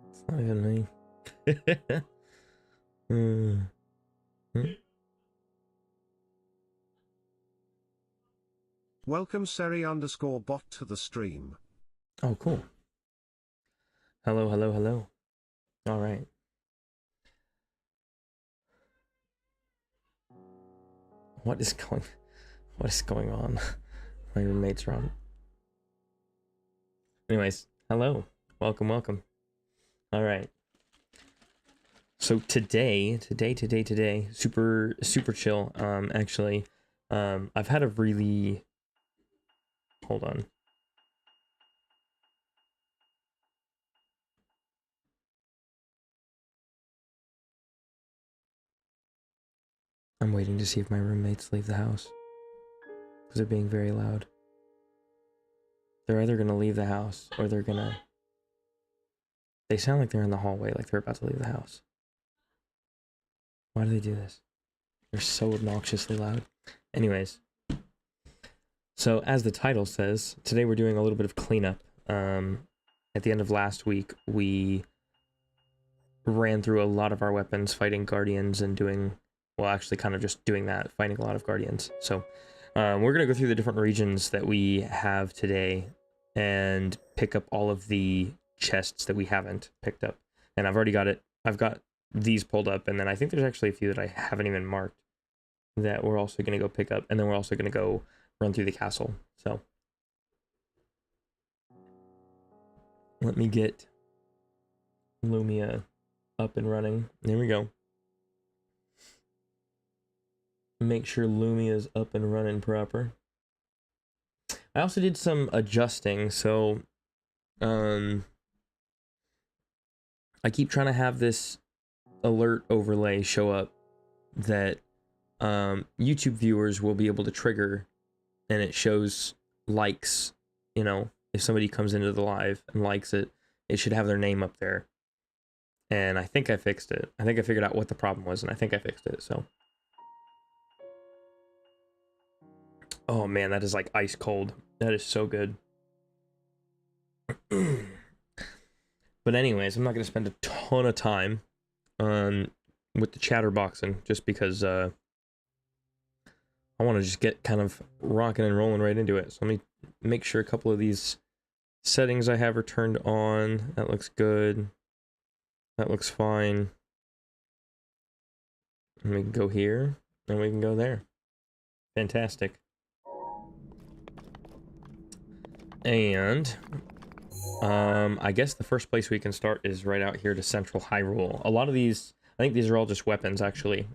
It's not even me. Hmm. Welcome Seri_bot to the stream. Oh, cool. Hello, hello, hello. All right. What is going on? My roommate's wrong. Anyways, hello. Welcome. All right. So today, super chill. Actually, I've had a really, hold on. I'm waiting to see if my roommates leave the house because they're being very loud. They're either gonna leave the house or they're gonna. They sound like they're in the hallway, like they're about to leave the house. Why do they do this? They're so obnoxiously loud. Anyways, so as the title says, today we're doing a little bit of cleanup. At the end of last week, we ran through a lot of our weapons, fighting guardians and doing, well, actually kind of just doing that, fighting a lot of guardians. So we're going to go through the different regions that we have today and pick up all of the chests that we haven't picked up. And I've already got it. I've got these pulled up, and then I think there's actually a few that I haven't even marked that we're also going to go pick up, and then we're also going to go run through the castle. So let me get Lumia up and running. There we go. Make sure Lumia's up and running proper. I also did some adjusting, so I keep trying to have this alert overlay show up that YouTube viewers will be able to trigger, and it shows likes. You know, if somebody comes into the live and likes it, it should have their name up there. And I think I fixed it. I think I figured out what the problem was, and I think I fixed it, so. Oh man, that is like ice cold. That is so good. But anyways, I'm not going to spend a ton of time with the chatterboxing, just because I want to just get kind of rocking and rolling right into it. So let me make sure a couple of these settings I have are turned on. That looks good. That looks fine. And we can go here, and we can go there. Fantastic. And I guess the first place we can start is right out here to Central Hyrule. A lot of these, I think these are all just weapons, actually.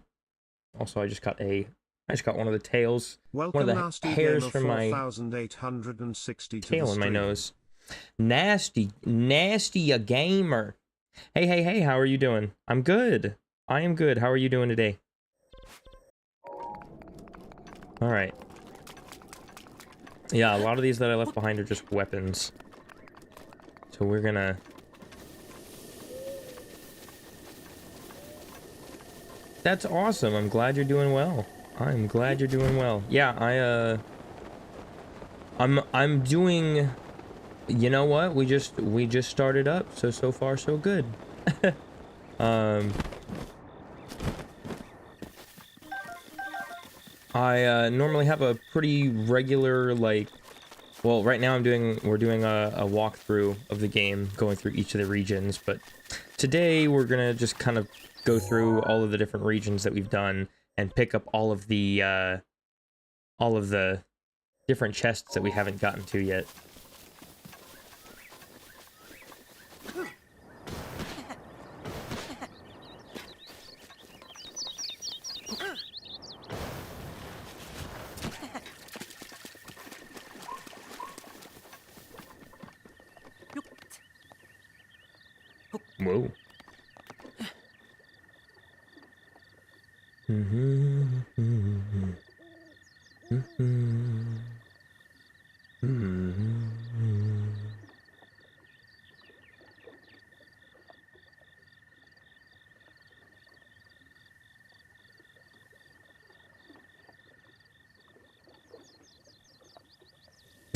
Also, I just got one of the tails, Welcome, one of the hairs from my tail in my stream. nose. Nasty a gamer. Hey, how are you doing? I'm good. I am good. How are you doing today? All right. Yeah, a lot of these that I left behind are just weapons. So we're gonna... That's awesome. I'm glad you're doing well. I'm glad you're doing well. Yeah, I'm doing... You know what? We just started up, so far so good. I normally have a pretty regular, like, well, right now we're doing a walkthrough of the game, going through each of the regions, but today we're gonna just kind of go through all of the different regions that we've done and pick up all of the different chests that we haven't gotten to yet. Whoa.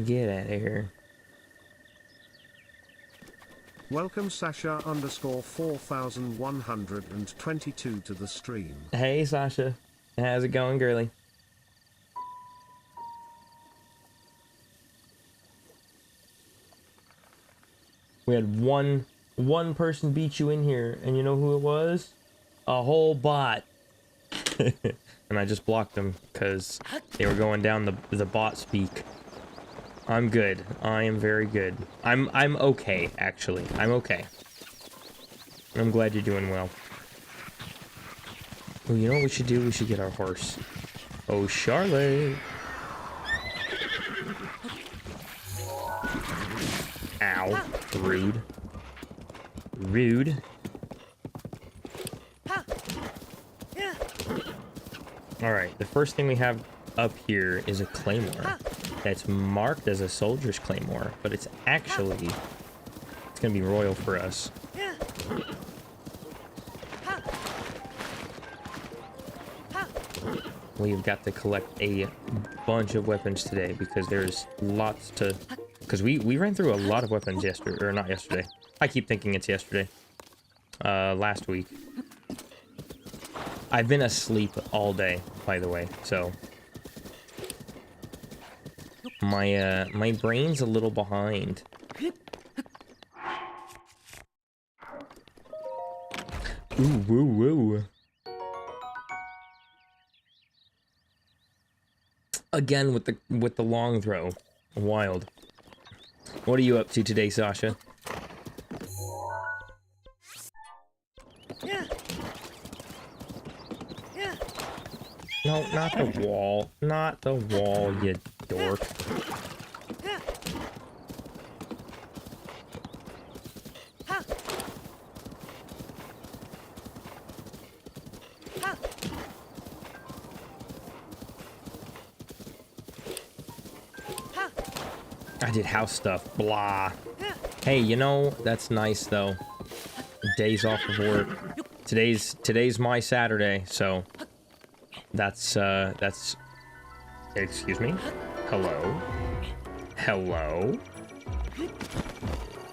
Get out of here. Welcome Sasha underscore 4122 to the stream. Hey, Sasha. How's it going, girly? We had one person beat you in here, and you know who it was? A whole bot. And I just blocked them because they were going down the bot speak. I'm good. I am very good. I'm okay, actually. I'm okay. I'm glad you're doing well. Oh, you know what we should do? We should get our horse. Oh, Charlotte. Ow. Rude. Rude. Alright, the first thing we have up here is a Claymore. That's marked as a soldier's Claymore, but it's actually... It's gonna be royal for us. We've got to collect a bunch of weapons today because there's lots to... Because we ran through a lot of weapons yesterday, or not yesterday. I keep thinking it's yesterday. Last week. I've been asleep all day, by the way, so... My brain's a little behind. Ooh, woo, woo. Again with the long throw. Wild. What are you up to today, Sasha? No, not the wall. Not the wall, you dork. I did house stuff. Blah. Hey, you know, that's nice, though. Days off of work. Today's my Saturday, so... That's... Excuse me? Hello? Hello?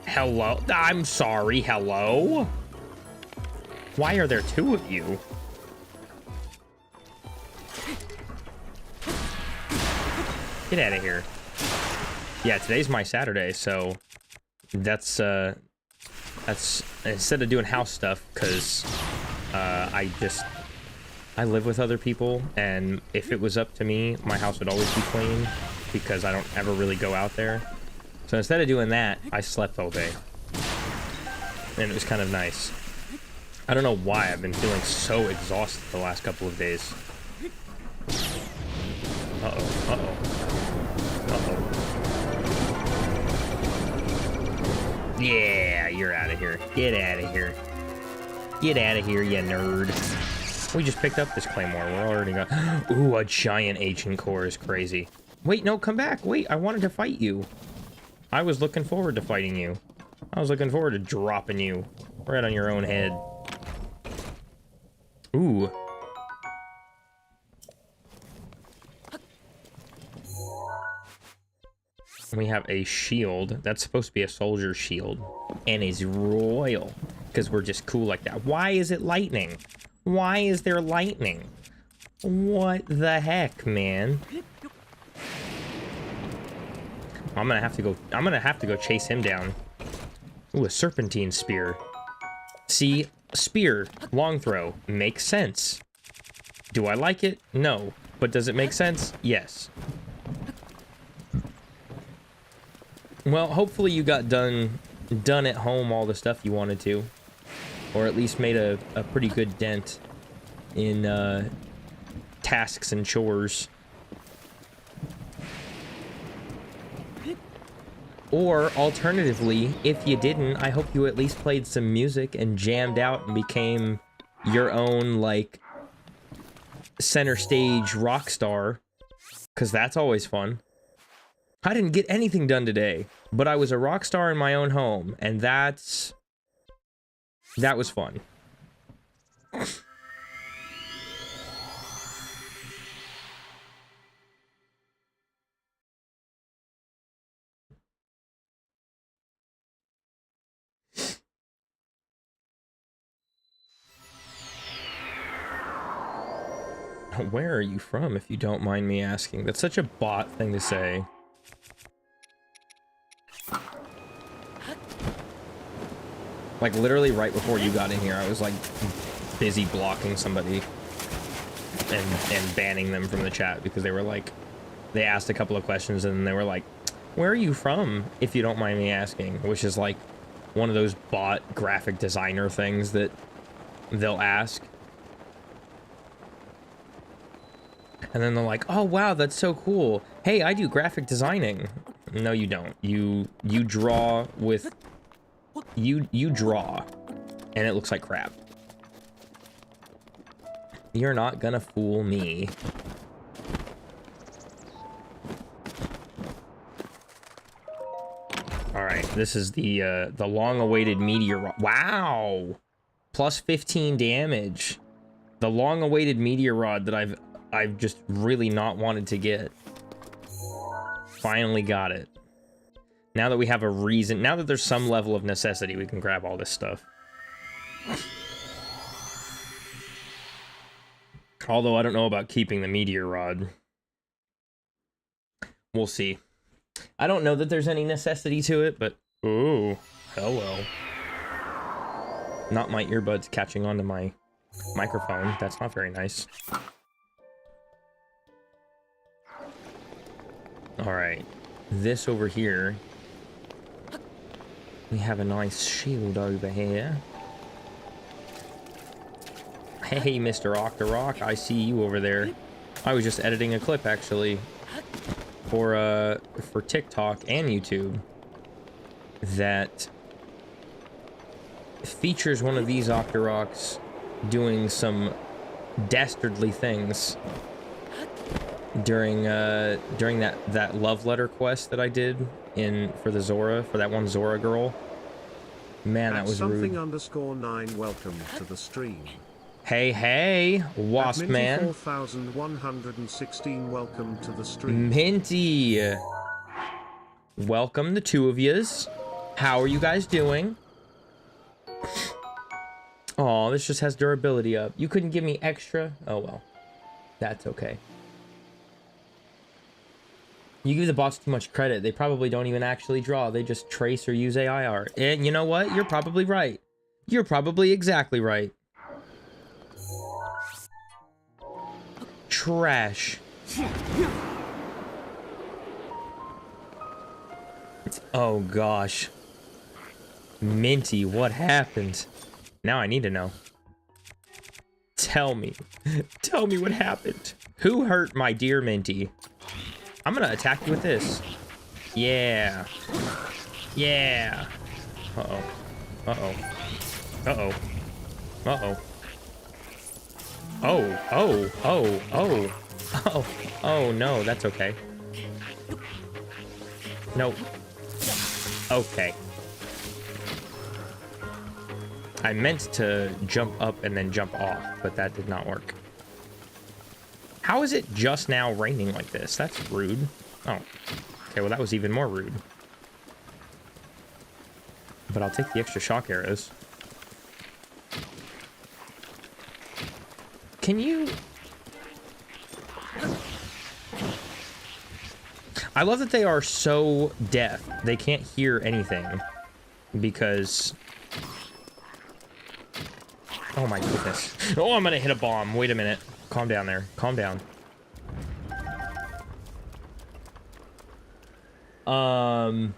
Hello? I'm sorry, hello? Why are there two of you? Get out of here. Yeah, today's my Saturday, so... That's instead of doing house stuff, because I live with other people, and if it was up to me, my house would always be clean, because I don't ever really go out there. So instead of doing that, I slept all day. And it was kind of nice. I don't know why I've been feeling so exhausted the last couple of days. Uh-oh, uh-oh. Uh-oh. Yeah, you're out of here. Get out of here. Get out of here, you nerd. We just picked up this Claymore. We're already got... Ooh, a giant ancient core is crazy. Wait, no, come back. Wait, I wanted to fight you. I was looking forward to fighting you. I was looking forward to dropping you right on your own head. Ooh. We have a shield. That's supposed to be a soldier's shield. And is royal. Because we're just cool like that. Why is it lightning? Why is there lightning? What the heck, man? I'm gonna have to go chase him down. Ooh, a Serpentine spear. See, spear, long throw, makes sense. Do I like it? No. But does it make sense? Yes. Well, hopefully you got done at home all the stuff you wanted to. Or at least made a pretty good dent in tasks and chores. Or, alternatively, if you didn't, I hope you at least played some music and jammed out and became your own, like, center stage rock star. Because that's always fun. I didn't get anything done today, but I was a rock star in my own home, and that was fun. Where are you from, if you don't mind me asking? That's such a bot thing to say. Like, literally right before you got in here, I was, like, busy blocking somebody and banning them from the chat because they were, like, they asked a couple of questions and they were like, where are you from, if you don't mind me asking? Which is, like, one of those bot graphic designer things that they'll ask. And then they're like, oh, wow, that's so cool. Hey, I do graphic designing. No, you don't. You draw with... You draw. And it looks like crap. You're not gonna fool me. Alright, this is the long-awaited Meteor Rod. Wow! Plus 15 damage. The long-awaited Meteor Rod that I've just really not wanted to get. Finally got it. Now that we have a reason, now that there's some level of necessity, we can grab all this stuff. Although I don't know about keeping the Meteor Rod. We'll see. I don't know that there's any necessity to it, but... Ooh, hello. Not my earbuds catching onto my microphone. That's not very nice. Alright. This over here. We have a nice shield over here. Hey, Mr. Octorok, I see you over there. I was just editing a clip, actually, for TikTok and YouTube that features one of these Octoroks doing some dastardly things during that love letter quest that I did for that one Zora girl. Man, that was rude. Something_9 welcome to the stream. Hey, Wasp Man. 4116 welcome to the stream. Minty. Welcome, the two of yous. How are you guys doing? Oh, this just has durability up. You couldn't give me extra? Oh, well. That's okay. You give the bots too much credit. They probably don't even actually draw. They just trace or use AI art. And you know what? You're probably right. You're probably exactly right. Trash. Oh, gosh. Minty, what happened? Now I need to know. Tell me. Tell me what happened. Who hurt my dear Minty? I'm gonna attack you with this. Yeah. Yeah. Uh-oh. Uh-oh. Uh-oh. Uh-oh. Oh. Oh. Oh. Oh. Oh. Oh, no. That's okay. Nope. Okay. I meant to jump up and then jump off, but that did not work. How is it just now raining like this? That's rude. Oh. Okay, well that was even more rude. But I'll take the extra shock arrows. Can you... I love that they are so deaf. They can't hear anything. Because... Oh my goodness. Oh, I'm gonna hit a bomb. Wait a minute. Calm down there. Calm down. I'm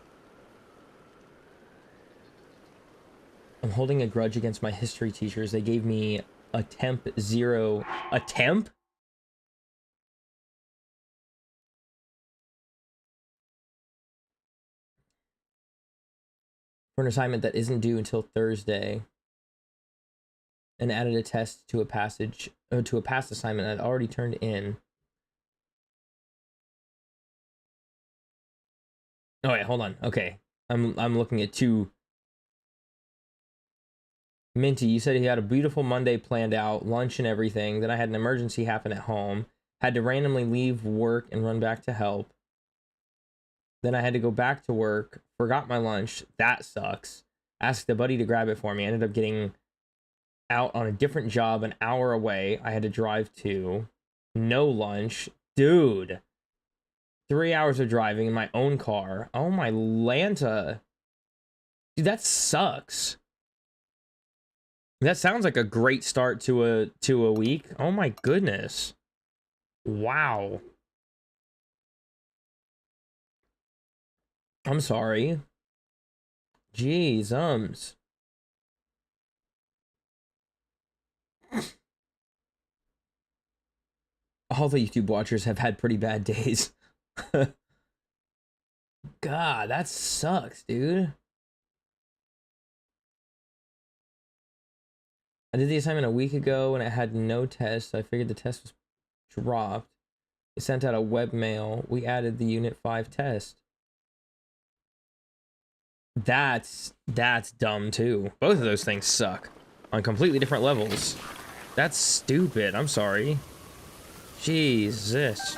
holding a grudge against my history teachers. They gave me a temp 0. A temp? For an assignment that isn't due until Thursday. And added a test to a past assignment I'd already turned in. Oh wait, hold on. Okay. I'm looking at two. Minty, you said he had a beautiful Monday planned out, lunch and everything. Then I had an emergency happen at home. Had to randomly leave work and run back to help. Then I had to go back to work. Forgot my lunch. That sucks. Asked a buddy to grab it for me. Ended up getting out on a different job an hour away. I had to drive to. no lunch. Dude. 3 hours of driving in my own car. Oh my Lanta. Dude, that sucks. That sounds like a great start to a week. Oh my goodness. Wow. I'm sorry. Jeez, all the YouTube watchers have had pretty bad days. God, that sucks, dude. I did the assignment a week ago and it had no test. I figured the test was dropped. It sent out a webmail. We added the Unit 5 test. That's dumb too. Both of those things suck on completely different levels. That's stupid. I'm sorry. Jesus.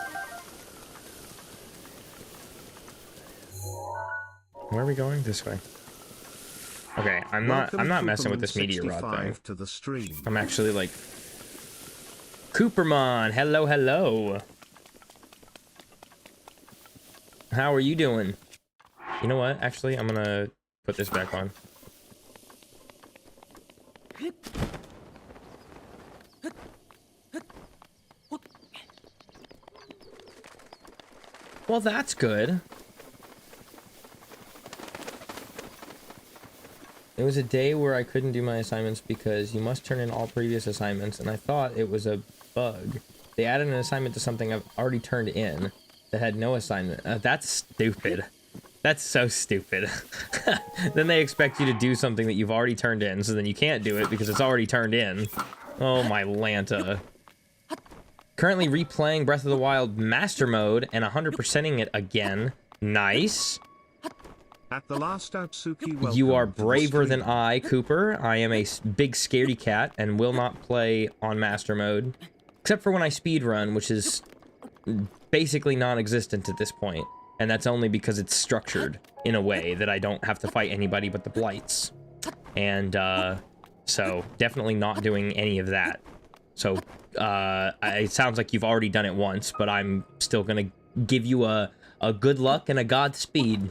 Where are we going? This way. Okay, I'm not messing with this Meteor Rod thing. To the stream. I'm actually like Coopermon, hello. How are you doing? You know what? Actually, I'm gonna put this back on. Well, that's good. It was a day where I couldn't do my assignments because you must turn in all previous assignments, and I thought it was a bug. They added an assignment to something I've already turned in that had no assignment. That's stupid. That's so stupid. Then they expect you to do something that you've already turned in, so then you can't do it because it's already turned in. Oh my Lanta. Currently replaying Breath of the Wild Master Mode and 100%ing it again. Nice. At the last Atsuki, You are braver than I, Cooper. I am a big scaredy cat and will not play on Master Mode. Except for when I speedrun, which is basically non-existent at this point. And that's only because it's structured in a way that I don't have to fight anybody but the Blights. And, so definitely not doing any of that. So, it sounds like you've already done it once, but I'm still gonna give you a good luck and a Godspeed.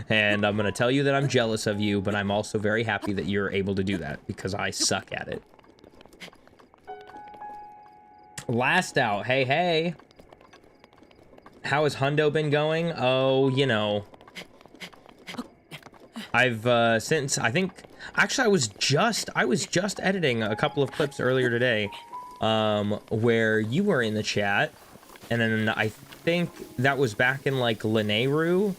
And I'm gonna tell you that I'm jealous of you, but I'm also very happy that you're able to do that, because I suck at it. Last out, hey. How has Hundo been going? Oh, you know. I've, since, I think, actually I was just editing a couple of clips earlier today, where you were in the chat, and then I think that was back in, like, Lineru.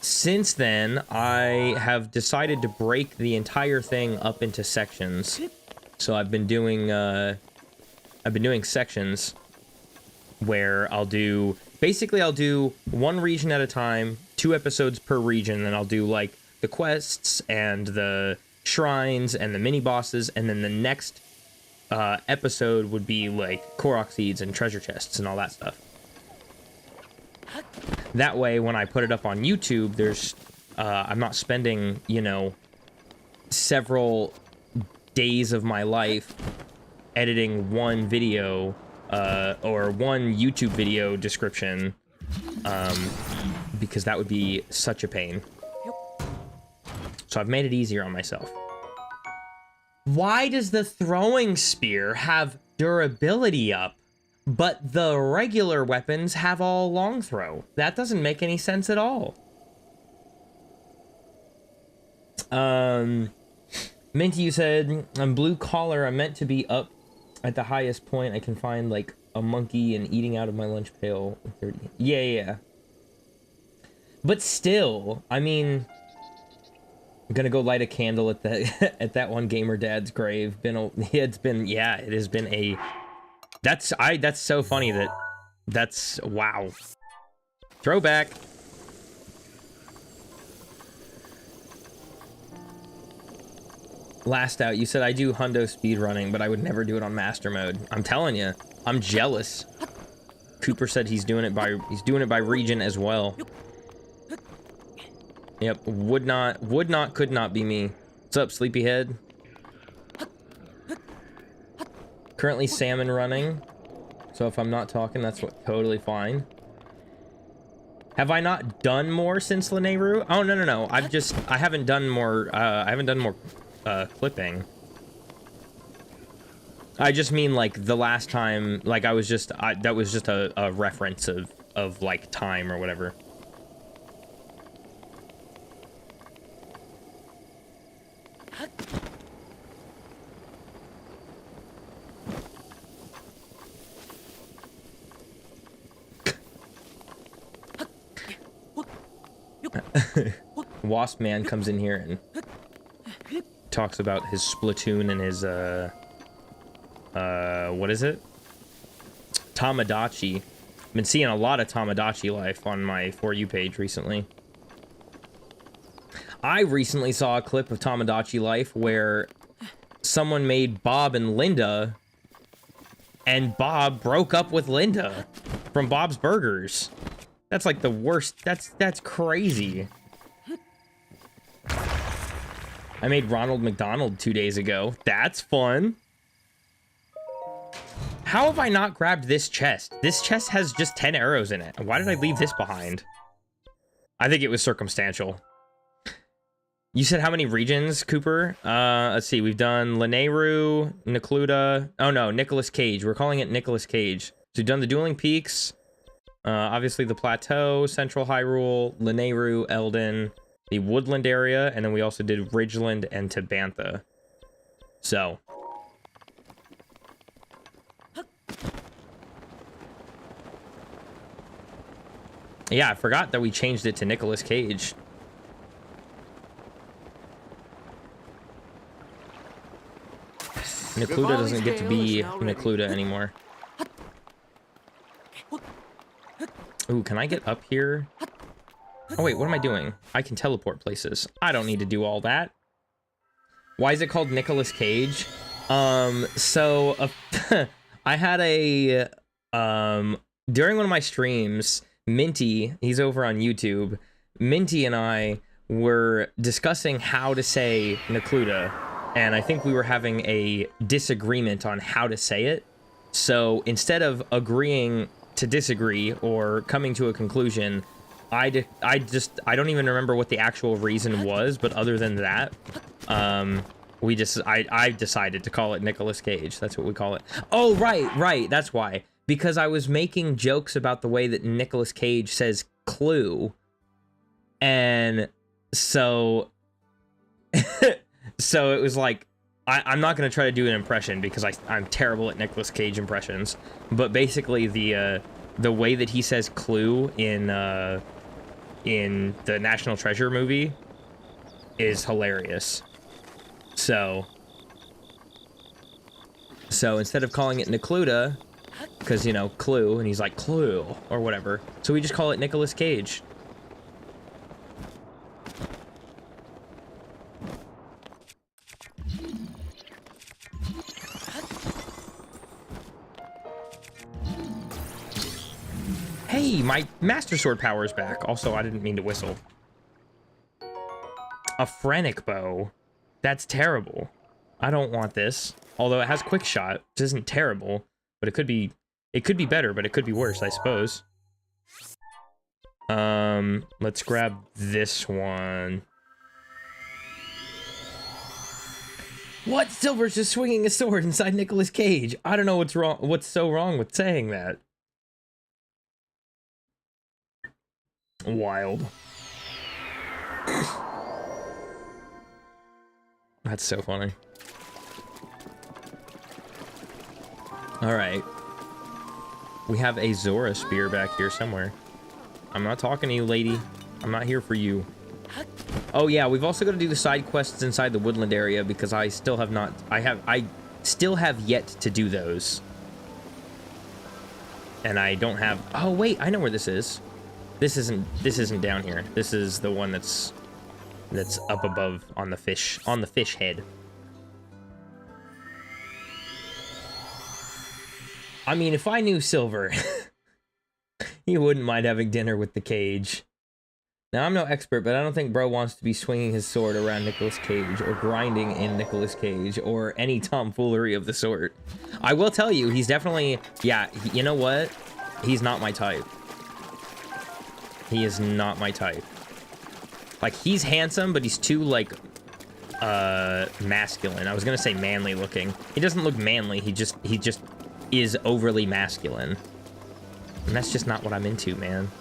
Since then, I have decided to break the entire thing up into sections. So I've been doing sections where I'll do one region at a time, 2 episodes per region, and I'll do, like, the quests and the shrines and the mini bosses, and then the next episode would be like Korok seeds and treasure chests and all that stuff. That way, when I put it up on YouTube, there's I'm not spending, you know, several days of my life editing one video or one YouTube video description, because that would be such a pain. So I've made it easier on myself. Why does the throwing spear have durability up, but the regular weapons have all long throw? That doesn't make any sense at all. Minty, you said, I'm blue collar, I'm meant to be up at the highest point I can find, like, a monkey and eating out of my lunch pail. 30. Yeah. But still, I mean, I'm gonna go light a candle at the at that one gamer dad's grave. It has been a. That's so funny that's wow. Throwback. Last out, you said I do hundo speedrunning, but I would never do it on master mode. I'm telling you, I'm jealous. Cooper said he's doing it by region as well. Yep, could not be me. What's up, sleepyhead? Currently salmon running. So if I'm not talking, that's totally fine. Have I not done more since Lanayru? Oh, no. I haven't done more, clipping. I just mean, like, the last time, like, that was just a reference of, like, time or whatever. Wasp Man comes in here and talks about his Splatoon and his, what is it? Tamagotchi. Been seeing a lot of Tamagotchi life on my For You page recently. I recently saw a clip of Tamagotchi life where someone made Bob and Linda, and Bob broke up with Linda from Bob's Burgers. That's like the worst. That's crazy. I made Ronald McDonald 2 days ago. That's fun. How have I not grabbed this chest? This chest has just 10 arrows in it. Why did I leave this behind? I think it was circumstantial. You said how many regions, Cooper? Let's see. We've done Lanayru, Necluda. Oh no, Nicolas Cage. We're calling it Nicolas Cage. So we've done the Dueling Peaks. Obviously the Plateau, Central Hyrule, Lanayru, Eldin, the Woodland area, and then we also did Ridgeland and Tabantha. So. Yeah, I forgot that we changed it to Nicolas Cage. Necluda doesn't get to be Necluda anymore. Ooh, can I get up here? Oh wait, what am I doing? I can teleport places. I don't need to do all that. Why is it called Nicolas Cage? I had a, during one of my streams, Minty, he's over on YouTube, Minty and I were discussing how to say Necluda, and I think we were having a disagreement on how to say it. So instead of agreeing to disagree or coming to a conclusion, I don't even remember what the actual reason was, but other than that, I decided to call it Nicolas Cage. That's what we call it. Oh, right, that's why. Because I was making jokes about the way that Nicolas Cage says clue, and so so it was like, I'm not going to try to do an impression because I'm terrible at Nicolas Cage impressions, but basically the way that he says clue in the National Treasure movie is hilarious. So instead of calling it Necluda, because, you know, clue, and he's like clue or whatever, so we just call it Nicolas Cage. Hey, my Master Sword power is back. Also, I didn't mean to whistle. A Phrenic Bow. That's terrible. I don't want this. Although it has quick shot, which isn't terrible, but it could be better, but it could be worse, I suppose. Let's grab this one. What? Silver's just swinging a sword inside Nicolas Cage. I don't know what's wrong. What's so wrong with saying that? Wild. That's so funny. All right. We have a Zora spear back here somewhere. I'm not talking to you, lady. I'm not here for you. Oh yeah, we've also got to do the side quests inside the woodland area because I still have not. I still have yet to do those. And I don't have. Oh wait, I know where this is. This isn't down here. This is the one that's up above on the fish head. I mean, if I knew Silver, he wouldn't mind having dinner with the cage. Now, I'm no expert, but I don't think bro wants to be swinging his sword around Nicolas Cage or grinding in Nicolas Cage or any tomfoolery of the sort. I will tell you, he's definitely... Yeah, you know what? He's not my type. He is not my type. Like, he's handsome, but he's too, like, masculine. I was gonna say manly looking. He doesn't look manly. He just is overly masculine. And that's just not what I'm into, man.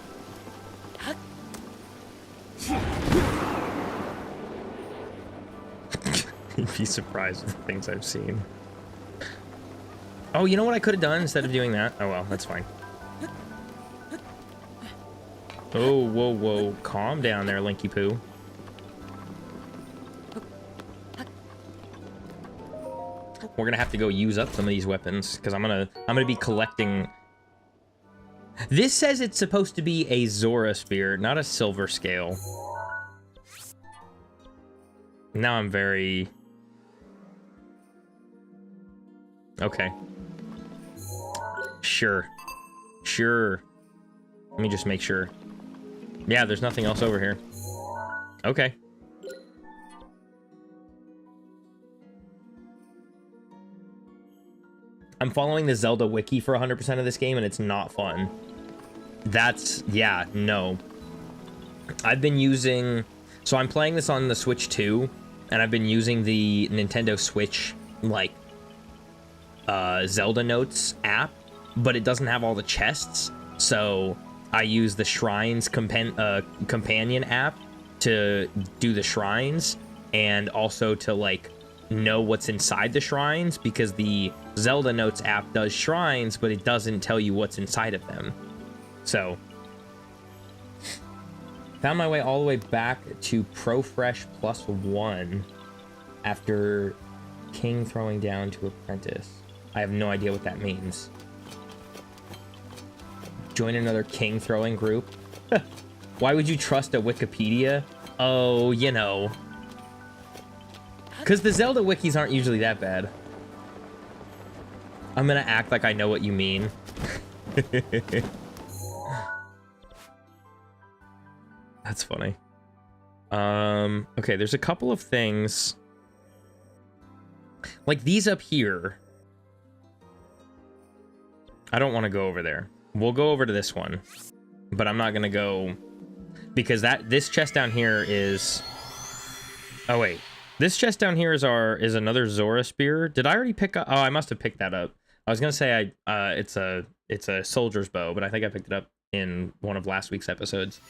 You'd be surprised with the things I've seen. Oh, you know what I could have done instead of doing that? Oh, well, that's fine. Oh, whoa, whoa. Calm down there, Linky Poo. We're gonna have to go use up some of these weapons, because I'm gonna be collecting... This says it's supposed to be a Zora Spear, not a Silverscale. Now I'm very... Okay. Sure. Sure. Let me just make sure. Yeah, there's nothing else over here. Okay. I'm following the Zelda wiki for 100% of this game, and it's not fun. That's... Yeah, no. I've been using... So I'm playing this on the Switch 2, and I've been using the Nintendo Switch, like, Zelda Notes app, but it doesn't have all the chests, so I use the Shrines companion app to do the shrines, and also to, like, know what's inside the shrines, because the Zelda Notes app does shrines, but it doesn't tell you what's inside of them. So, found my way all the way back to Pro Fresh +1 after King throwing down to Apprentice. I have no idea what that means. Join another King throwing group? Why would you trust a Wikipedia? Oh, you know. Because the Zelda wikis aren't usually that bad. I'm gonna act like I know what you mean. That's funny. Okay, there's a couple of things. Like these up here. I don't want to go over there. We'll go over to this one. But I'm not gonna go... Because this chest down here is... Oh, wait. This chest down here is another Zora Spear. Did I already pick up? Oh, I must have picked that up. I was gonna say it's a soldier's bow, but I think I picked it up in one of last week's episodes.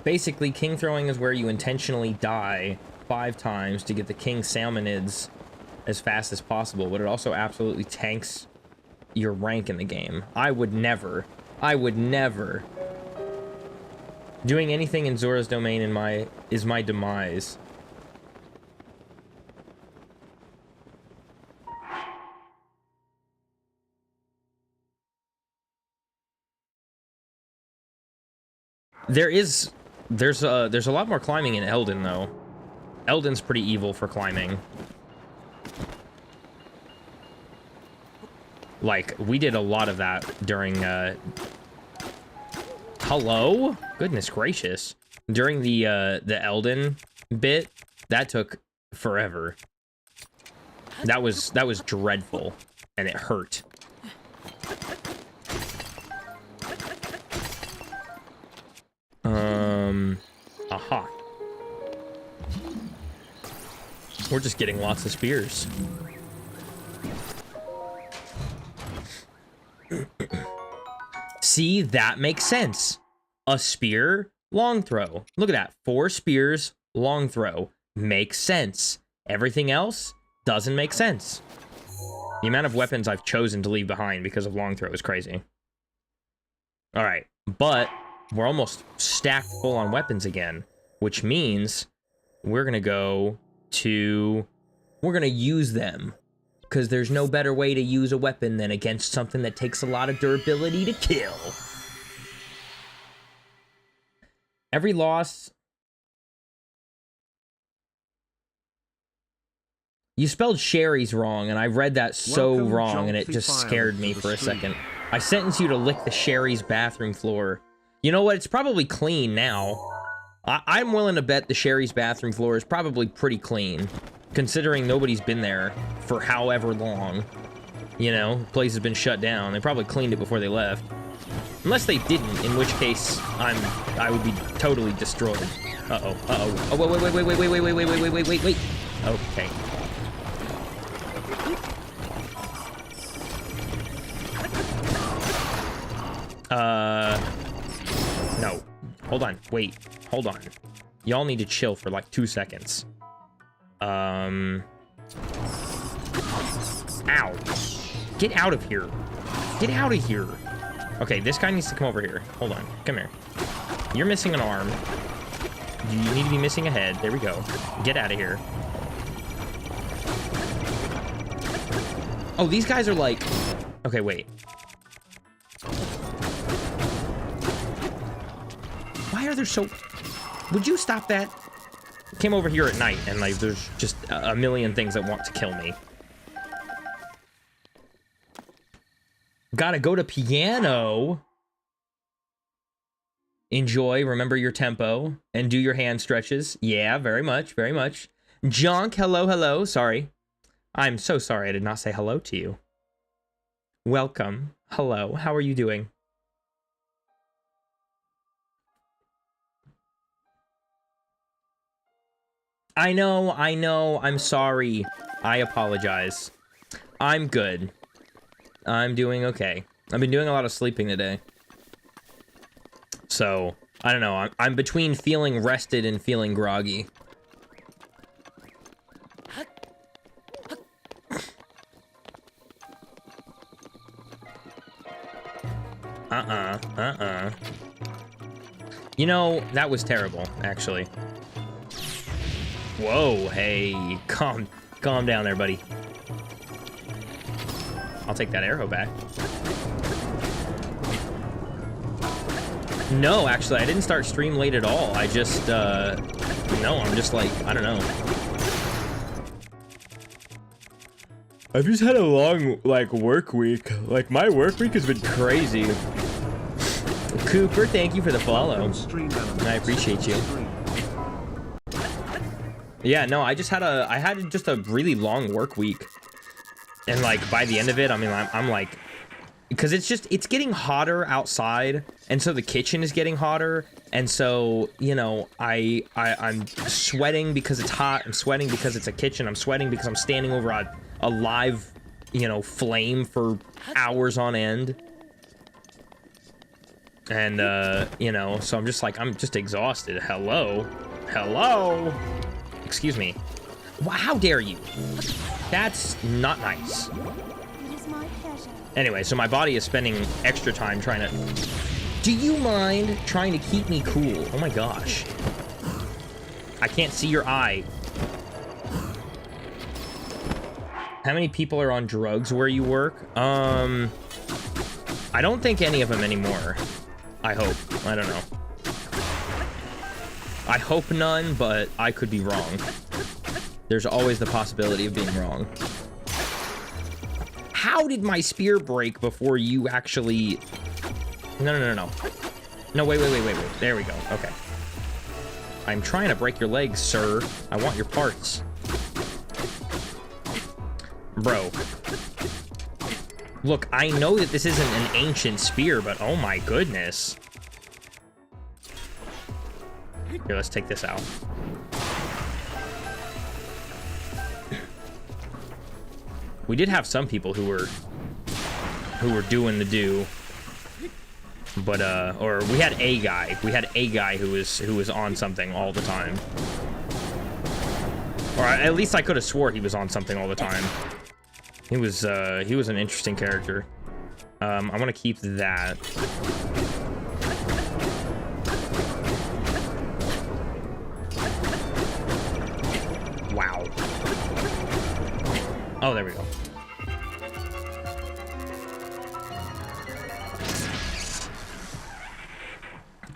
Basically, king throwing is where you intentionally die 5 times to get the king salmonids as fast as possible, but it also absolutely tanks your rank in the game. I would never doing anything in Zora's domain is my demise. There's a lot more climbing in Eldin though. Eldin's pretty evil for climbing. Like, we did a lot of that during, Hello? Goodness gracious. During the Eldin bit, that took forever. That was dreadful, and it hurt. Aha. We're just getting lots of spears. See, that makes sense. A spear, long throw. Look at that. 4 spears, long throw. Makes sense. Everything else doesn't make sense. The amount of weapons I've chosen to leave behind because of long throw is crazy. All right, but we're almost stacked full on weapons again, which means we're gonna use them. Because there's no better way to use a weapon than against something that takes a lot of durability to kill. Every loss... You spelled Sherry's wrong, and I read that so Welcome, wrong, and it Jolty just File, scared me to the for a stream. second. I sentenced you to lick the Sherry's bathroom floor. You know what? It's probably clean now. I'm willing to bet the Sherry's bathroom floor is probably pretty clean, considering nobody's been there for however long. You know, the place has been shut down. They probably cleaned it before they left. Unless they didn't, in which case I would be totally destroyed. Uh-oh, uh-oh. Oh, wait. Okay. No. Hold on, wait. Hold on. Y'all need to chill for like 2 seconds. Ow. Get out of here. Get out of here. Okay, this guy needs to come over here. Hold on. Come here. You're missing an arm. You need to be missing a head. There we go. Get out of here. Oh, these guys are like... Okay, wait. Why are there so... Would you stop that? Came over here at night, and like, there's just a million things that want to kill me. Gotta go to piano. Enjoy, remember your tempo, and do your hand stretches. Yeah, very much, very much. Jonk, hello, hello, sorry. I'm so sorry I did not say hello to you. Welcome, hello, how are you doing? I know, I'm sorry. I apologize. I'm good. I'm doing okay. I've been doing a lot of sleeping today. So, I don't know, I'm between feeling rested and feeling groggy. You know, that was terrible, actually. Whoa, hey, calm down there, buddy. I'll take that arrow back. No, actually, I didn't start stream late at all. I just, no, I'm just like, I don't know. I've just had a long, like, work week. Like, my work week has been crazy. Cooper, thank you for the follow. I appreciate you. Yeah, no, I had just a really long work week. And like by the end of it, I mean, I'm like, because it's getting hotter outside, and so the kitchen is getting hotter, and so, you know, I'm sweating because it's hot, I'm sweating because it's a kitchen, I'm sweating because I'm standing over a live, you know, flame for hours on end. And you know, so I'm just like, I'm just exhausted. Hello? Excuse me. How dare you? That's not nice. It is my pleasure. Anyway, so my body is spending extra time trying to... Do you mind trying to keep me cool? Oh my gosh. I can't see your eye. How many people are on drugs where you work? I don't think any of them anymore. I hope. I don't know. I hope none, but I could be wrong. There's always the possibility of being wrong. How did my spear break before you actually... No. No, wait. There we go. Okay. I'm trying to break your legs, sir. I want your parts. Bro. Look, I know that this isn't an ancient spear, but oh my goodness. Here, let's take this out. We did have some people who were doing the do, but or we had a guy. We had a guy who was on something all the time, or at least I could have swore he was on something all the time. He was an interesting character. I want to keep that. Wow. Oh, there we go.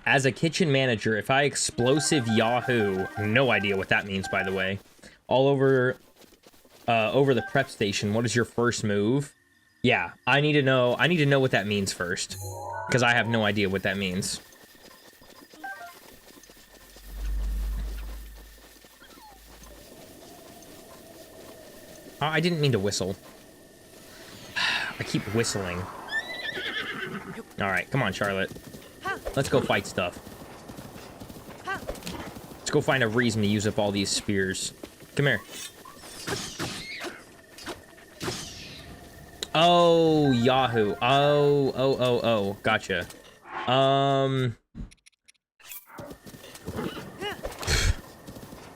As a kitchen manager, if I explosive Yahoo, no idea what that means, by the way, all over over the prep station, what is your first move? Yeah, I need to know what that means first, because I have no idea what that means. Oh, I didn't mean to whistle. I keep whistling. All right, come on, Charlotte. Let's go fight stuff. Let's go find a reason to use up all these spears. Come here. Oh, Yahoo. Oh. Gotcha.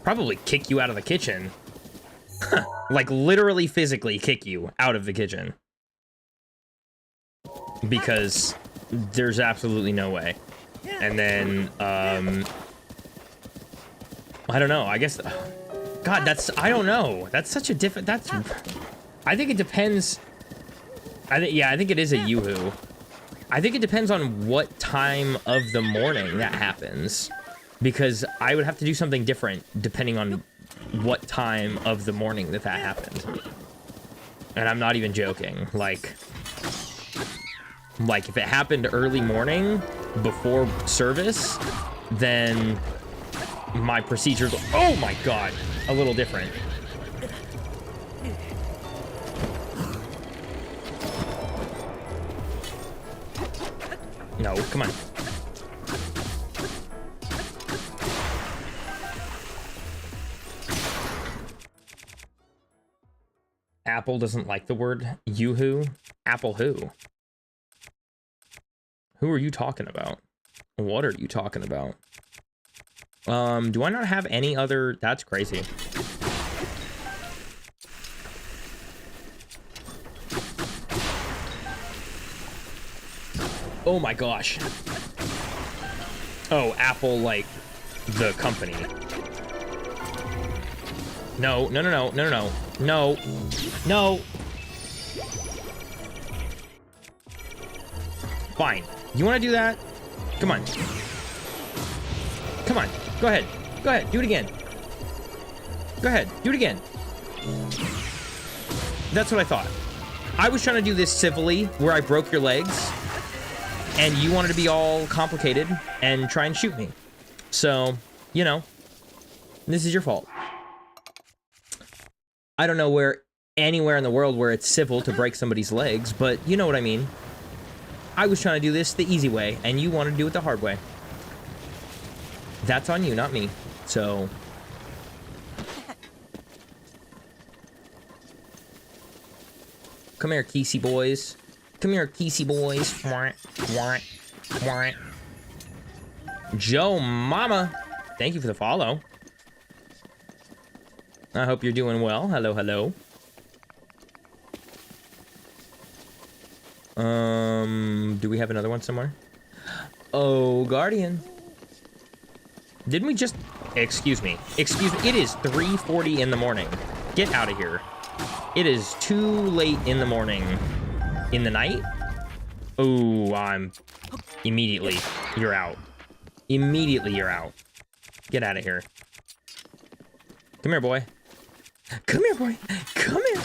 Probably kick you out of the kitchen. Like, literally physically kick you out of the kitchen. Because there's absolutely no way. And then, I don't know, I guess... God, I don't know. That's such a different... I think it depends... I think it is a Yoo-hoo. I think it depends on what time of the morning that happens. Because I would have to do something different depending on what time of the morning that happened. And I'm not even joking. Like if it happened early morning before service, then my procedures, oh my God, a little different. No, come on. Apple doesn't like the word yoo-hoo. Apple who? Who are you talking about? What are you talking about? Do I not have any other? That's crazy. Oh my gosh. Oh, Apple, like the company. No. Fine. You want to do that? Come on. Come on. Go ahead. Go ahead. Do it again. Go ahead. Do it again. That's what I thought. I was trying to do this civilly, where I broke your legs, and you wanted to be all complicated and try and shoot me. So, you know, this is your fault. I don't know anywhere in the world where it's civil to break somebody's legs, but you know what I mean. I was trying to do this the easy way, and you wanted to do it the hard way. That's on you, not me. So... Come here, Kesey boys. Come here, Kesey boys. Joe Mama, thank you for the follow. I hope you're doing well. Hello, hello. Do we have another one somewhere? Oh, Guardian. Didn't we just... Excuse me. Excuse me. It is 3:40 in the morning. Get out of here. It is too late in the morning. In the night? Oh, I'm... Immediately, you're out. Immediately, you're out. Get out of here. Come here, boy. Come here, boy. Come here.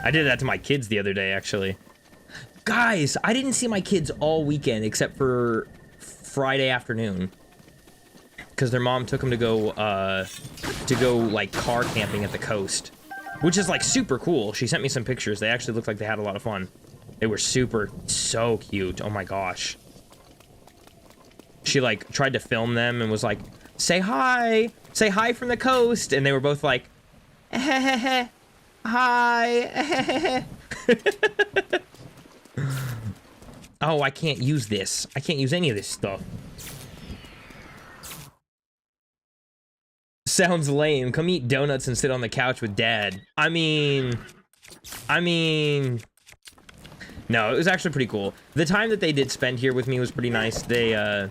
I did that to my kids the other day, actually. Guys, I didn't see my kids all weekend except for Friday afternoon. Because their mom took them to go, like, car camping at the coast. Which is, like, super cool. She sent me some pictures. They actually looked like they had a lot of fun. They were so cute. Oh my gosh. She, like, tried to film them and was like, say hi! Say hi from the coast! And they were both like, hi! Oh, I can't use this. I can't use any of this stuff. Sounds lame. Come eat donuts and sit on the couch with Dad. I mean... No, it was actually pretty cool. The time that they did spend here with me was pretty nice. They,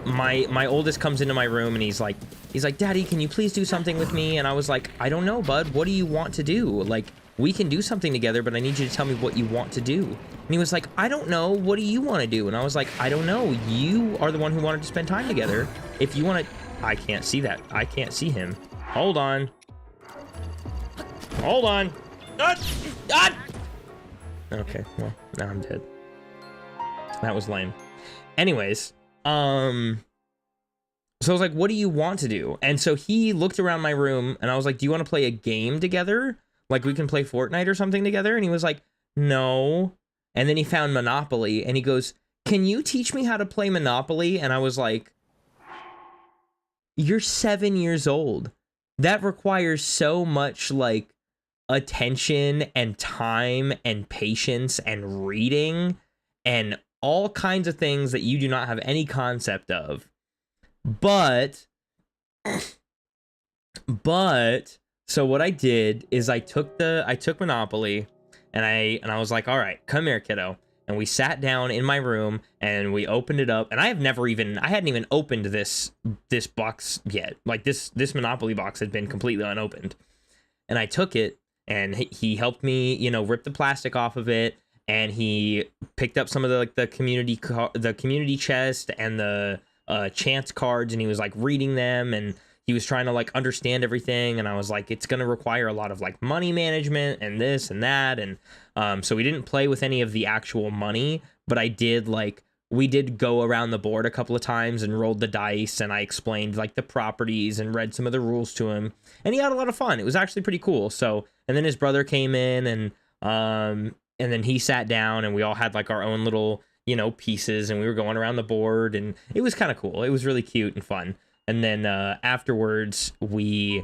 my oldest comes into my room and he's like, Daddy, can you please do something with me? And I was like, I don't know, bud. What do you want to do? Like, we can do something together, but I need you to tell me what you want to do. And he was like, I don't know. What do you want to do? And I was like, I don't know. You are the one who wanted to spend time together. If you want to I can't see that. I can't see him. Hold on. Hold on. Okay, well, now I'm dead. That was lame. Anyways, so I was like, what do you want to do? And so he looked around my room and I was like, do you want to play a game together? Like we can play Fortnite or something together? And he was like, no. And then he found Monopoly and he goes, can you teach me how to play Monopoly? And I was like, you're 7 years old. That requires so much like attention and time and patience and reading and all kinds of things that you do not have any concept of. But so what I did is I took Monopoly and I was like, all right, come here, kiddo. And we sat down in my room and we opened it up. And I hadn't even opened this box yet. Like this Monopoly box had been completely unopened. And I took it and he helped me, you know, rip the plastic off of it. And he picked up some of the community chest and the chance cards, and he was like reading them and he was trying to like understand everything. And I was like, it's going to require a lot of like money management and this and that. And so we didn't play with any of the actual money, but we did go around the board a couple of times and rolled the dice, and I explained like the properties and read some of the rules to him, and he had a lot of fun. It was actually pretty cool. So, and then his brother came in and then he sat down and we all had like our own little, you know, pieces, and we were going around the board, and it was kind of cool. It was really cute and fun. And then afterwards we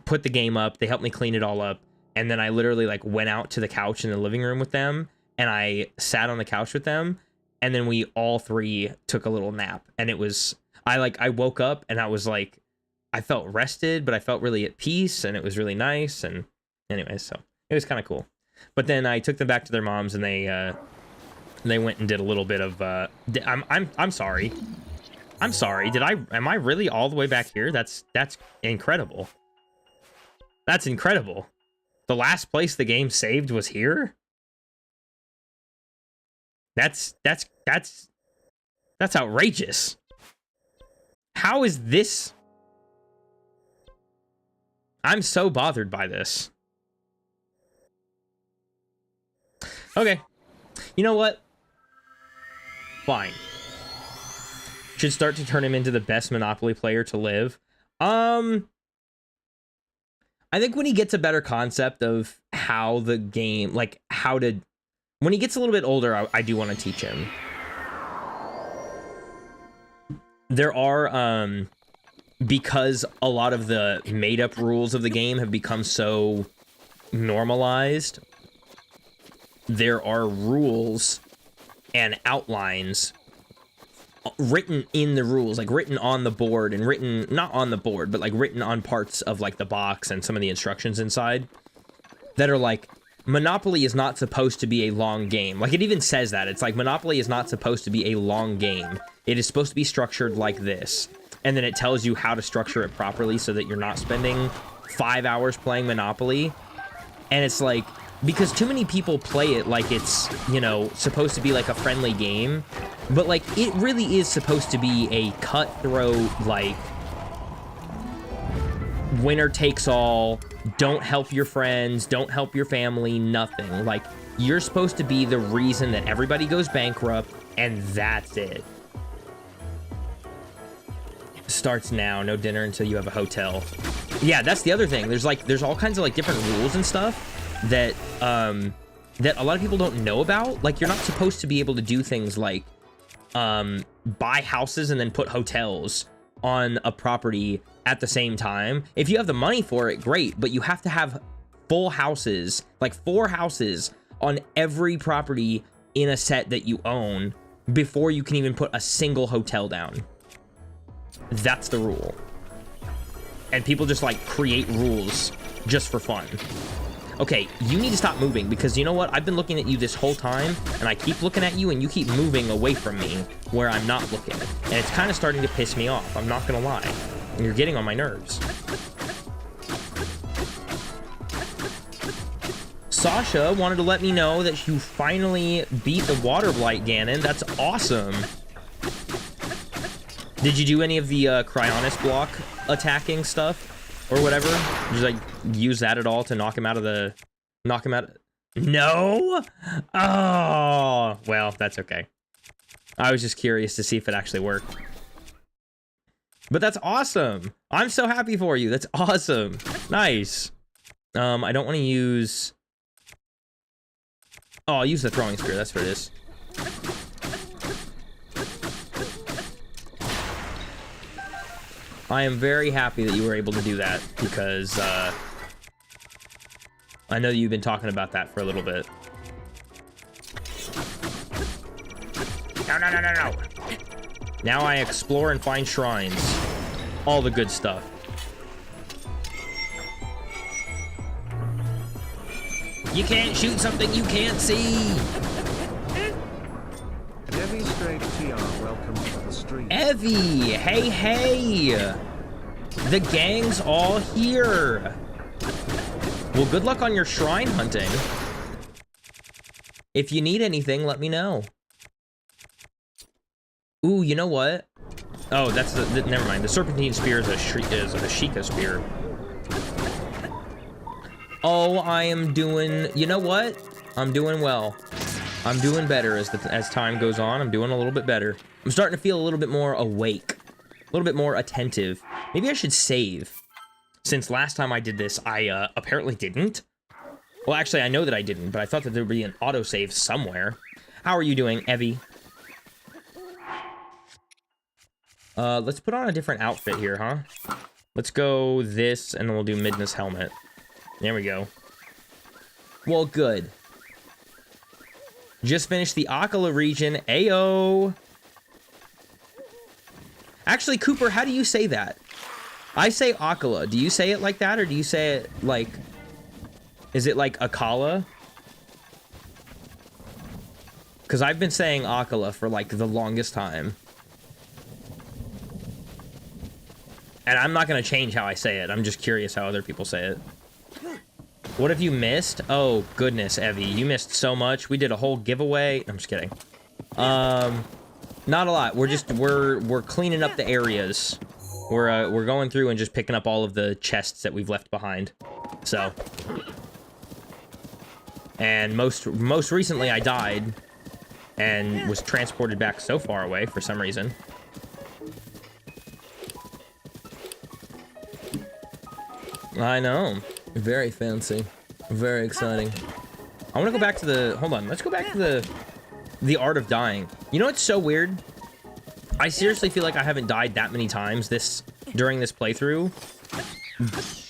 put the game up. They helped me clean it all up. And then I literally like went out to the couch in the living room with them, and I sat on the couch with them. And then we all three took a little nap. And it was, I woke up and I was like, I felt rested, but I felt really at peace, and it was really nice. And anyways, so it was kind of cool. But then I took them back to their moms, and they went and did a little bit of, I'm sorry. I'm sorry. Am I really all the way back here? That's incredible. That's incredible. The last place the game saved was here? That's outrageous. How is this? I'm so bothered by this. Okay. You know what? Fine. Should start to turn him into the best Monopoly player to live. I think when he gets a better concept of how the game, like when he gets a little bit older, I do want to teach him. There are, because a lot of the made up rules of the game have become so normalized, there are rules and outlines written in the rules, like written on the board, and written not on the board, but like written on parts of like the box and some of the instructions inside, that are like, Monopoly is not supposed to be a long game. Like it even says that. It's like, Monopoly is not supposed to be a long game. It is supposed to be structured like this. And then it tells you how to structure it properly so that you're not spending 5 hours playing Monopoly. And it's like, because too many people play it like it's, you know, supposed to be like a friendly game. But like, it really is supposed to be a cutthroat, like, winner takes all, don't help your friends, don't help your family, nothing. Like, you're supposed to be the reason that everybody goes bankrupt, and that's it. Starts now, no dinner until you have a hotel. Yeah, that's the other thing. There's all kinds of like different rules and stuff that that a lot of people don't know about. Like, you're not supposed to be able to do things like buy houses and then put hotels on a property at the same time. If you have the money for it, great, but you have to have full houses, like 4 houses on every property in a set that you own before you can even put a single hotel down. That's the rule. And people just like create rules just for fun. Okay, you need to stop moving, because you know what? I've been looking at you this whole time, and I keep looking at you, and you keep moving away from me where I'm not looking. And it's kind of starting to piss me off. I'm not gonna lie. You're getting on my nerves. Sasha wanted to let me know that you finally beat the Water Blight Ganon. That's awesome. Did you do any of the Cryonis block attacking stuff or whatever? Did you like use that at all to knock him out? No? Oh, well, that's okay. I was just curious to see if it actually worked. But that's awesome. I'm so happy for you. That's awesome. Nice. I don't want to use... Oh, I'll use the throwing spear. That's what it is. I am very happy that you were able to do that because I know that you've been talking about that for a little bit. No. Now I explore and find shrines. All the good stuff. You can't shoot something you can't see. Evie Straight TR, welcome to the stream. Evie, hey. The gang's all here. Well, good luck on your shrine hunting. If you need anything, let me know. Ooh, you know what? Oh, that's the never mind. The Serpentine spear is a Sheikah spear. Oh, I am doing... You know what? I'm doing well. I'm doing better as time goes on. I'm doing a little bit better. I'm starting to feel a little bit more awake. A little bit more attentive. Maybe I should save. Since last time I did this, I apparently didn't. Well, actually, I know that I didn't, but I thought that there would be an autosave somewhere. How are you doing, Evie? Let's put on a different outfit here, huh? Let's go this, and then we'll do Midna's helmet. There we go. Well, good. Just finished the Akala region. Ayo! Actually, Cooper, how do you say that? I say Akala. Do you say it like that, or do you say it like... Is it like Akala? Because I've been saying Akala for, like, the longest time. And I'm not going to change how I say it. I'm just curious how other people say it. What have you missed? Oh, goodness, Evie. You missed so much. We did a whole giveaway. I'm just kidding. Not a lot. We're cleaning up the areas. We're going through and just picking up all of the chests that we've left behind. So. And most recently I died and was transported back so far away for some reason. I know. Very fancy. Very exciting. I want to go back to the... Hold on. Let's go back to the art of dying. You know what's so weird? I seriously feel like I haven't died that many times during this playthrough.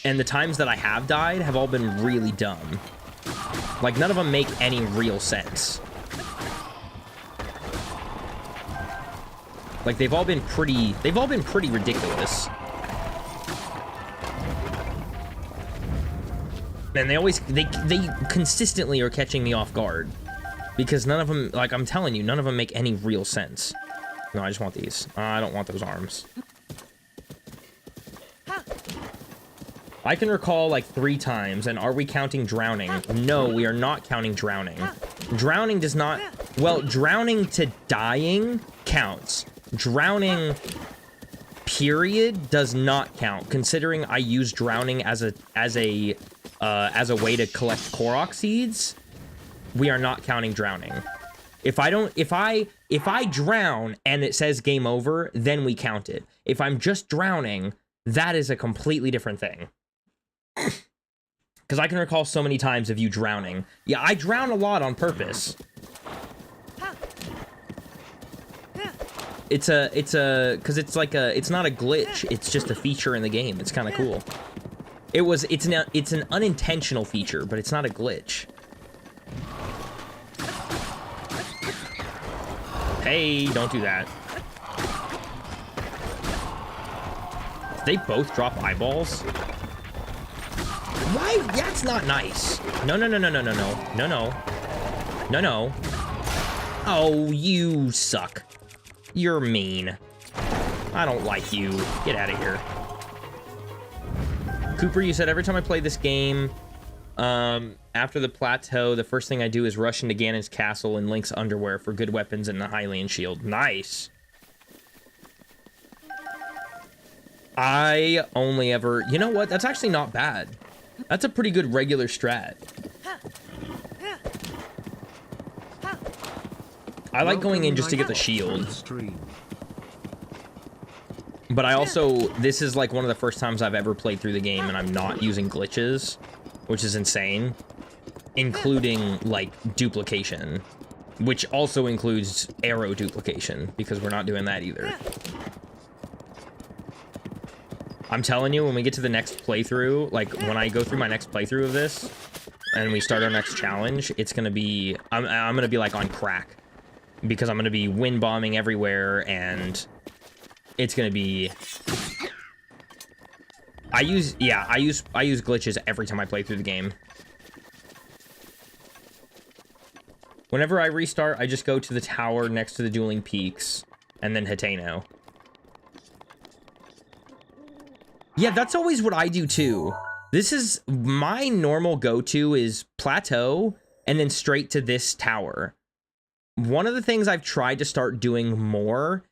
And the times that I have died have all been really dumb. Like, none of them make any real sense. Like, they've all been pretty ridiculous. And they consistently are catching me off guard. Because none of them, like, I'm telling you, none of them make any real sense. No, I just want these. I don't want those arms. I can recall, like, 3 times, and are we counting drowning? No, we are not counting drowning. Drowning does not... Well, drowning to dying counts. Drowning, period, does not count, considering I use drowning as a way to collect Korok seeds. We are not counting drowning. If I drown and it says game over, then we count it. If I'm just drowning, that is a completely different thing. Because I can recall so many times of you drowning. Yeah, I drown a lot on purpose. It's not a glitch. It's just a feature in the game. It's kind of cool. It's an unintentional feature, but it's not a glitch. Hey, don't do that. Did they both drop eyeballs? Why? That's not nice. No. Oh, you suck. You're mean. I don't like you. Get out of here. Cooper, you said every time I play this game, after the plateau, the first thing I do is rush into Ganon's castle in Link's underwear for good weapons and the Hylian shield. Nice. I only ever... You know what? That's actually not bad. That's a pretty good regular strat. I like going in just to get the shield. But I also... This is like one of the first times I've ever played through the game and I'm not using glitches, which is insane. Including, like, duplication. Which also includes arrow duplication, because we're not doing that either. I'm telling you, when we get to the next playthrough, like, when I go through my next playthrough of this, and we start our next challenge, it's gonna be... I'm gonna be, like, on crack. Because I'm gonna be wind bombing everywhere, and... It's gonna be... I use glitches every time I play through the game. Whenever I restart, I just go to the tower next to the dueling peaks, and then Hateno. Yeah, that's always what I do too. This is my normal go-to is plateau, and then straight to this tower. One of the things I've tried to start doing more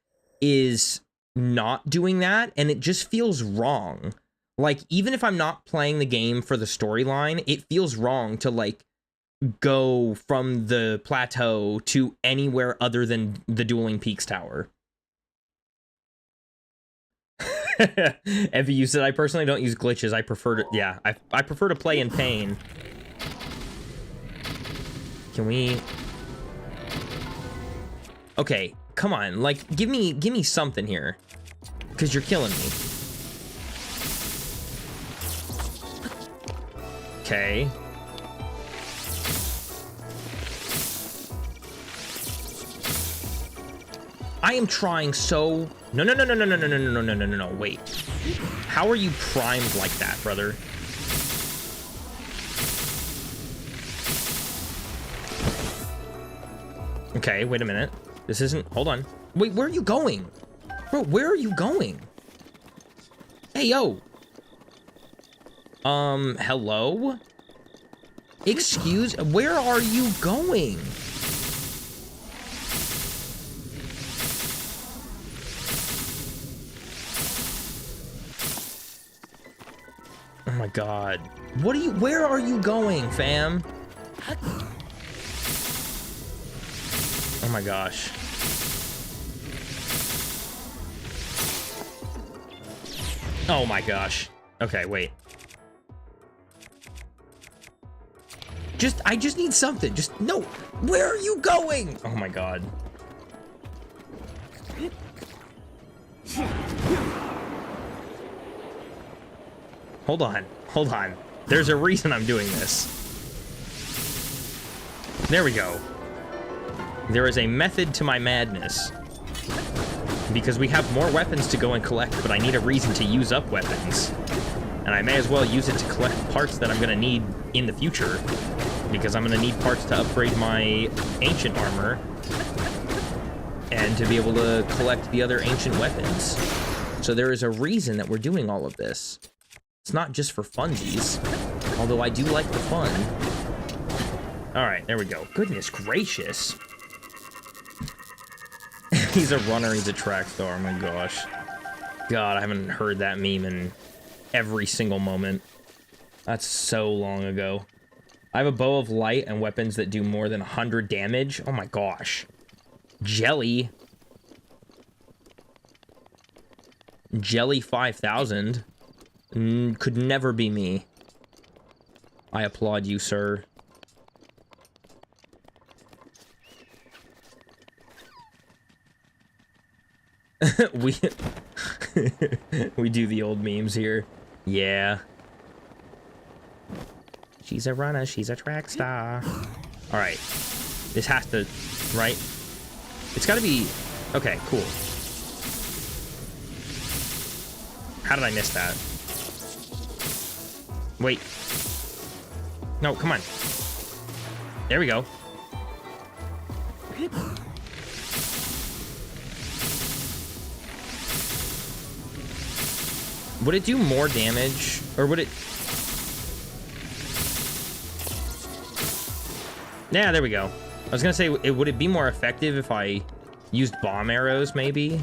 is not doing that, and it just feels wrong. Like, even if I'm not playing the game for the storyline, it feels wrong to, like, go from the plateau to anywhere other than the Dueling Peaks tower. Evie, you said I personally don't use glitches. I prefer to, yeah, I prefer to play in pain. Can we... Okay, come on, like, give me something here. Because you're killing me. Okay. I am trying so... No, wait. How are you primed like that, brother? Okay, wait a minute. This isn't... Hold on. Wait, where are you going? Bro, where are you going? Hey, yo. Hello? Excuse... Where are you going? Oh my god. What are you... Where are you going, fam? Oh my gosh. Oh my gosh. Okay, wait. I just need something. Just... No! Where are you going? Oh my god. Hold on. Hold on. There's a reason I'm doing this. There we go. There is a method to my madness. Because we have more weapons to go and collect, but I need a reason to use up weapons. And I may as well use it to collect parts that I'm going to need in the future. Because I'm going to need parts to upgrade my ancient armor. And to be able to collect the other ancient weapons. So there is a reason that we're doing all of this. It's not just for funsies. Although I do like the fun. Alright, there we go. Goodness gracious. He's a runner, he's a track star, oh my gosh. God, I haven't heard that meme in every single moment. That's so long ago. I have a bow of light and weapons that do more than 100 damage. Oh my gosh. Jelly. Jelly 5000. Could never be me. I applaud you, sir. we do the old memes here. Yeah. She's a runner, she's a track star. Alright. This has to... Right? It's gotta be... Okay, cool. How did I miss that? Wait. No, come on. There we go. Would it do more damage? Or would it... Yeah, there we go. I was gonna say, would it be more effective if I used bomb arrows, maybe?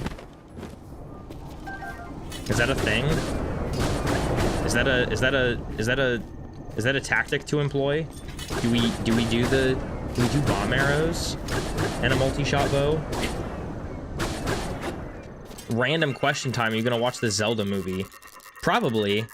Is that a thing? Is that a tactic to employ? Do we do bomb arrows and a multi-shot bow? Random question time. Are you gonna watch the Zelda movie? Probably.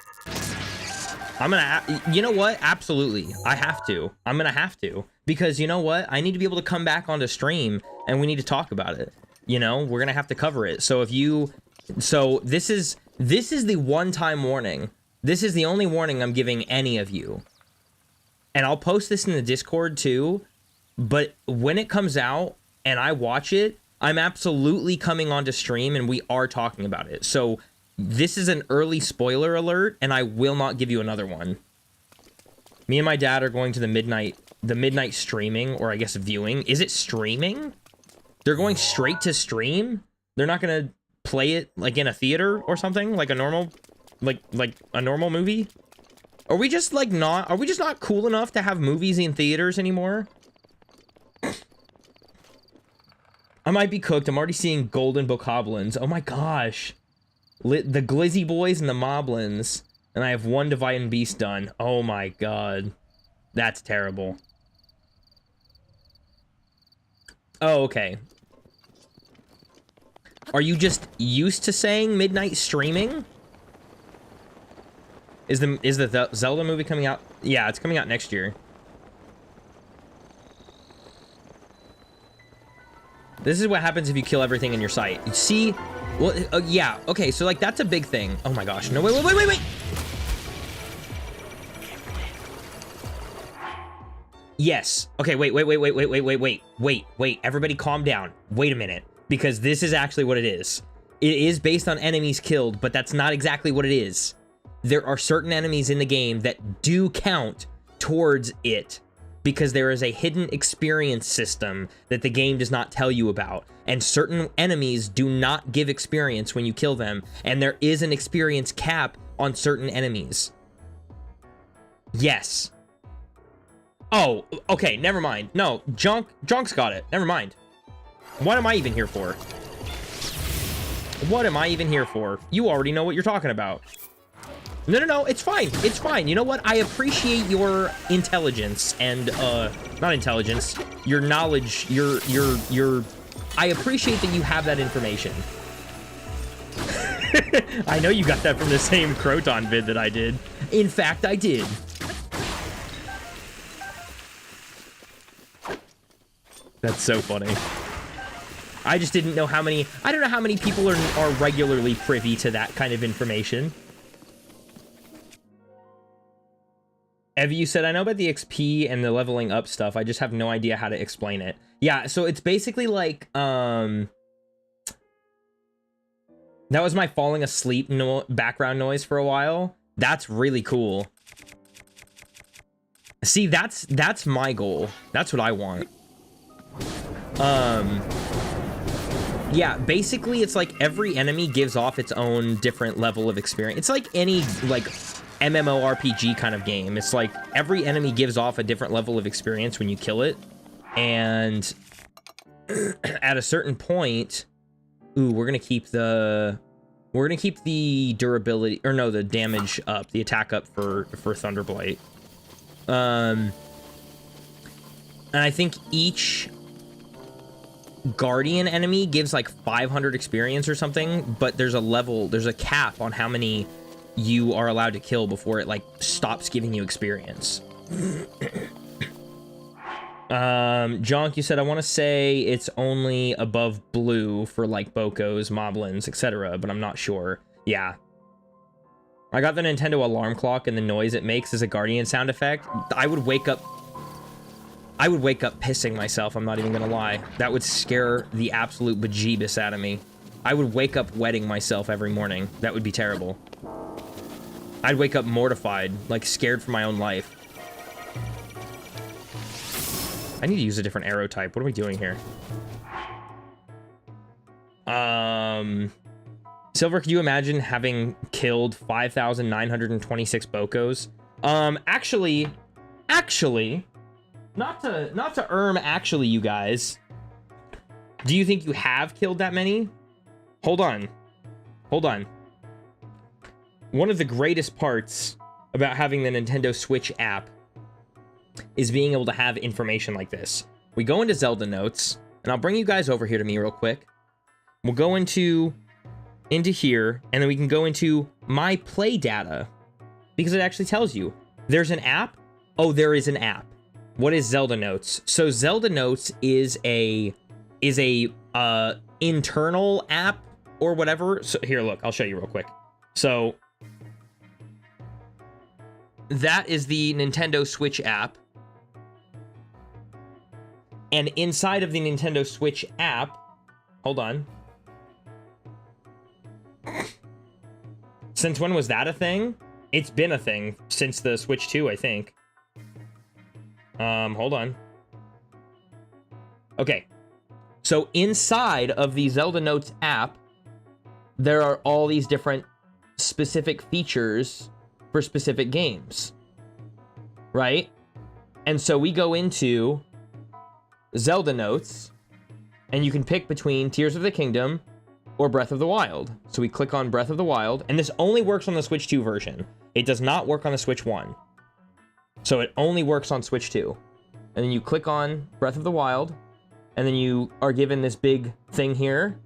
You know what? Absolutely. I have to. I'm gonna have to. Because you know what? I need to be able to come back onto stream and we need to talk about it. You know, we're gonna have to cover it. So this is the one-time warning. This is the only warning I'm giving any of you. And I'll post this in the Discord too, but when it comes out and I watch it, I'm absolutely coming onto stream and we are talking about it. So this is an early spoiler alert and I will not give you another one. Me and my dad are going to the midnight streaming, or I guess viewing. Is it streaming? They're going straight to stream? They're not gonna play it like in a theater or something, like a normal, like a normal movie? Are we just not cool enough to have movies in theaters anymore? I might be cooked. I'm already seeing golden bokoblins. Oh my gosh. The glizzy boys and the moblins. And I have one divine beast done. Oh my god. That's terrible. Oh, okay. Are you just used to saying midnight streaming? Is the Zelda movie coming out? Yeah, it's coming out next year. This is what happens if you kill everything in your sight. You see? Well, yeah. Okay, so like that's a big thing. Oh my gosh. No, wait. Yes. Okay, wait. Everybody calm down. Wait a minute. Because this is actually what it is. It is based on enemies killed, but that's not exactly what it is. There are certain enemies in the game that do count towards it, because there is a hidden experience system that the game does not tell you about. And certain enemies do not give experience when you kill them. And there is an experience cap on certain enemies. Yes. Oh, okay, never mind. No, Junk's got it. Never mind. What am I even here for? What am I even here for? You already know what you're talking about. No, it's fine. It's fine. You know what? I appreciate your intelligence and, not intelligence, your knowledge, I appreciate that you have that information. I know you got that from the same Croton vid that I did. In fact, I did. That's so funny. I just didn't know how many, I don't know how many people are regularly privy to that kind of information. Evie, you said, I know about the XP and the leveling up stuff. I just have no idea how to explain it. Yeah, so it's basically like, that was my falling asleep background noise for a while. That's really cool. See, that's my goal. That's what I want. Yeah, basically it's like every enemy gives off its own different level of experience. It's like any, like, MMORPG kind of game. It's like every enemy gives off a different level of experience when you kill it, and at a certain point, we're gonna keep the durability, or no, the damage up, the attack up for Thunderblight. And I think each Guardian enemy gives like 500 experience or something, but there's a cap on how many you are allowed to kill before it like stops giving you experience. Jonk, you said, I want to say it's only above blue for like Bokos, Moblins, etc., but I'm not sure. Yeah. I got the Nintendo alarm clock, and the noise it makes is a Guardian sound effect. I would wake up pissing myself, I'm not even gonna lie. That would scare the absolute bejeebus out of me. I would wake up wetting myself every morning. That would be terrible. I'd wake up mortified, like scared for my own life. I need to use a different arrow type. What are we doing here? Silver, could you imagine having killed 5,926 Bokos? Actually, not to actually, you guys. Do you think you have killed that many? Hold on. one of the greatest parts about having the Nintendo Switch app is being able to have information like this. We go into Zelda Notes, and I'll bring you guys over here to me real quick. We'll go into here, and then we can go into My Play Data, because it actually tells you. There's an app? Oh, there is an app. What is Zelda Notes? So Zelda Notes is a internal app or whatever. So here, look, I'll show you real quick. So that is the Nintendo Switch app. And inside of the Nintendo Switch app, hold on. Since when was that a thing? It's been a thing since the Switch 2, I think. Hold on. Okay. So inside of the Zelda Notes app, there are all these different specific features for specific games. Right? And so we go into Zelda Notes, and you can pick between Tears of the Kingdom or Breath of the Wild. So we click on Breath of the Wild, and this only works on the Switch 2 version. It does not work on the Switch 1. So it only works on Switch 2. And then you click on Breath of the Wild, and then you are given this big thing here.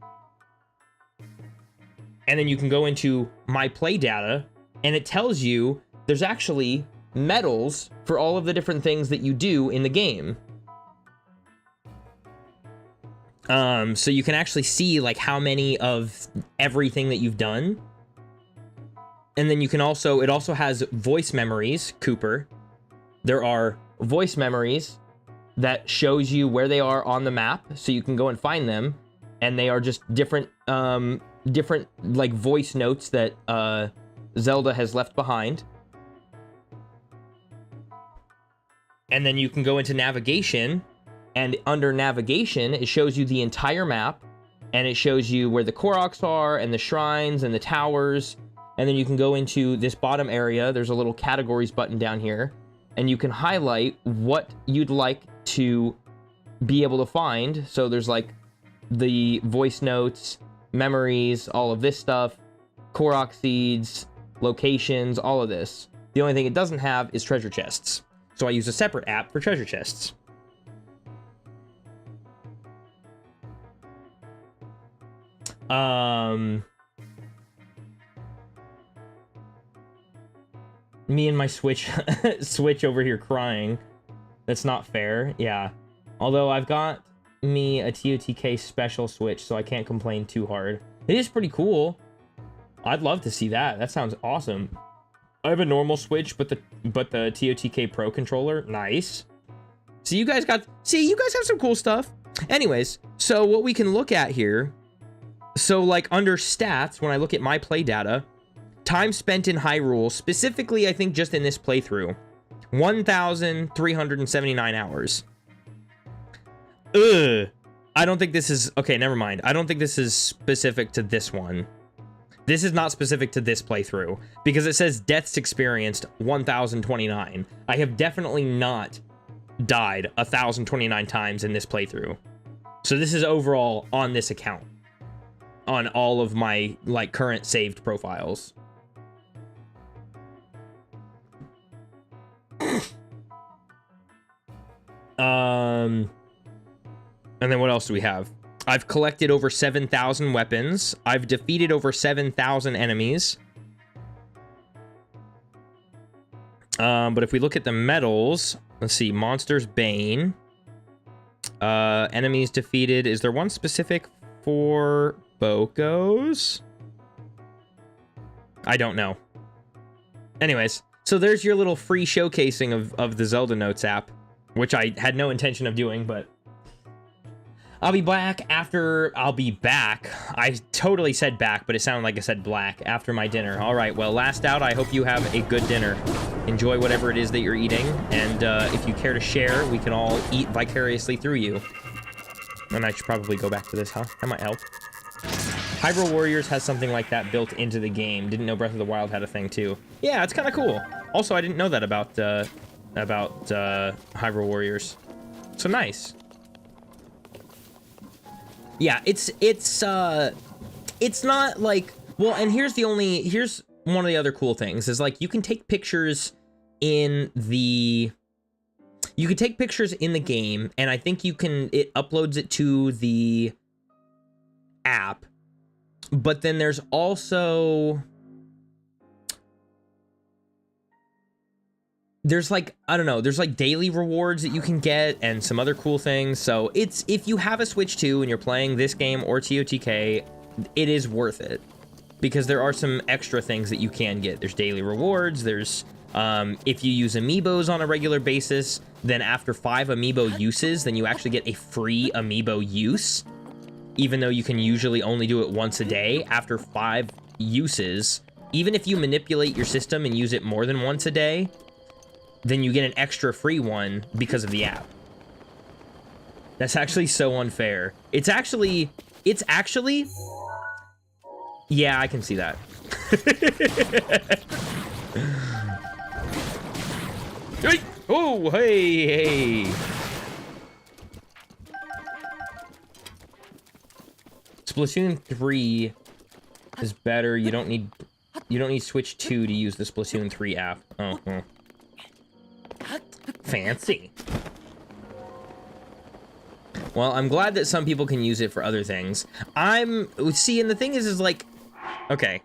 And then you can go into My Play Data, and it tells you there's actually medals for all of the different things that you do in the game. So you can actually see like how many of everything that you've done. And then you can also, it also has voice memories, Cooper. There are voice memories that shows you where they are on the map, so you can go and find them. And they are just different like voice notes that Zelda has left behind. And then you can go into navigation, and under navigation, it shows you the entire map, and it shows you where the Koroks are, and the shrines, and the towers. And then you can go into this bottom area. There's a little categories button down here, and you can highlight what you'd like to be able to find. So there's like the voice notes, memories, all of this stuff, Korok seeds, locations, all of this. The only thing it doesn't have is treasure chests. So I use a separate app for treasure chests. Me and my Switch over here crying. That's not fair. Yeah. Although I've got me a TOTK special Switch, so I can't complain too hard. It is pretty cool. I'd love to see that. That sounds awesome. I have a normal Switch, but the TOTK Pro controller, nice. So you guys have some cool stuff. Anyways, so what we can look at here, so like under stats, when I look at my play data, time spent in Hyrule, specifically I think just in this playthrough, 1,379 hours. I don't think this is, okay, never mind. I don't think this is specific to this one. This is not specific to this playthrough, because it says deaths experienced 1,029. I have definitely not died 1,029 times in this playthrough. So this is overall on this account, on all of my like current saved profiles. And then what else do we have? I've collected over 7,000 weapons. I've defeated over 7,000 enemies. But if we look at the medals, let's see, Monster's Bane. Enemies defeated. Is there one specific for Bokos? I don't know. Anyways, so there's your little free showcasing of the Zelda Notes app, which I had no intention of doing, but I'll be back after, I totally said back, but it sounded like I said black, after my dinner. All right, well, last out, I hope you have a good dinner. Enjoy whatever it is that you're eating, and if you care to share, we can all eat vicariously through you. And I should probably go back to this, huh? That might help. Hyrule Warriors has something like that built into the game. Didn't know Breath of the Wild had a thing, too. Yeah, it's kind of cool. Also, I didn't know that about Hyrule Warriors. So nice. Yeah, it's not like, well, and here's one of the other cool things is like you can take pictures in the game, and I think it uploads it to the app. But then there's also like, I don't know, there's like daily rewards that you can get and some other cool things. So it's, if you have a Switch 2 and you're playing this game or TOTK, it is worth it because there are some extra things that you can get. There's daily rewards. There's, if you use amiibos on a regular basis, then after 5 amiibo uses, then you actually get a free amiibo use. Even though you can usually only do it once a day, after 5 uses, even if you manipulate your system and use it more than once a day, then you get an extra free one because of the app. That's actually so unfair. It's actually, yeah, I can see that. Hey! Oh, hey. Splatoon 3 is better. You don't need Switch 2 to use the Splatoon 3 app. Oh, well. Fancy. Well, I'm glad that some people can use it for other things. And the thing is like, okay.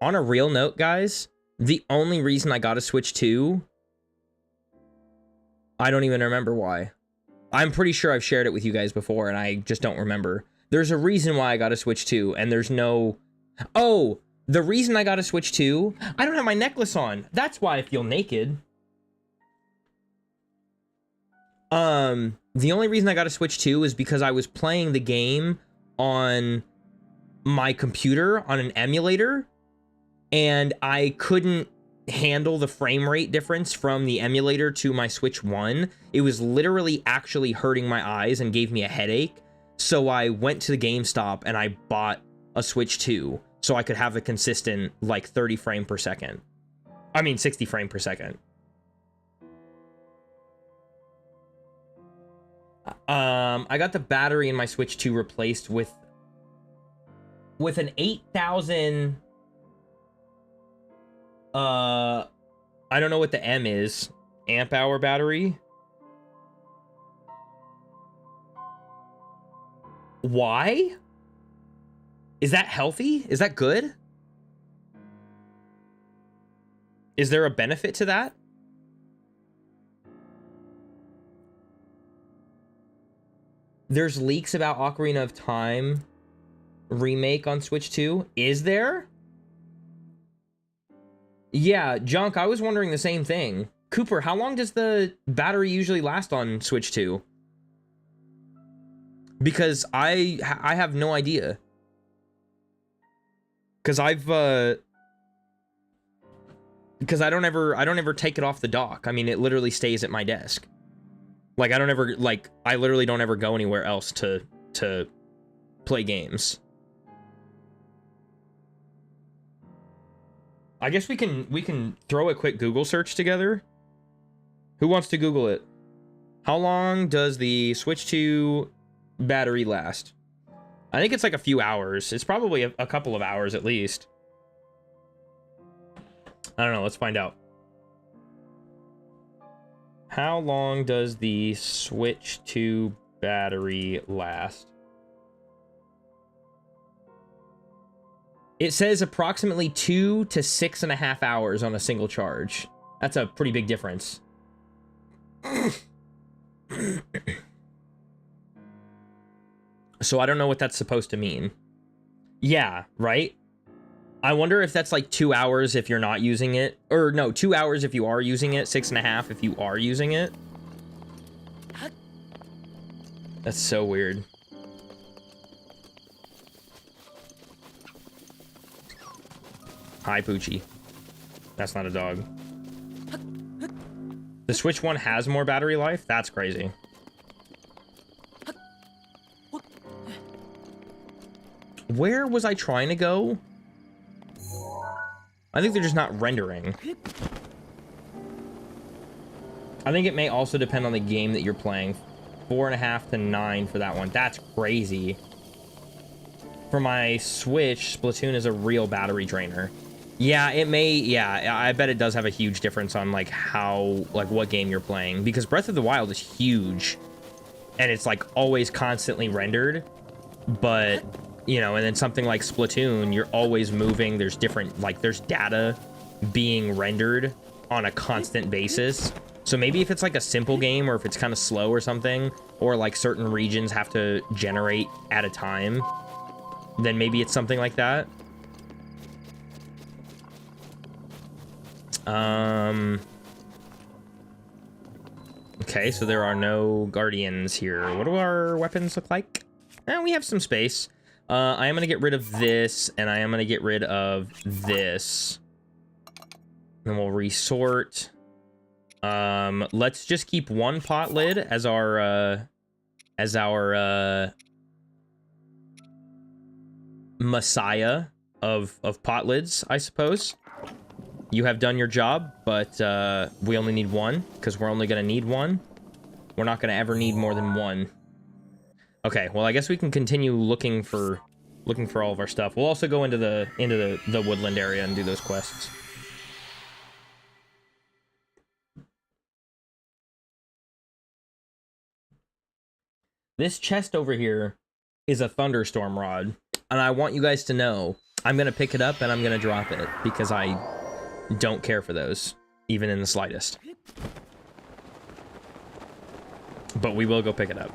On a real note, guys, the only reason I got a Switch 2, I don't even remember why. I'm pretty sure I've shared it with you guys before, and I just don't remember. There's a reason why I got a Switch 2, and there's no... Oh, the reason I got a Switch 2, I don't have my necklace on. That's why I feel naked. The only reason I got a Switch 2 is because I was playing the game on my computer on an emulator, and I couldn't handle the frame rate difference from the emulator to my Switch 1. It was literally actually hurting my eyes and gave me a headache. So I went to the GameStop and I bought a Switch 2 so I could have a consistent like 30 frame per second. I mean 60 frame per second. I got the battery in my Switch 2 replaced with an 8,000 I don't know what the M is. Amp hour battery. Why? Is that healthy? Is that good? Is there a benefit to that? There's leaks about Ocarina of Time remake on Switch 2. Is there? Yeah, Junk, I was wondering the same thing. Cooper, how long does the battery usually last on Switch 2? Because I have no idea. Because I don't ever take it off the dock. I mean, it literally stays at my desk. Like, I literally don't ever go anywhere else to play games. I guess we can throw a quick Google search together. Who wants to Google it? How long does the Switch 2 battery last? I think it's like a few hours. It's probably a couple of hours at least. I don't know. Let's find out. How long does the Switch 2 battery last? It says approximately 2 to 6.5 hours on a single charge. That's a pretty big difference. So I don't know what that's supposed to mean. Yeah, right? I wonder if that's like 2 hours if you're not using it. Or no, 2 hours if you are using it, 6.5 if you are using it. That's so weird. Hi, Poochie. That's not a dog. The Switch 1 has more battery life? That's crazy. Where was I trying to go? I think they're just not rendering. I think it may also depend on the game that you're playing. 4.5 to 9 for that one. That's crazy. For my Switch, Splatoon is a real battery drainer. Yeah, it may. Yeah, I bet it does have a huge difference on like how, like what game you're playing, because Breath of the Wild is huge, and it's like always constantly rendered. But you know, and then something like Splatoon, you're always moving. There's different, like there's data being rendered on a constant basis. So maybe if it's like a simple game, or if it's kind of slow or something, or like certain regions have to generate at a time, then maybe it's something like that. Okay, so there are no guardians here. What do our weapons look like? We have some space. I am gonna get rid of this, and I am gonna get rid of this. Then we'll resort. Let's just keep one pot lid as our messiah of pot lids, I suppose. You have done your job, but we only need one, because we're only gonna need one. We're not gonna ever need more than one. Okay, well, I guess we can continue looking for all of our stuff. We'll also go into the woodland area and do those quests. This chest over here is a Thunderstorm Rod, and I want you guys to know I'm gonna pick it up and I'm gonna drop it, because I don't care for those, even in the slightest. But we will go pick it up.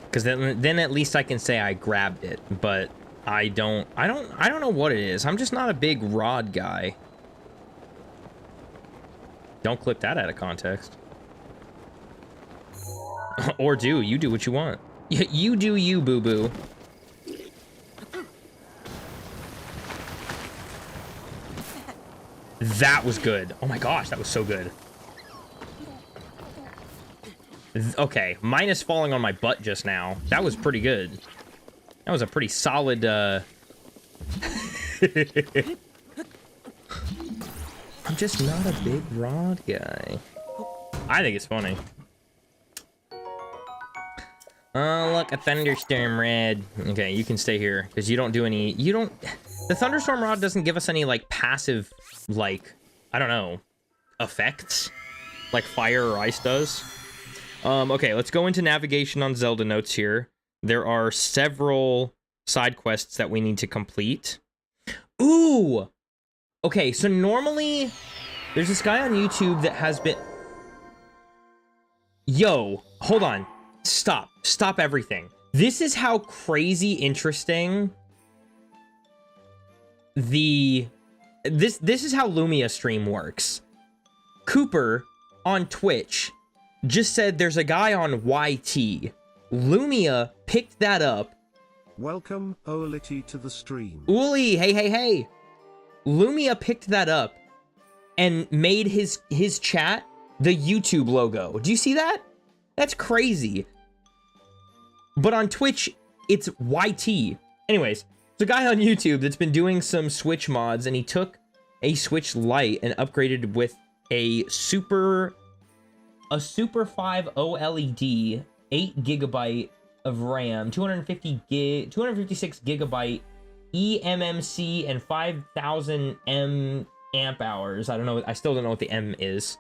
Because then at least I can say I grabbed it, but I don't know what it is. I'm just not a big rod guy. Don't clip that out of context. Or you do what you want. You do you, boo-boo. That was good. Oh my gosh, that was so good. Okay, minus falling on my butt just now. That was pretty good. That was a pretty solid, I'm just not a big rod guy. I think it's funny. Oh, look, a Thunderstorm Rod. Okay, you can stay here, because you don't do any... The Thunderstorm Rod doesn't give us any, like, passive, like, I don't know, effects, like fire or ice does. Okay, let's go into navigation on Zelda notes here. There are several side quests that we need to complete. Ooh! Okay, so normally, there's this guy on YouTube that has been... Yo, hold on. Stop. Stop everything. This is how crazy interesting this is how Lumia stream works. Cooper on Twitch just said there's a guy on YT. Lumia picked that up. Welcome, Olity, to the stream. Uli, hey. Lumia picked that up and made his chat the YouTube logo. Do you see that? That's crazy. But on Twitch, it's YT. Anyways, there's a guy on YouTube that's been doing some Switch mods, and he took a Switch Lite and upgraded with a Super 5 OLED, 8GB of RAM, 256 gigabyte eMMC, and 5000 amp hours. I don't know. I still don't know what the M is.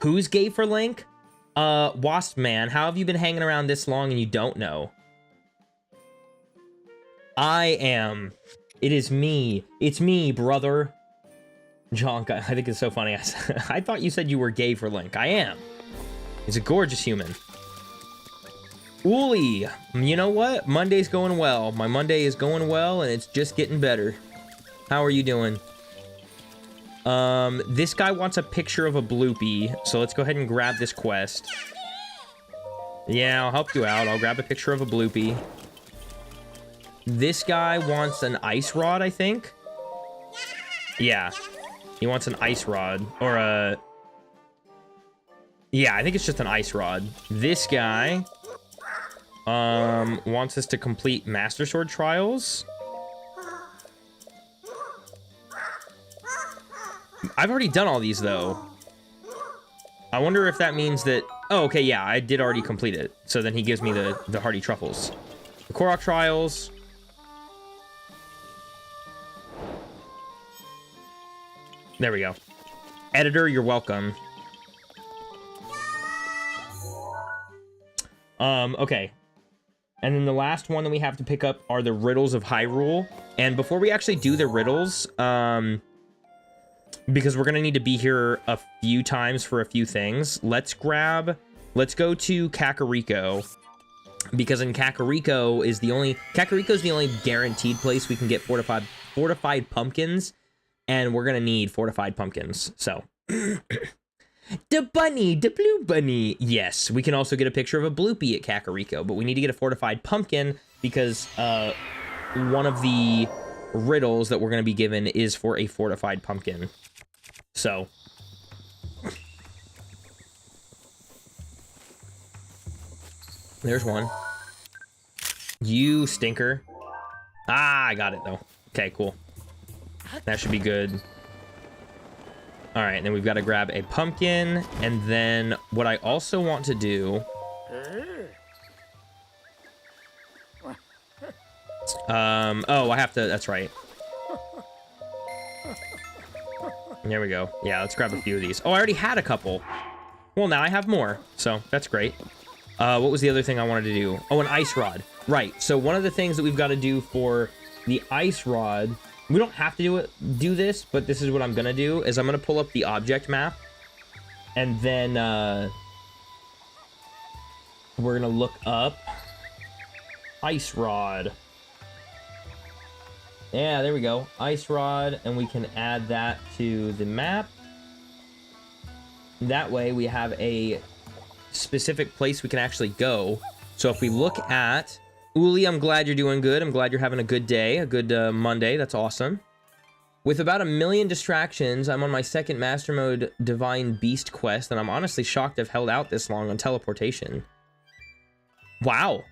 Who's gay for Link? Wasp Man, how have you been hanging around this long and you don't know? I am. It is me. It's me, brother. Jonk, I think it's so funny. I thought you said you were gay for Link. I am. He's a gorgeous human. Uli, you know what? Monday's going well. My Monday is going well, and it's just getting better. How are you doing? This guy wants a picture of a bloopy, so let's go ahead and grab this quest. Yeah, I'll help you out. I'll grab a picture of a bloopy. This guy wants an ice rod, I think. Yeah, he wants an ice rod, or a... Yeah, I think it's just an ice rod. This guy, wants us to complete Master Sword trials. I've already done all these, though. I wonder if that means that... Oh, okay, yeah, I did already complete it. So then he gives me the Hardy Truffles. The Korok Trials. There we go. Editor, you're welcome. Okay. And then the last one that we have to pick up are the Riddles of Hyrule. And before we actually do the riddles, because we're going to need to be here a few times for a few things, let's go to Kakariko. Because in Kakariko is the only guaranteed place we can get fortified pumpkins. And we're going to need fortified pumpkins. So... The bunny, the blue bunny. Yes, we can also get a picture of a bloopy at Kakariko, but we need to get a fortified pumpkin because one of the riddles that we're going to be given is for a fortified pumpkin. So. There's one. You stinker. Ah, I got it though. Okay, cool. That should be good. All right, and then we've got to grab a pumpkin, and then what I also want to do... oh, I have to... That's right. There we go. Yeah, let's grab a few of these. Oh, I already had a couple. Well, now I have more, so that's great. What was the other thing I wanted to do? Oh, an ice rod. Right, so one of the things that we've got to do for the ice rod... We don't have to do this, but this is what I'm gonna do, is I'm gonna pull up the object map, and then, we're gonna look up ice rod. Yeah, there we go. Ice rod, and we can add that to the map. That way we have a specific place we can actually go. So if we look at... Uli, I'm glad you're doing good. I'm glad you're having a good day, a good Monday. That's awesome. With about 1 million distractions, I'm on my second Master Mode Divine Beast quest, and I'm honestly shocked I've held out this long on teleportation. Wow.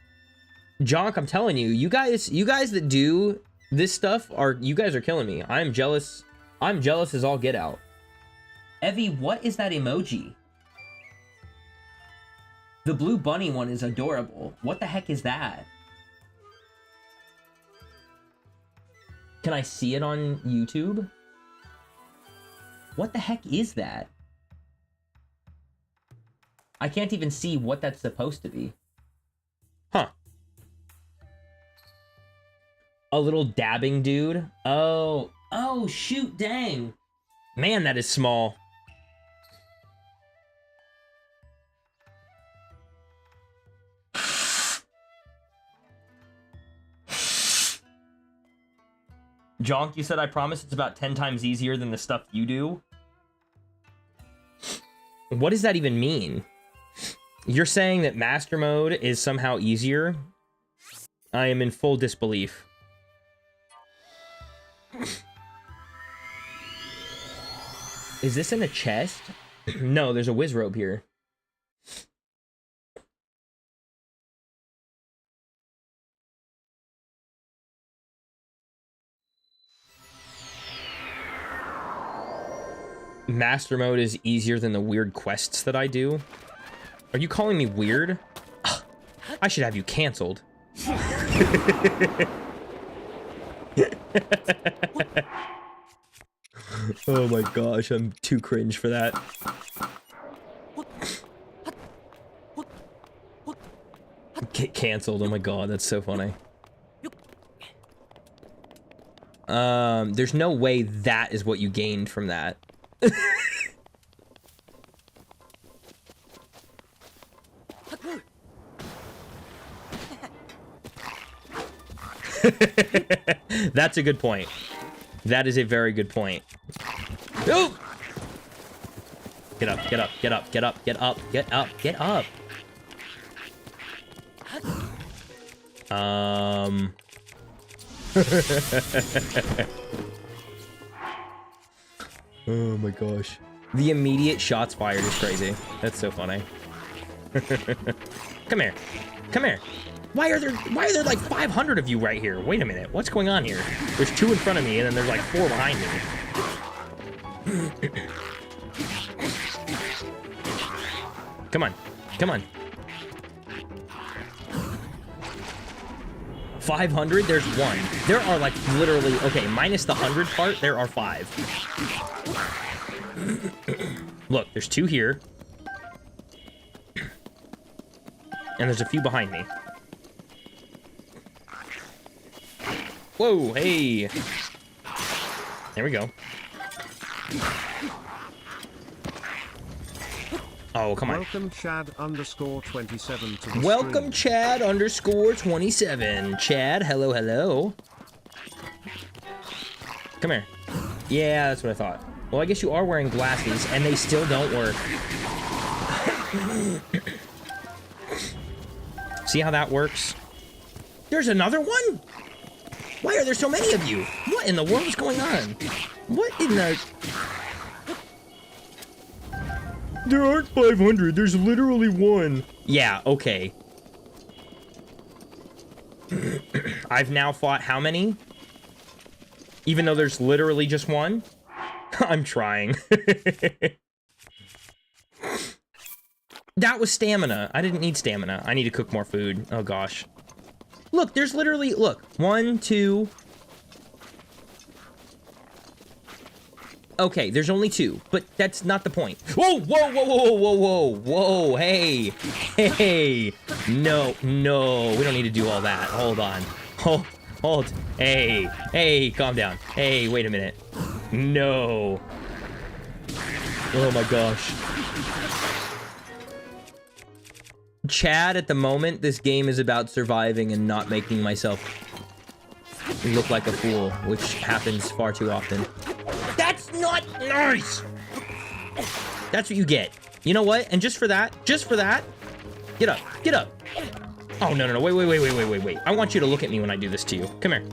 Jonk, I'm telling you, you guys that do this stuff you guys are killing me. I'm jealous. I'm jealous as all get out. Evie, what is that emoji? The blue bunny one is adorable. What the heck is that? Can I see it on YouTube? What the heck is that? I can't even see what that's supposed to be. Huh. A little dabbing dude? Oh, shoot, dang. Man, that is small. Jonk, you said I promise it's about 10 times easier than the stuff you do? What does that even mean? You're saying that Master Mode is somehow easier? I am in full disbelief. Is this in a chest? No, there's a whiz robe here. Master Mode is easier than the weird quests that I do. Are you calling me weird? Ugh, I should have you canceled. Oh my gosh, I'm too cringe for that. Get canceled, oh my god, that's so funny. There's no way that is what you gained from that. That's a good point. That is a very good point. Oh! Get up, get up, get up, get up, get up, get up, get up. Oh my gosh. The immediate shots fired is crazy. That's so funny. Come here. Come here. Why are there like 500 of you right here? Wait a minute. What's going on here? There's 2 in front of me and then there's like 4 behind me. Come on. Come on. 500? There's one. There are like literally, okay, minus the 100 part, there are 5. Look, there's 2 here. And there's a few behind me. Whoa, hey. There we go. Oh, come on. Welcome Chad_27 to the Welcome stream. Chad_27. Chad, hello, hello. Come here. Yeah, that's what I thought. Well, I guess you are wearing glasses, and they still don't work. See how that works? There's another one? Why are there so many of you? What in the world is going on? What in the... There aren't 500. There's literally one. Yeah, okay. I've now fought how many? Even though there's literally just one? I'm trying. That was stamina. I didn't need stamina. I need to cook more food. Oh, gosh. Look, there's literally... Look. 1, 2... Okay, there's only 2, but that's not the point. Whoa, whoa, whoa, whoa, whoa, whoa, whoa, hey, hey, no, no, we don't need to do all that. Hold on, hold, hey, hey, calm down. Hey, wait a minute. No. Oh my gosh. Chad, at the moment, this game is about surviving and not making myself look like a fool, which happens far too often. That's not nice! That's what you get. You know what? And just for that, get up, get up. Oh, no, no, no, wait. I want you to look at me when I do this to you. Come here.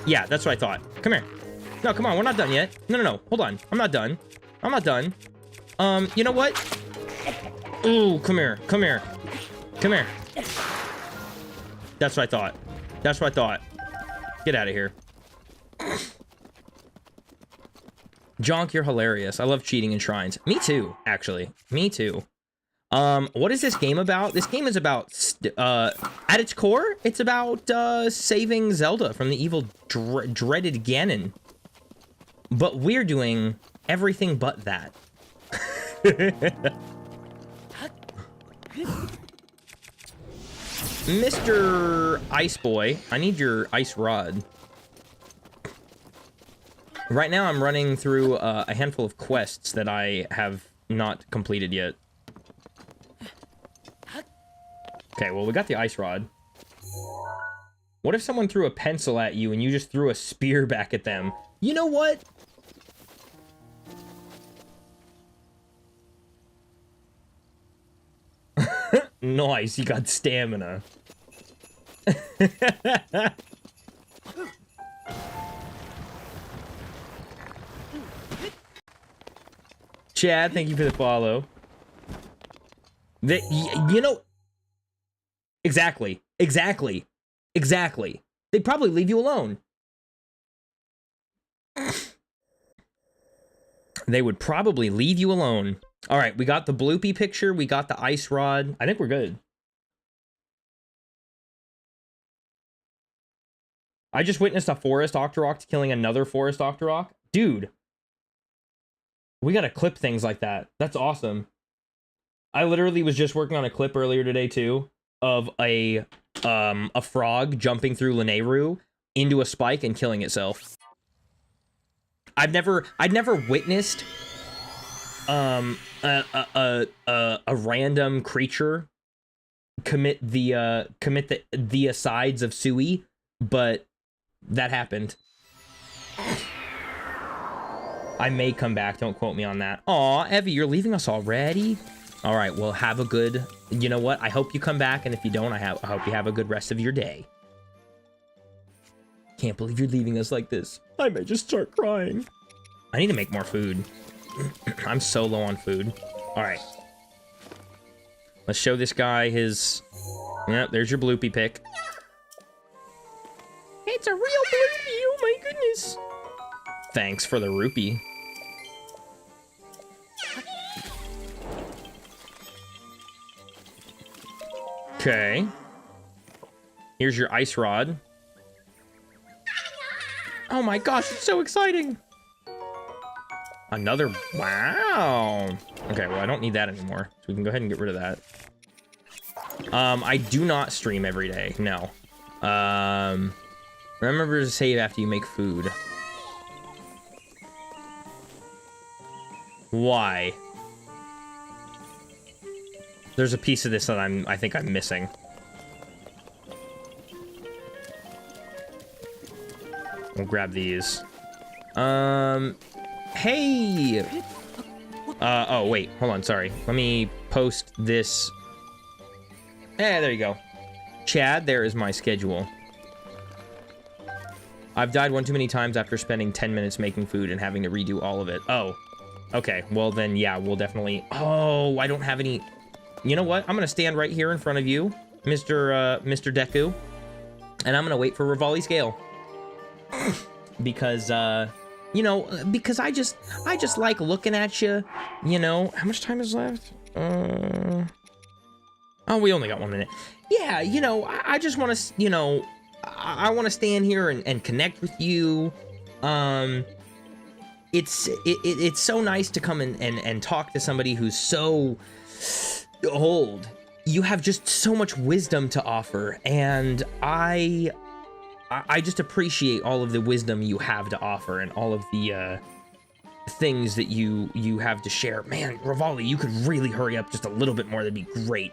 Yeah, that's what I thought. Come here. No, come on, we're not done yet. No, no, no, hold on. I'm not done. I'm not done. You know what? Ooh, come here, come here. Come here. That's what I thought. That's what I thought. Get out of here. Jonk, you're hilarious. I love cheating in shrines. Me too, actually. Me too. What is this game about? This game is about, at its core, it's about, saving Zelda from the evil, dreaded Ganon. But we're doing everything but that. Mr. Ice Boy, I need your ice rod. Right now, I'm running through a handful of quests that I have not completed yet. Okay, well, we got the ice rod. What if someone threw a pencil at you and you just threw a spear back at them? You know what? Nice, you got stamina. Chad, thank you for the follow. You know... Exactly. They'd probably leave you alone. They would probably leave you alone. All right, we got the bloopy picture. We got the ice rod. I think we're good. I just witnessed a forest Octorok killing another forest Octorok. Dude. We gotta clip things like that. That's awesome. I literally was just working on a clip earlier today, too, of a frog jumping through Lanayru into a spike and killing itself. I'd never witnessed a random creature commit the asides of Sui, but that happened. I may come back, don't quote me on that. Aw, Evie, you're leaving us already? All right, well, have a good, you know what? I hope you come back, and if you don't, I hope you have a good rest of your day. Can't believe you're leaving us like this. I may just start crying. I need to make more food. I'm so low on food. All right. Let's show this guy his... Yep, there's your bloopy pic. It's a real bloopy, oh my goodness. Thanks for the rupee. Okay. Here's your ice rod. Oh my gosh, it's so exciting. Another, wow. Okay, well, I don't need that anymore. So we can go ahead and get rid of that. I do not stream every day, no. Remember to save after you make food. Why? There's a piece of this that I think I'm missing. We'll grab these. Hey! Oh, wait, hold on, sorry. Let me post this. There you go. Chad, there is my schedule. I've died one too many times after spending 10 minutes making food and having to redo all of it. Oh, okay, well then, yeah, we'll definitely... Oh, I don't have any... You know what? I'm gonna stand right here in front of you, Mr. Deku, and I'm gonna wait for Rivali's because, you know, because I just like looking at you, you know. How much time is left? Oh, we only got 1 minute. Yeah, you know, I just want to, you know, I want to stand here and connect with you. It's so nice to come and talk to somebody who's so old. You have just so much wisdom to offer, and I just appreciate all of the wisdom you have to offer and all of the things that you have to share. Man, Rivali, you could really hurry up just a little bit more. That'd be great.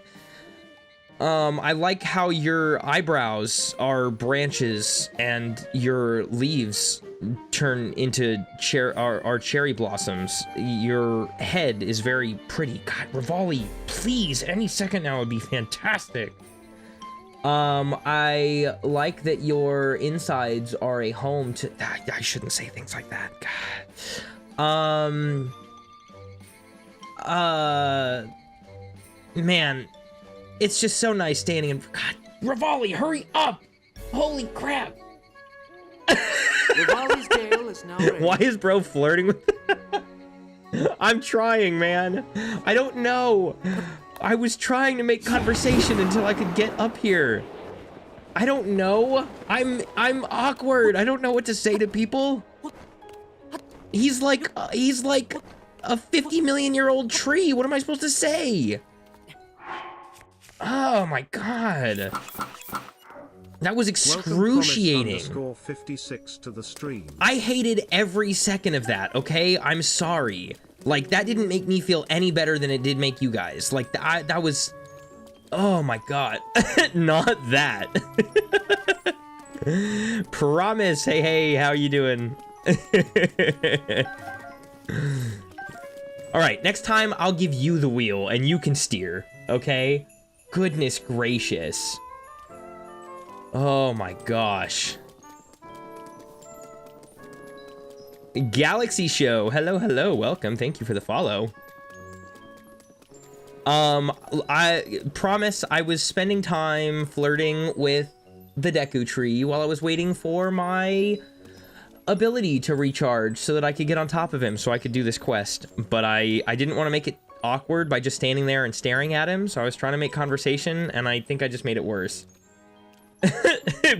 I like how your eyebrows are branches and your leaves turn into cherry blossoms. Your head is very pretty. God, Rivali, please, any second now would be fantastic. I like that your insides are a home to... I shouldn't say things like that. God. Man, it's just so nice standing in... God, Rivali, hurry up! Holy crap! Rivali's gale is now ready. Why is bro flirting with... I'm trying, man. I don't know. I was trying to make conversation until I could get up here. I don't know. I'm awkward. I don't know what to say to people. He's like a 50 million year old tree. What am I supposed to say? Oh my god. That was excruciating. Welcome, 56 to the stream. I hated every second of that, okay? I'm sorry. Like, that didn't make me feel any better than it did make you guys. Like, that was... Oh my god. Not that. Promise. Hey, how you doing? Alright, next time I'll give you the wheel and you can steer, okay? Goodness gracious. Oh my gosh. Galaxy Show, hello, welcome, thank you for the follow. I promise I was spending time flirting with the Deku tree while I was waiting for my ability to recharge so that I could get on top of him so I could do this quest. But I didn't want to make it awkward by just standing there and staring at him, so I was trying to make conversation, and I think I just made it worse.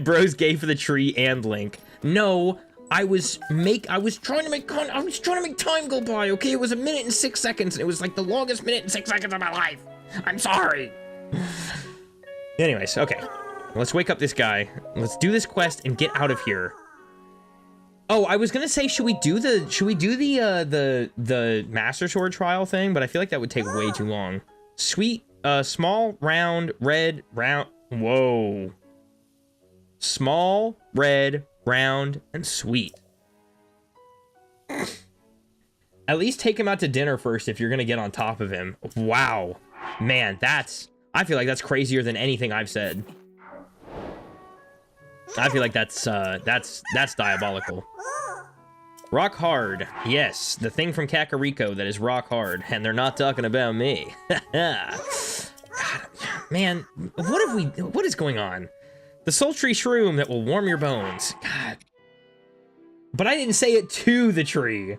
Bro's gay for the tree and Link. No, I was trying to make time go by, okay? It was 1 minute and 6 seconds, and it was like the longest minute and 6 seconds of my life. I'm sorry. Anyways, okay. Let's wake up this guy. Let's do this quest and get out of here. Oh, I was gonna say, should we do the Master Sword trial thing? But I feel like that would take way too long. Sweet, small, round, red, round. Whoa. Small, red, round, and sweet. At least take him out to dinner first if you're gonna get on top of him. Wow. Man, I feel like that's crazier than anything I've said. I feel like that's diabolical. Rock hard. Yes, the thing from Kakariko that is rock hard, and they're not talking about me. God, man, what is going on? The sultry shroom that will warm your bones. God. But I didn't say it to the tree.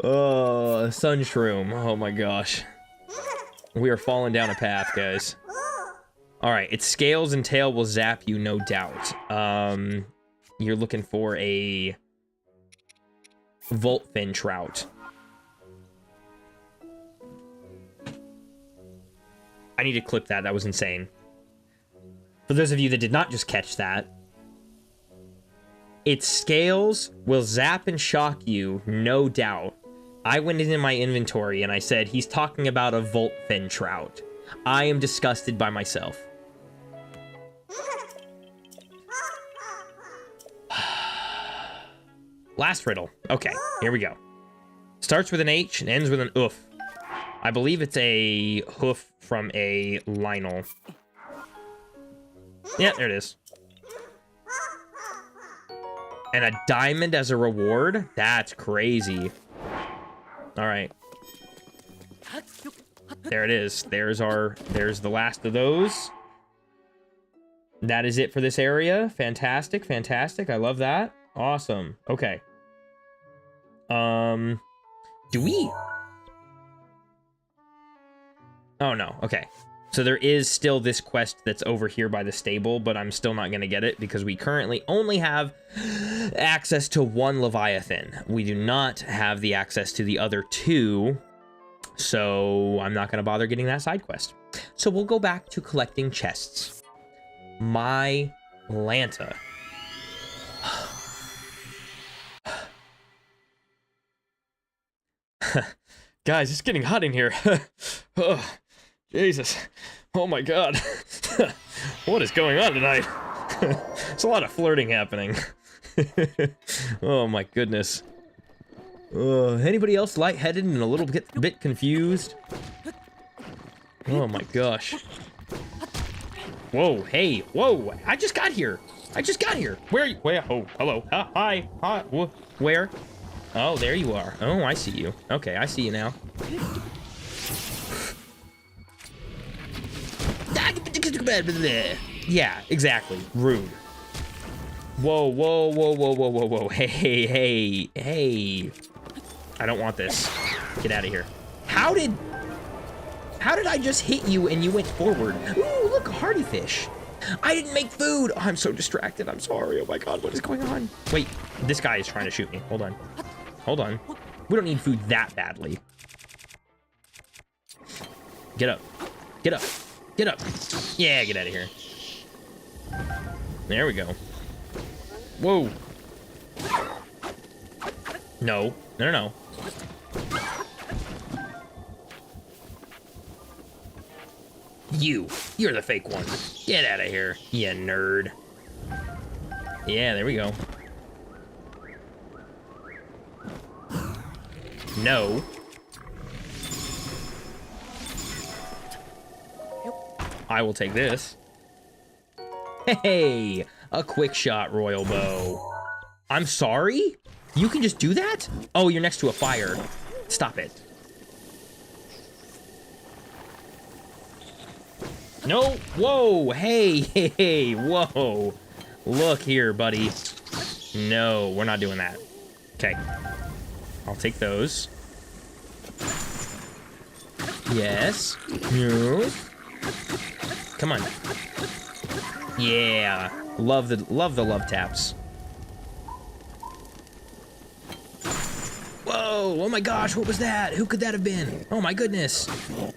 Oh, sun shroom. Oh my gosh. We are falling down a path, guys. Alright, its scales and tail will zap you, no doubt. You're looking for a Voltfin trout. I need to clip that. That was insane. For those of you that did not just catch that, its scales will zap and shock you, no doubt. I went into my inventory and I said, he's talking about a Voltfin trout. I am disgusted by myself. Last riddle. Okay, here we go. Starts with an H and ends with an oof. I believe it's a hoof from a Lionel. Yeah, there it is. And a diamond as a reward? That's crazy. Alright. There it is. There's the last of those. That is it for this area. Fantastic, fantastic. I love that. Awesome. Okay. Do we? Oh, no. Okay. So there is still this quest that's over here by the stable, but I'm still not going to get it because we currently only have access to one Leviathan. We do not have the access to the other two, so I'm not going to bother getting that side quest. So we'll go back to collecting chests. My Lanta. Guys, it's getting hot in here. Oh, Jesus. Oh my god. What is going on tonight? It's a lot of flirting happening. Oh my goodness. Anybody else lightheaded and a little bit confused? Oh my gosh. Whoa, hey, whoa, I just got here. Where are you? Where? Oh, hello. Hi. Where? Oh, there you are. Oh, I see you. Okay, I see you now. Yeah, exactly. Rude. Whoa. Hey. I don't want this. Get out of here. How did I just hit you and you went forward? Ooh, look, a hardy fish. I didn't make food. Oh, I'm so distracted. I'm sorry. Oh my god, what is going on? Wait, this guy is trying to shoot me. Hold on. We don't need food that badly. Get up. Yeah, get out of here. There we go. Whoa. No. You're the fake one. Get out of here, you nerd. Yeah, there we go. No. I will take this. Hey, a quick shot royal bow. I'm sorry? You can just do that? Oh, you're next to a fire. Stop it. No, whoa, hey, whoa. Look here, buddy. No, we're not doing that. Okay. I'll take those. Yes. No. Come on. Yeah. Love the love taps. Whoa, oh my gosh, what was that? Who could that have been? Oh my goodness.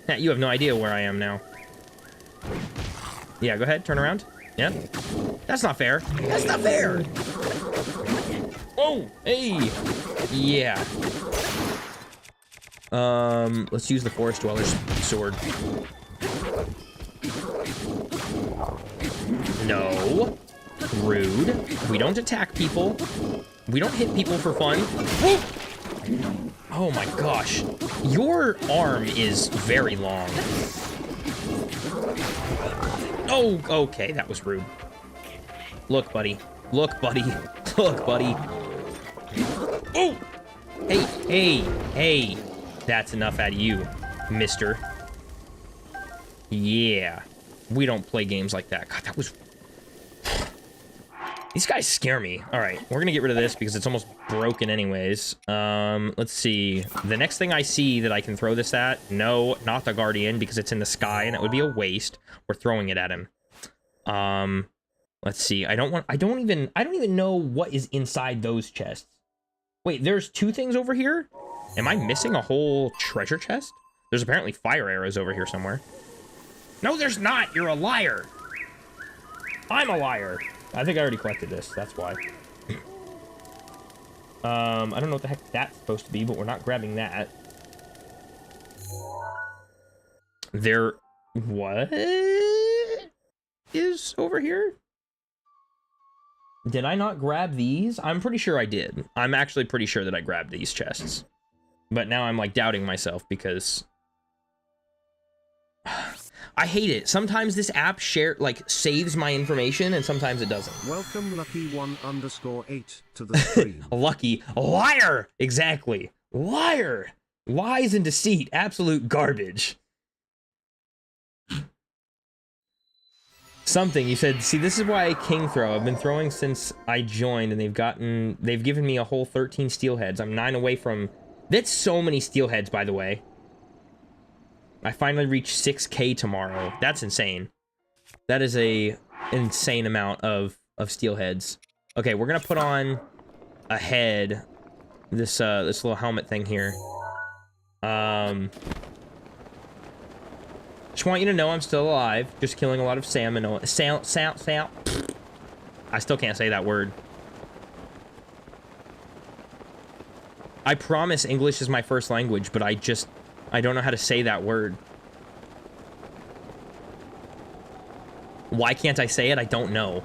You have no idea where I am now. Yeah, go ahead, turn around. Yeah. That's not fair. Oh, hey. Yeah. Let's use the Forest Dweller's sword. No. Rude. We don't attack people. We don't hit people for fun. Whoa. Oh my gosh. Your arm is very long. Oh, okay, that was rude. Look, buddy. Oh! Hey. That's enough out of you, mister. Yeah. We don't play games like that. God, that was... These guys scare me. All right, we're gonna get rid of this because it's almost broken anyways. Let's see. The next thing I see that I can throw this at, no, not the Guardian because it's in the sky and that would be a waste. We're throwing it at him. Let's see. I don't even know what is inside those chests. Wait, there's two things over here? Am I missing a whole treasure chest? There's apparently fire arrows over here somewhere. No, there's not. You're a liar. I'm a liar. I think I already collected this. That's why. I don't know what the heck that's supposed to be, but we're not grabbing that. There... What is over here? Did I not grab these? I'm pretty sure I did. I'm actually pretty sure that I grabbed these chests. But now I'm, like, doubting myself because... I hate it. Sometimes this app saves my information, and sometimes it doesn't. Welcome Lucky1_8 to the stream. Lucky. Liar! Exactly. Liar! Lies and deceit. Absolute garbage. Something, you said, see, this is why I king throw. I've been throwing since I joined, and they've given me a whole 13 steelheads. I'm 9 away from... That's so many steelheads, by the way. I finally reached 6K tomorrow. That's insane. That is a insane amount of steelheads. Okay, we're gonna put on a head. This little helmet thing here. Just want you to know I'm still alive. Just killing a lot of salmon. I still can't say that word. I promise English is my first language, but I don't know how to say that word. Why can't I say it? I don't know.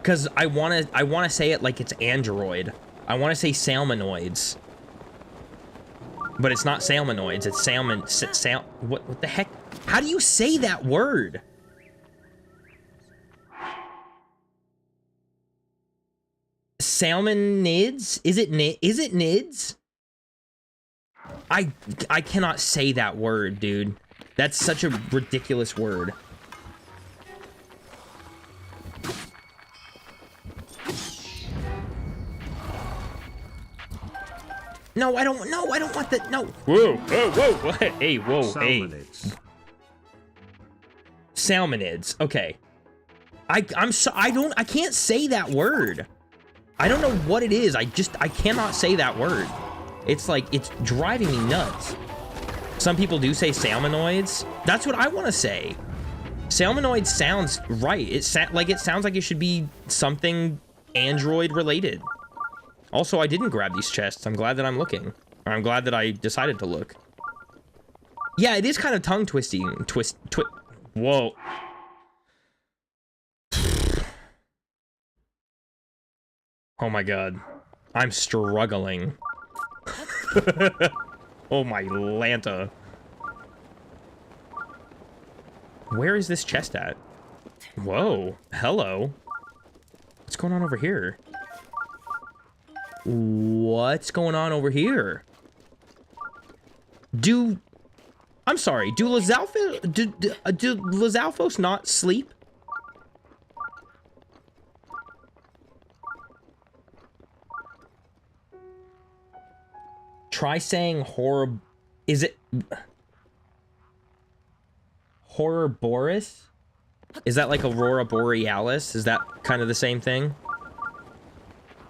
Cause I wanna say it like it's android. I wanna say salmonoids. But it's not salmonoids, it's salmon, what the heck? How do you say that word? Salmonids? Is it nids? I cannot say that word, dude. That's such a ridiculous word. No, I don't want that. No. Whoa, whoa. Hey, whoa, Salmonids. Hey. Salmonids. Okay. I can't say that word. I don't know what it is. I cannot say that word. It's like, it's driving me nuts. Some people do say salmonoids. That's what I want to say. Salmonoid sounds right. It sounds like it should be something android related. Also, I didn't grab these chests. I'm glad that I'm looking. Or I'm glad that I decided to look. Yeah, it is kind of tongue twisting. Whoa. Oh my god. I'm struggling. Oh my Lanta. Where is this chest at? Whoa. Hello. What's going on over here? What's going on over here? I'm sorry, do Lizalfos not sleep? Try saying horror... Is it... Horrorboreas? Is that like Aurora Borealis? Is that kind of the same thing?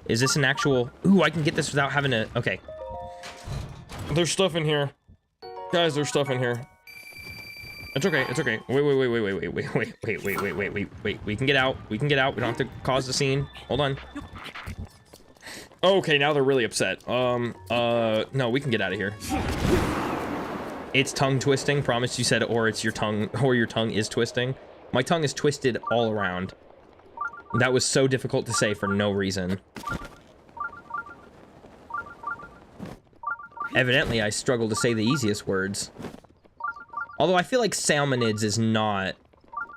Is this an actual... Ooh, I can get this without having to... Okay. There's stuff in here. Guys, there's stuff in here. It's okay, it's okay. Wait. We can get out. We can get out. We don't have to cause the scene. Hold on. Okay, now they're really upset. No, we can get out of here. It's tongue twisting. Promise you said, or it's your tongue, or your tongue is twisting. My tongue is twisted all around. That was so difficult to say for no reason. Evidently, I struggle to say the easiest words. Although I feel like salmonids is not...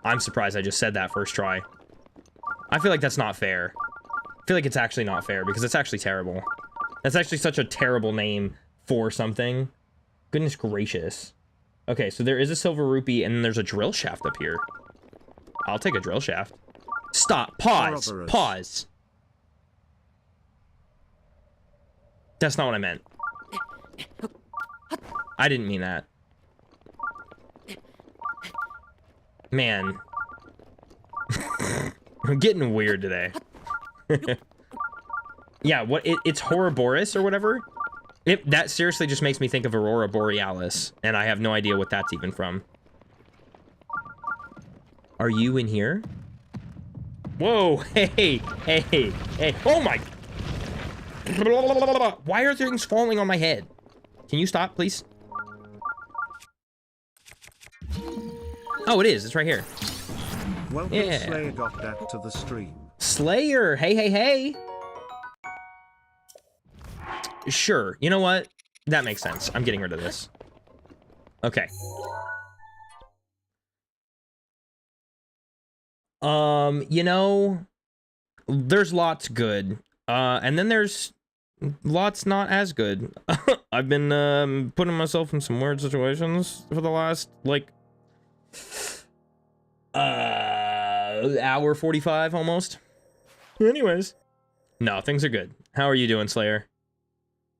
I'm surprised I just said that first try. I feel like that's not fair. I feel like it's actually not fair because it's actually terrible. That's actually such a terrible name for something. Goodness gracious. Okay, so there is a silver rupee and then there's a drill shaft up here. I'll take a drill shaft. Stop. Pause. Pause. That's not what I meant. I didn't mean that. Man. I'm getting weird today. Yeah, what? It's Ouroboros or whatever? That seriously just makes me think of Aurora Borealis, and I have no idea what that's even from. Are you in here? Whoa, hey, hey, hey. Oh my. Why are things falling on my head? Can you stop, please? Oh, it is. It's right here. Welcome, Yeah. Slayer got that to the stream. Slayer, hey, hey, hey. Sure, you know what? That makes sense. I'm getting rid of this. Okay. You know, there's lots good. And then there's lots not as good. I've been putting myself in some weird situations for the last like hour 45 almost. Anyways, no, things are good. How are you doing, Slayer?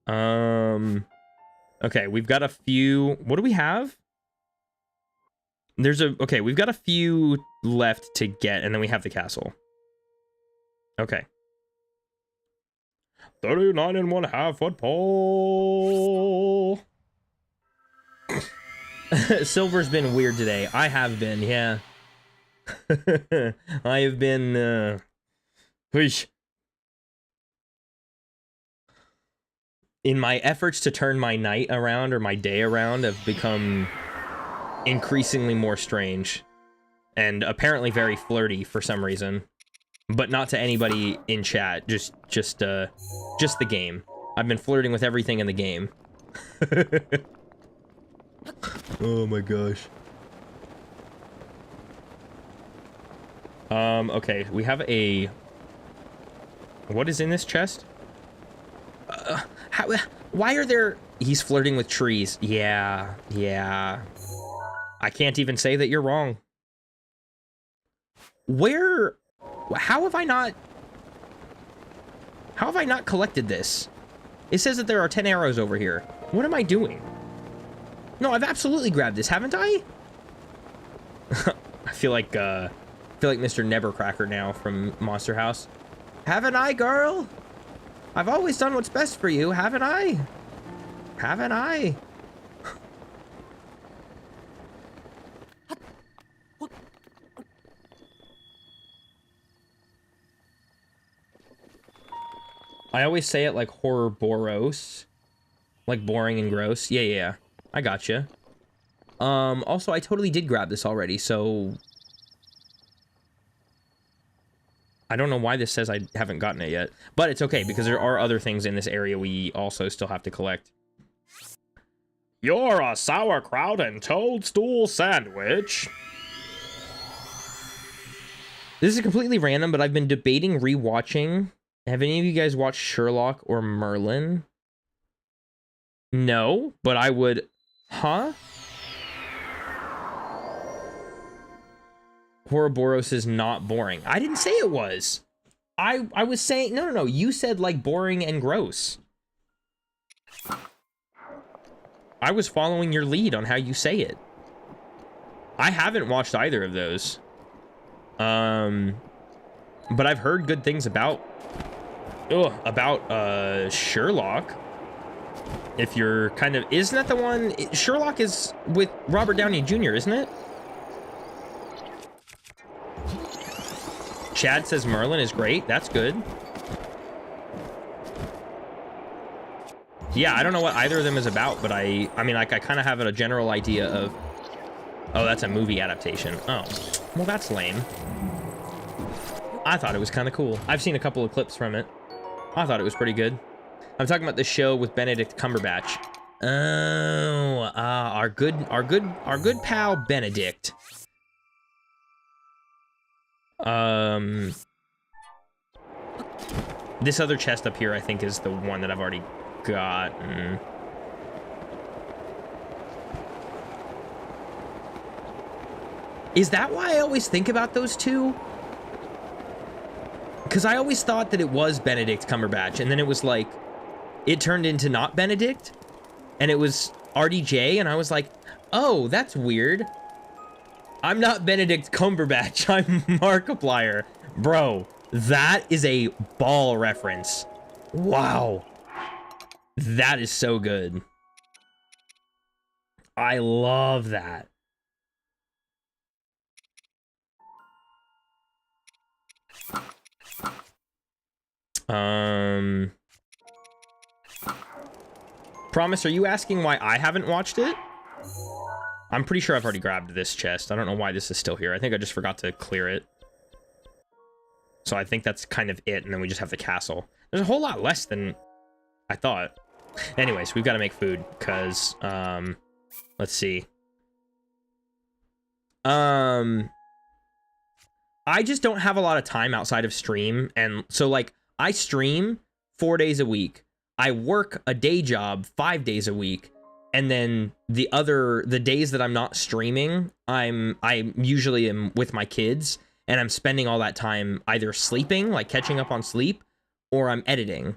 Okay, we've got a few. What do we have? Okay, we've got a few left to get, and then we have the castle. Okay. 39 and 1/2 foot pole. Silver's been weird today. I have been, yeah. I have been, whoosh. In my efforts to turn my night around or my day around have become increasingly more strange and apparently very flirty for some reason, but not to anybody in chat, just the game. I've been flirting with everything in the game. Oh my gosh. Okay, we have a... What is in this chest? Why are there... He's flirting with trees. Yeah. I can't even say that you're wrong. Where... How have I not collected this? It says that there are 10 arrows over here. What am I doing? No, I've absolutely grabbed this, haven't I? I feel like Mr. Nevercracker now from Monster House. Haven't I, girl? I've always done what's best for you, haven't I? Haven't I? I always say it like Ouroboros. Like boring and gross. Yeah. I gotcha. Also, I totally did grab this already, so... I don't know why this says I haven't gotten it yet. But it's okay, because there are other things in this area we also still have to collect. You're a sauerkraut and toadstool sandwich. This is completely random, but I've been debating rewatching. Have any of you guys watched Sherlock or Merlin? No, but I would... Huh? Ouroboros is not boring. I didn't say it was. I was saying... No. You said, like, boring and gross. I was following your lead on how you say it. I haven't watched either of those. But I've heard good things about... Sherlock. If you're kind of... Isn't that the one... Sherlock is with Robert Downey Jr., isn't it? Chad says Merlin is great. That's good. Yeah, I don't know what either of them is about, but I mean, like, I kind of have a general idea of... Oh, that's a movie adaptation. Oh, well, that's lame. I thought it was kind of cool. I've seen a couple of clips from it. I thought it was pretty good. I'm talking about the show with Benedict Cumberbatch. Oh, our good pal Benedict. This other chest up here, I think, is the one that I've already gotten. Is that why I always think about those two? Because I always thought that it was Benedict Cumberbatch, and then it was like it turned into not Benedict, and it was RDJ, and I was like, oh, that's weird. I'm not Benedict Cumberbatch, I'm Markiplier. Bro, that is a ball reference. Wow. That is so good. I love that. Promise, are you asking why I haven't watched it? I'm pretty sure I've already grabbed this chest. I don't know why this is still here. I think I just forgot to clear it. So I think that's kind of it, and then we just have the castle. There's a whole lot less than I thought. Anyways, we've got to make food, because, let's see. I just don't have a lot of time outside of stream, and so, like, I stream 4 days a week. I work a day job 5 days a week, and then the days that I'm not streaming, I usually am with my kids, and I'm spending all that time either sleeping, like catching up on sleep, or I'm editing.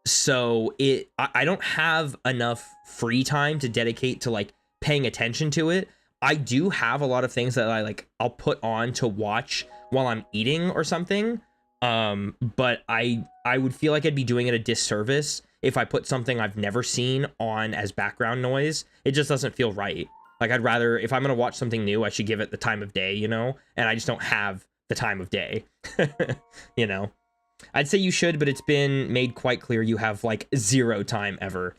So I don't have enough free time to dedicate to like paying attention to it. I do have a lot of things that I'll put on to watch while I'm eating or something. But I would feel like I'd be doing it a disservice if I put something I've never seen on as background noise. It just doesn't feel right. Like, I'd rather, if I'm gonna watch something new, I should give it the time of day, you know? And I just don't have the time of day, you know? I'd say you should, but it's been made quite clear you have, like, 0 time ever.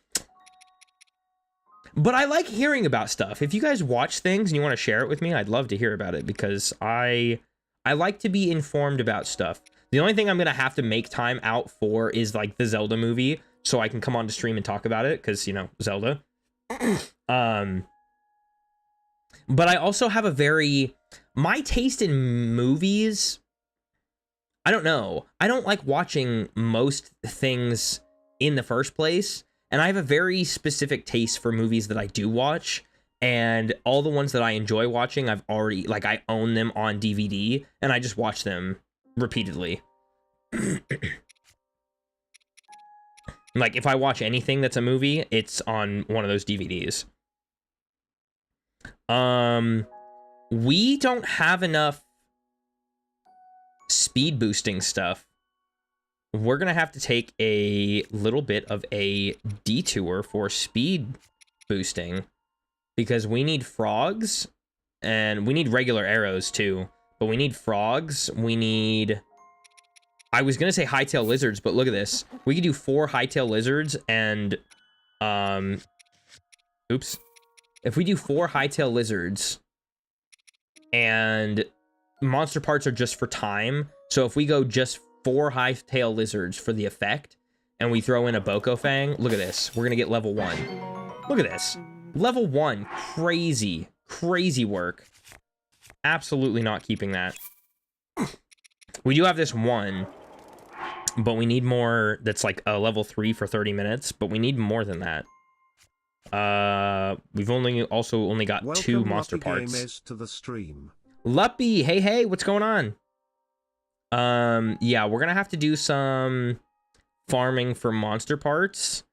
But I like hearing about stuff. If you guys watch things and you want to share it with me, I'd love to hear about it, because I like to be informed about stuff. The only thing I'm gonna have to make time out for is, like, the Zelda movie, so I can come on to stream and talk about it, because, you know, Zelda. But I also have my taste in movies, I don't know. I don't like watching most things in the first place, and I have a very specific taste for movies that I do watch, and all the ones that I enjoy watching, I've already, like, I own them on DVD, and I just watch them repeatedly. Like, if I watch anything that's a movie, it's on one of those DVDs. We don't have enough speed boosting stuff. We're gonna have to take a little bit of a detour for speed boosting, because we need frogs, and we need regular arrows too, but we need frogs. We need, I was gonna say hightail lizards, but look at this. We could do 4 hightail lizards and oops. If we do 4 hightail lizards, and monster parts are just for time, so if we go just 4 hightail lizards for the effect, and we throw in a Boko Fang, look at this. We're gonna get level 1. Look at this. Level 1. Crazy. Crazy work. Absolutely not keeping that. We do have this one, but we need more. That's like a level 3 for 30 minutes, but we need more than that. We've also only got Welcome 2 monster Lucky parts. Gamers to the stream. Luppy, hey, what's going on? Yeah, we're gonna have to do some farming for monster parts,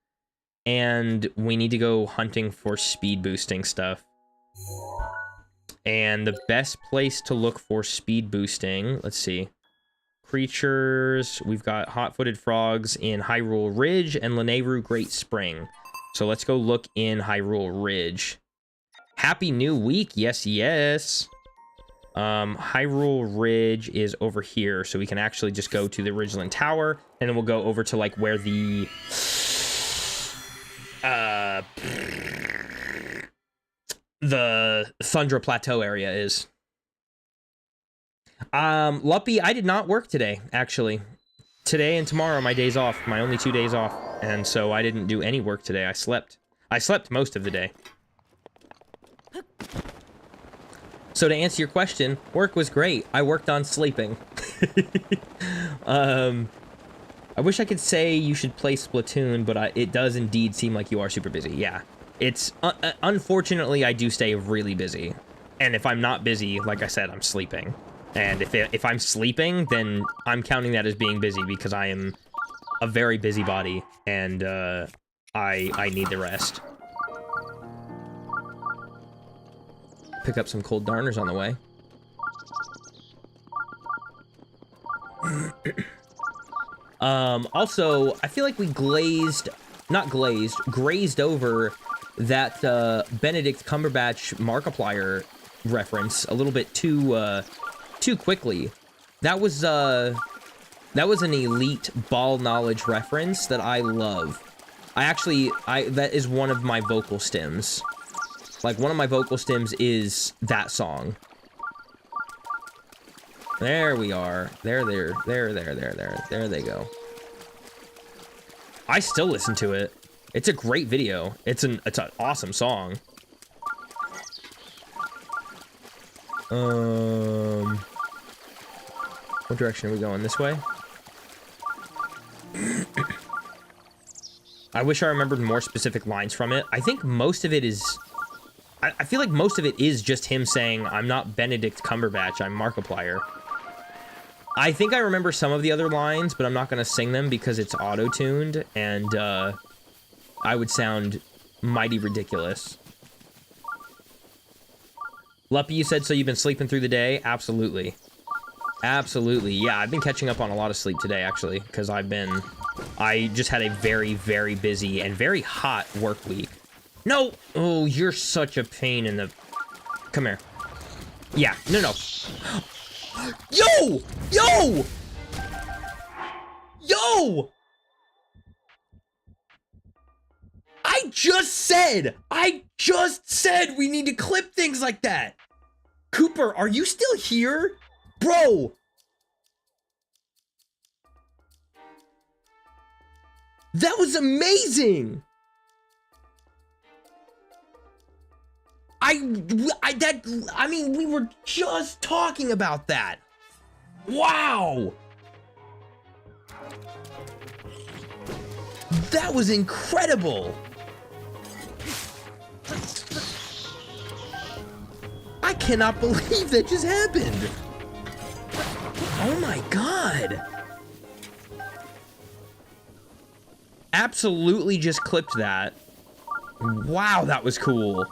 and we need to go hunting for speed boosting stuff. And the best place to look for speed boosting, let's see. Creatures, we've got hot-footed frogs in Hyrule Ridge and Lanayru Great Spring. So let's go look in Hyrule Ridge. Happy New Week, yes. Hyrule Ridge is over here, so we can actually just go to the Ridgeland Tower, and then we'll go over to, like, where the Thundra Plateau area is. Luppy, I did not work today, actually. Today and tomorrow are my days off, my only 2 days off, and so I didn't do any work today. I slept most of the day. So to answer your question, work was great. I worked on sleeping. I wish I could say you should play Splatoon, but it does indeed seem like you are super busy. Yeah, it's unfortunately I do stay really busy, and if I'm not busy, like I said, I'm sleeping. And if I'm sleeping, then I'm counting that as being busy, because I am a very busybody, and I need the rest. Pick up some cold darners on the way. Also, I feel like we grazed over that Benedict Cumberbatch Markiplier reference a little bit too quickly. That was an elite ball knowledge reference that I love. That is one of my vocal stems. Like, one of my vocal stems is that song. There we are. There they go. I still listen to it. It's a great video. It's an awesome song. What direction are we going? This way? I wish I remembered more specific lines from it. I think most of it is... I feel like most of it is just him saying, I'm not Benedict Cumberbatch, I'm Markiplier. I think I remember some of the other lines, but I'm not going to sing them because it's auto-tuned, and I would sound mighty ridiculous. Luppy, you said, so you've been sleeping through the day? Absolutely. Absolutely. Yeah, I've been catching up on a lot of sleep today, actually, because I just had a very, very busy and very hot work week. No! Oh, you're such a pain in the... Come here. Yeah, no. Yo! Yo! Yo! I just said we need to clip things like that. Cooper, are you still here? Bro. That was amazing. I mean, we were just talking about that. Wow. That was incredible. I cannot believe that just happened. Oh my God. Absolutely just clipped that. Wow, that was cool.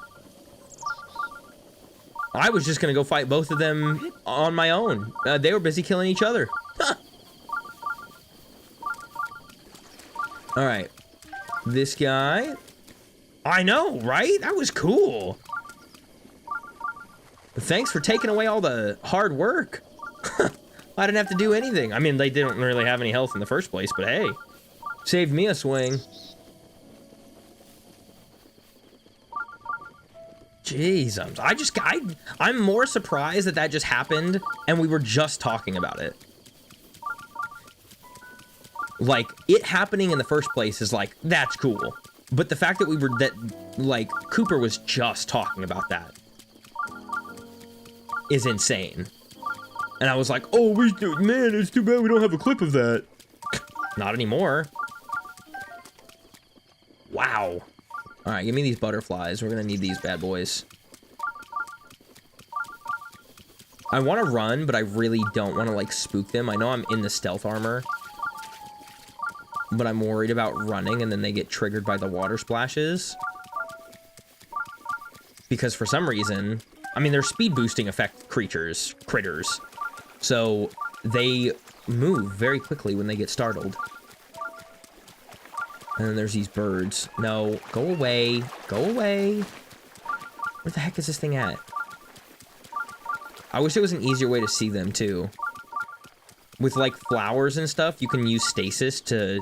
I was just gonna go fight both of them on my own. They were busy killing each other. Huh. All right, this guy. I know, right? That was cool. Thanks for taking away all the hard work. I didn't have to do anything. I mean, they didn't really have any health in the first place, but hey, saved me a swing. Jeez, I'm more surprised that that just happened and we were just talking about it. Like, it happening in the first place is like, that's cool. But the fact that Cooper was just talking about that is insane. And I was like, oh, man, it's too bad we don't have a clip of that. Not anymore. Wow. All right, give me these butterflies. We're gonna need these bad boys. I want to run, but I really don't want to, like, spook them. I know I'm in the stealth armor, but I'm worried about running and then they get triggered by the water splashes. Because for some reason, I mean, they're speed boosting effect critters. So they move very quickly when they get startled. And then there's these birds. No, go away. Go away. Where the heck is this thing at? I wish there was an easier way to see them, too. With, like, flowers and stuff, you can use stasis to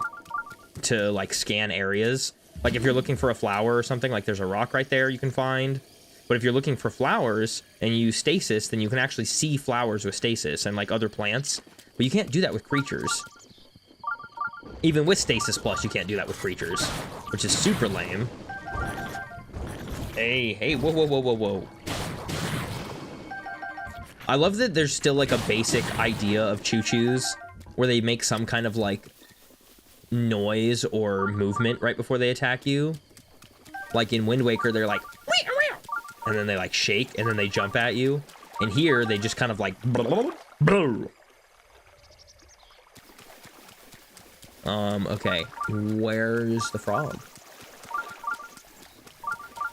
like, scan areas. Like, if you're looking for a flower or something, like, there's a rock right there you can find. But if you're looking for flowers and you use stasis, then you can actually see flowers with stasis and, like, other plants. But you can't do that with creatures. Even with Stasis Plus, you can't do that with creatures, which is super lame. Hey, whoa. I love that there's still, like, a basic idea of choo-choos where they make some kind of, like, noise or movement right before they attack you. Like in Wind Waker, they're like, and then they, like, shake, and then they jump at you. And here, they just kind of, like, Okay. Where's the frog?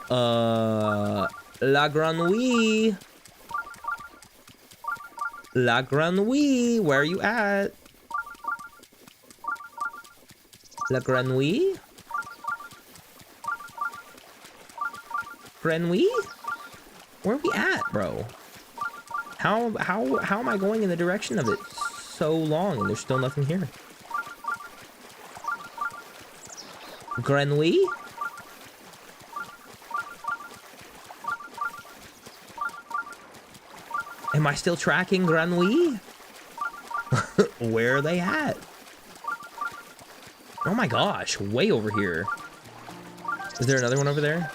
La Grenouille. La Grenouille, where are you at? La Grenouille? Grenouille? Where are we at, bro? How am I going in the direction of it so long and there's still nothing here? Grenouille? Am I still tracking Grenouille? Where are they at? Oh my gosh, way over here. Is there another one over there?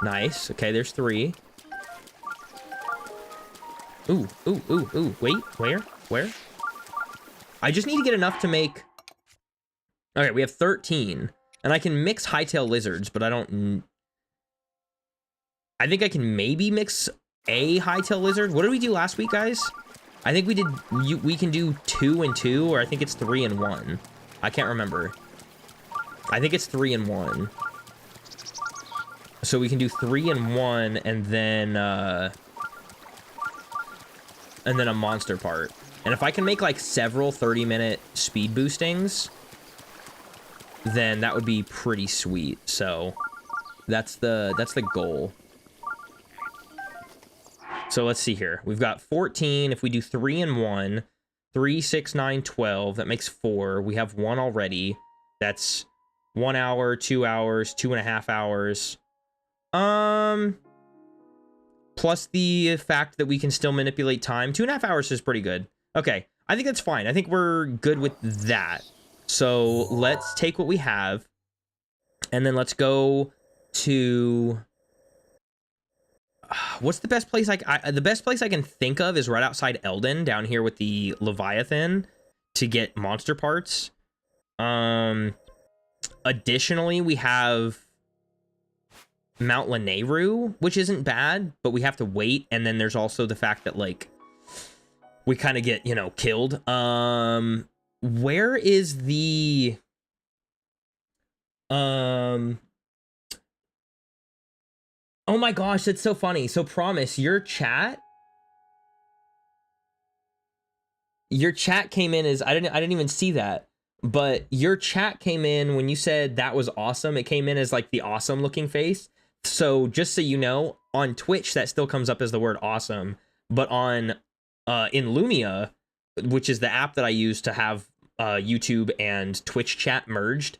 Nice. Okay, there's 3. Ooh, ooh, ooh, ooh. Wait, where? Where? I just need to get enough to make... Okay, we have 13. And I can mix hightail lizards, but I don't... I think I can maybe mix a hightail lizard. What did we do last week, guys? I think we did... We can do 2 and 2, or I think it's 3 and 1. I can't remember. I think it's 3 and 1. So we can do 3 and 1, and then a monster part. And if I can make like several 30-minute speed boostings, then that would be pretty sweet. So that's the goal. So let's see here. We've got 14. If we do 3 and 1, 3, 6, 9, 12, that makes 4. We have 1 already. That's 1 hour, 2 hours, 2.5 hours. Plus the fact that we can still manipulate time. 2.5 hours is pretty good. Okay, I think that's fine. I think we're good with that. So let's take what we have, and then let's go to... What's the best place? The best place I can think of is right outside Eldin, down here with the Leviathan, to get monster parts. Additionally, we have Mount Lanayru, which isn't bad, but we have to wait. And then there's also the fact that, like, we kind of get, you know, killed. Where is the... Oh my gosh, that's so funny. So Promise, your chat came in as... I didn't even see that. But your chat came in when you said that was awesome. It came in as like the awesome looking face. So just so you know, on Twitch that still comes up as the word awesome, but on in Lumia, which is the app that I use to have YouTube and Twitch chat merged,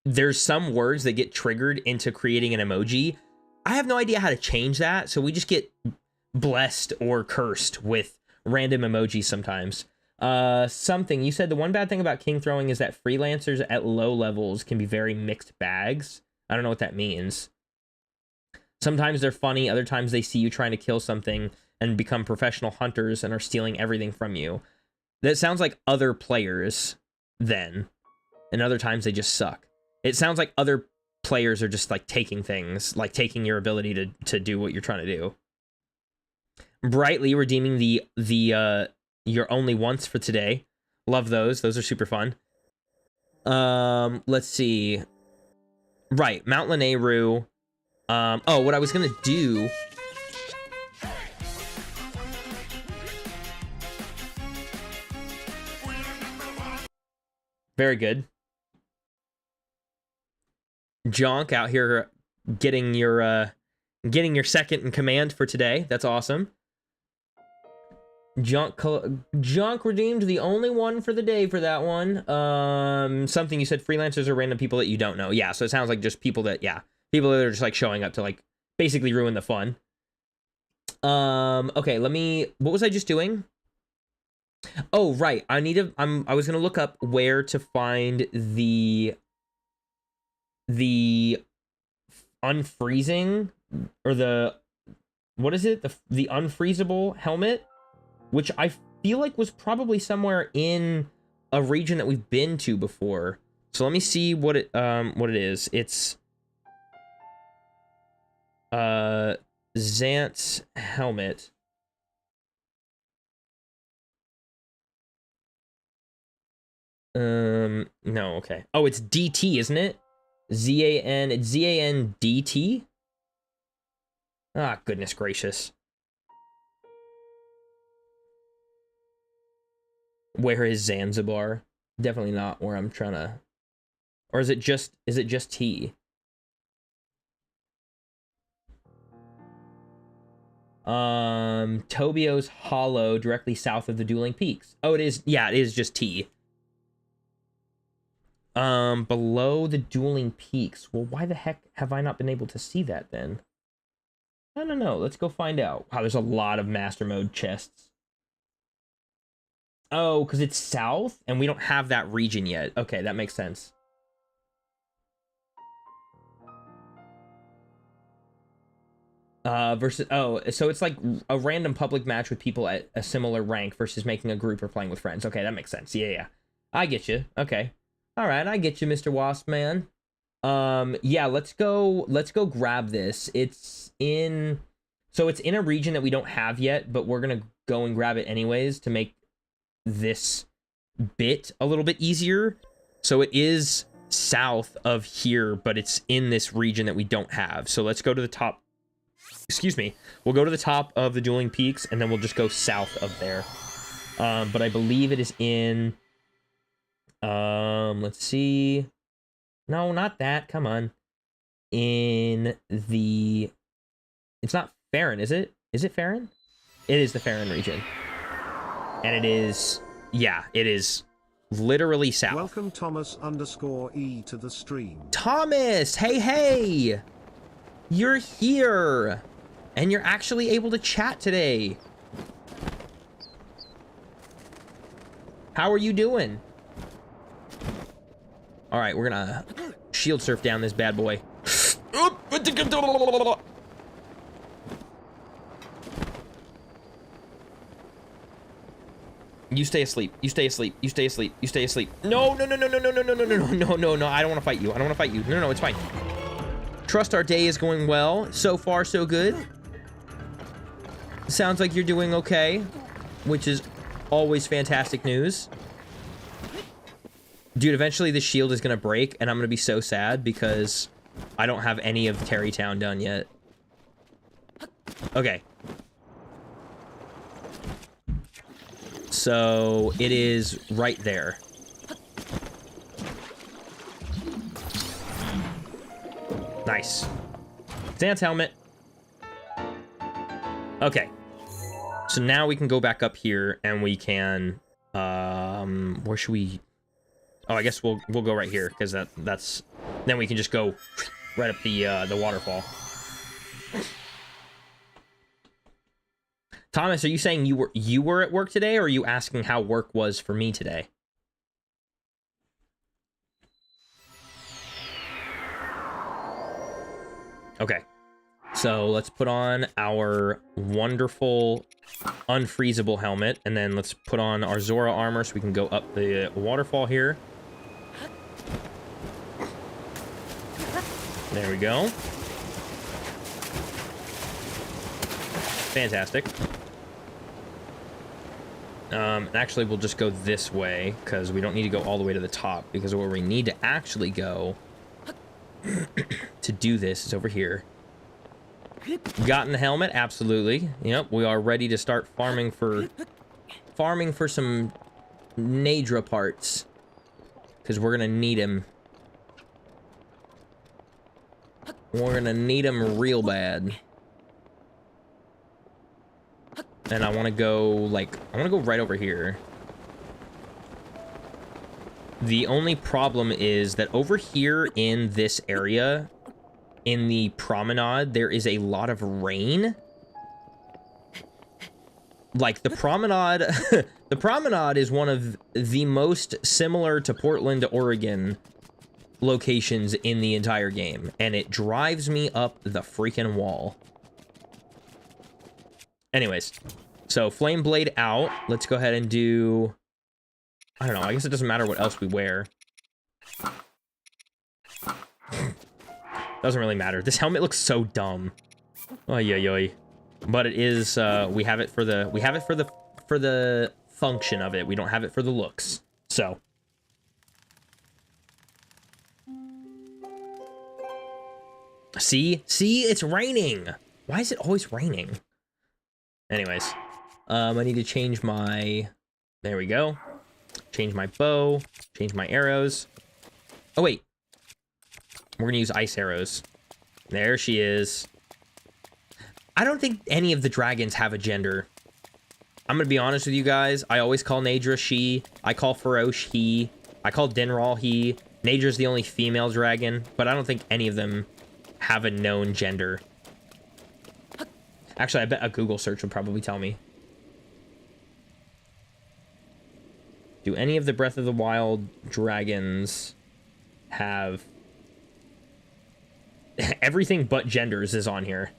there's some words that get triggered into creating an emoji. I have no idea how to change that, so we just get blessed or cursed with random emojis sometimes. Something you said, the one bad thing about king throwing is that freelancers at low levels can be very mixed bags. I don't know what that means. Sometimes they're funny, other times they see you trying to kill something and become professional hunters and are stealing everything from you. That sounds like other players then, and other times they just suck. It sounds like other players are just like taking things, like taking your ability to do what you're trying to do. Brightly redeeming the You're Only Once for today. Love those. Those are super fun. Let's see. Right, Mount Lanayru. Oh, what I was gonna do... Very good. Jonk out here getting your second in command for today. That's awesome. Jonk redeemed the only one for the day for that one. Something you said, freelancers are random people that you don't know. Yeah, so it sounds like just people that, yeah, people that are just like showing up to like basically ruin the fun. Okay, what was I just doing? Oh, right. I was gonna look up where to find the unfreezing, or what is it? The unfreezable helmet, which I feel like was probably somewhere in a region that we've been to before. So let me see what it is. It's Zant's helmet. No, okay. Oh, it's DT, isn't it? Z-A-N, it's Z-A-N-D-T? Ah, goodness gracious. Where is Zanzibar? Definitely not where I'm trying to... Or is it just T? Tobio's Hollow, directly south of the Dueling Peaks. Oh, it is, yeah, it is just T. Below the Dueling Peaks. Well, why the heck have I not been able to see that then? I don't know. Let's go find out. Wow, there's a lot of Master Mode chests. Oh, because it's south, and we don't have that region yet. Okay, that makes sense. Oh, so it's like a random public match with people at a similar rank versus making a group or playing with friends. Okay, that makes sense. Yeah. I get you. Okay. All right, I get you, Mr. Wasp Man. Yeah, let's go grab this. It's in a region that we don't have yet, but we're gonna go and grab it anyways to make this bit a little bit easier. So it is south of here, but it's in this region that we don't have. So let's go to the top. Excuse me. We'll go to the top of the Dueling Peaks, and then we'll just go south of there. But I believe it is in... let's see. No, not that. Come on. In the... It's not Farron, is it? Is it Farron? It is the Farron region. And it is... Yeah, it is literally south. Welcome Thomas_E to the stream. Thomas! Hey! You're here! And you're actually able to chat today. How are you doing? Alright, we're gonna shield surf down this bad boy. You stay asleep. You stay asleep. You stay asleep. You stay asleep. No. I don't want to fight you. No, it's fine. Trust our day is going well. So far, so good. Sounds like you're doing okay, which is always fantastic news. Dude, eventually the shield is going to break, and I'm going to be so sad because I don't have any of Terrytown done yet. Okay. So, it is right there. Nice. Dance helmet. Okay. So now we can go back up here and we can where should we... Oh, I guess we'll go right here because that's then we can just go right up the waterfall. Thomas, are you saying you were at work today, or are you asking how work was for me today? Okay. So let's put on our wonderful unfreezable helmet, and then let's put on our Zora armor so we can go up the waterfall here. There we go. Fantastic. Actually, we'll just go this way, because we don't need to go all the way to the top, because where we need to actually go to do this is over here. Gotten the helmet? Absolutely. Yep, we are ready to start farming for some Nadra parts, because we're gonna need them. We're gonna need them real bad. And I want to go, right over here. The only problem is that over here in this area, in the promenade, there is a lot of rain. Like, the promenade... the promenade is one of the most similar to Portland, Oregon locations in the entire game. And it drives me up the freaking wall. Anyways, so Flame Blade out. Let's go ahead and do... I don't know, I guess it doesn't matter what else we wear. Doesn't really matter. This helmet looks so dumb. Oy. But it is, we have it for the function of it. We don't have it for the looks. So, See? See? It's raining. Why is it always raining? Anyways. I need to change my... There we go. Change my bow. Change my arrows. Oh, wait. We're gonna use ice arrows. There she is. I don't think any of the dragons have a gender. I'm gonna be honest with you guys. I always call Nadra she. I call Farosh he. I call Dinral he. Nadra's the only female dragon, but I don't think any of them have a known gender. Actually, I bet a Google search would probably tell me. Do any of the Breath of the Wild dragons have... Everything but genders is on here.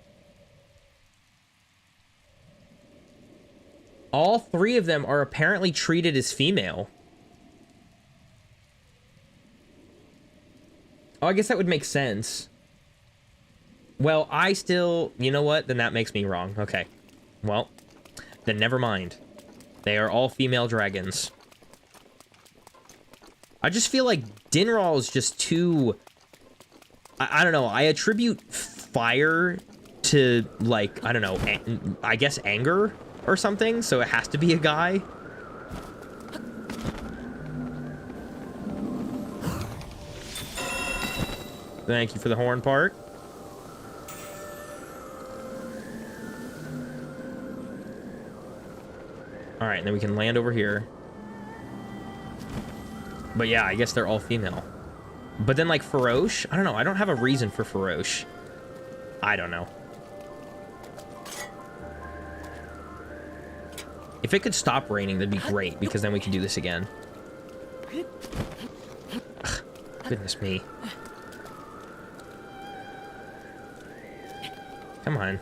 All 3 of them are apparently treated as female. Oh, I guess that would make sense. Well, I still... You know what? Then that makes me wrong. Okay. Well, then never mind. They are all female dragons. I just feel like Dinral is just too... I don't know. I attribute fire to, like, I don't know, I guess anger or something, so it has to be a guy. Thank you for the horn part. Alright, and then we can land over here. But yeah, I guess they're all female. But then, like, Farosh? I don't know. I don't have a reason for Farosh. I don't know. If it could stop raining, that'd be great, because then we can do this again. Ugh, goodness me. Come on.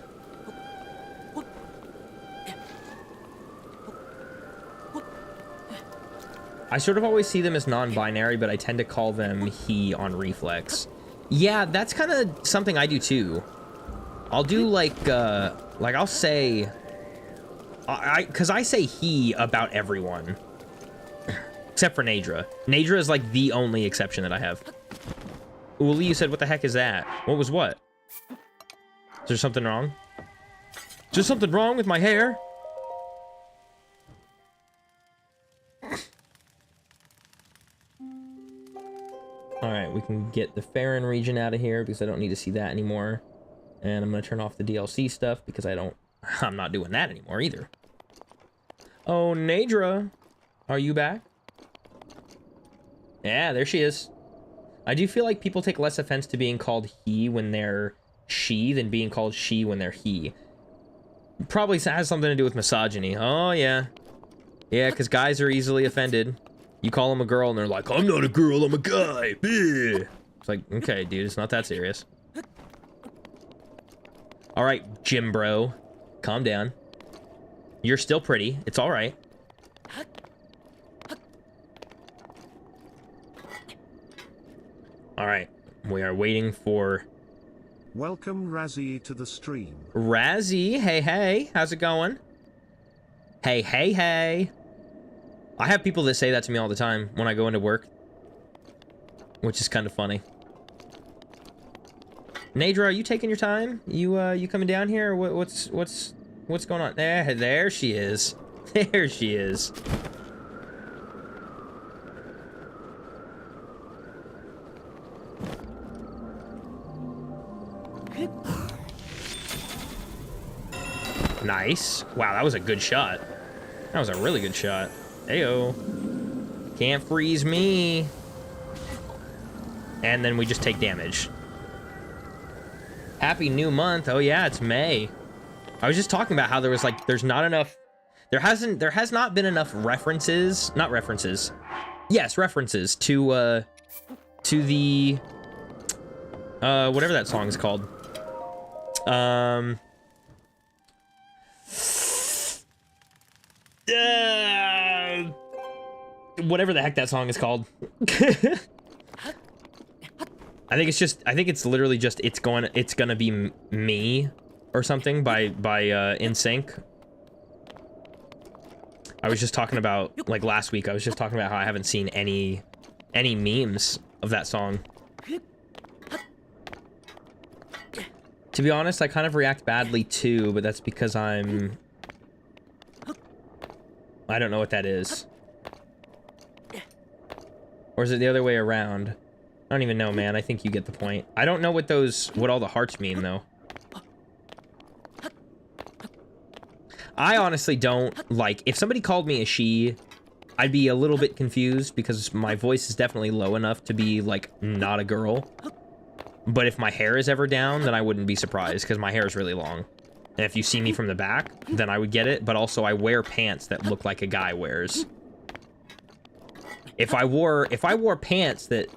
I sort of always see them as non-binary, but I tend to call them he on reflex. Yeah, that's kind of something I do too. I'll do like I'll say... Because I say he about everyone. Except for Nadra. Nadra is like the only exception that I have. Uli, you said, what the heck is that? What was what? Is there something wrong? Is there something wrong with my hair? Alright, we can get the Farron region out of here because I don't need to see that anymore. And I'm going to turn off the DLC stuff because I'm not doing that anymore either. Oh, Nadra, are you back? Yeah, there she is. I do feel like people take less offense to being called he when they're she than being called she when they're he. Probably has something to do with misogyny. Oh, yeah. Yeah, because guys are easily offended. You call them a girl and they're like, I'm not a girl, I'm a guy. Bleh. It's like, okay, dude, it's not that serious. All right, Jim bro, calm down. You're still pretty. It's all right. All right, we are waiting for... Welcome Razzie to the stream. Razzie, hey, hey, how's it going? Hey, hey, hey. I have people that say that to me all the time when I go into work, which is kind of funny. Nadra, are you taking your time? You coming down here? Or what's going on? There she is. There she is. Nice. Wow, that was a good shot. That was a really good shot. Heyo. Can't freeze me. And then we just take damage. Happy new month. Oh yeah, it's May. I was just talking about how there was like, there's not enough, there has not been enough references, not references. Yes, references to the, whatever that song is called. Whatever the heck that song is called. I think it's literally just it's gonna be me or something by NSYNC. I was just talking about, like, last week I was just talking about how I haven't seen any memes of that song. To be honest, I kind of react badly too, but that's because I don't know what that is. Or is it the other way around? I don't even know, man. I think you get the point. I don't know what all the hearts mean, though. I honestly don't, like, if somebody called me a she, I'd be a little bit confused because my voice is definitely low enough to be, like, not a girl. But if my hair is ever down, then I wouldn't be surprised because my hair is really long. And if you see me from the back, then I would get it. But also, I wear pants that look like a guy wears. If I wore pants that...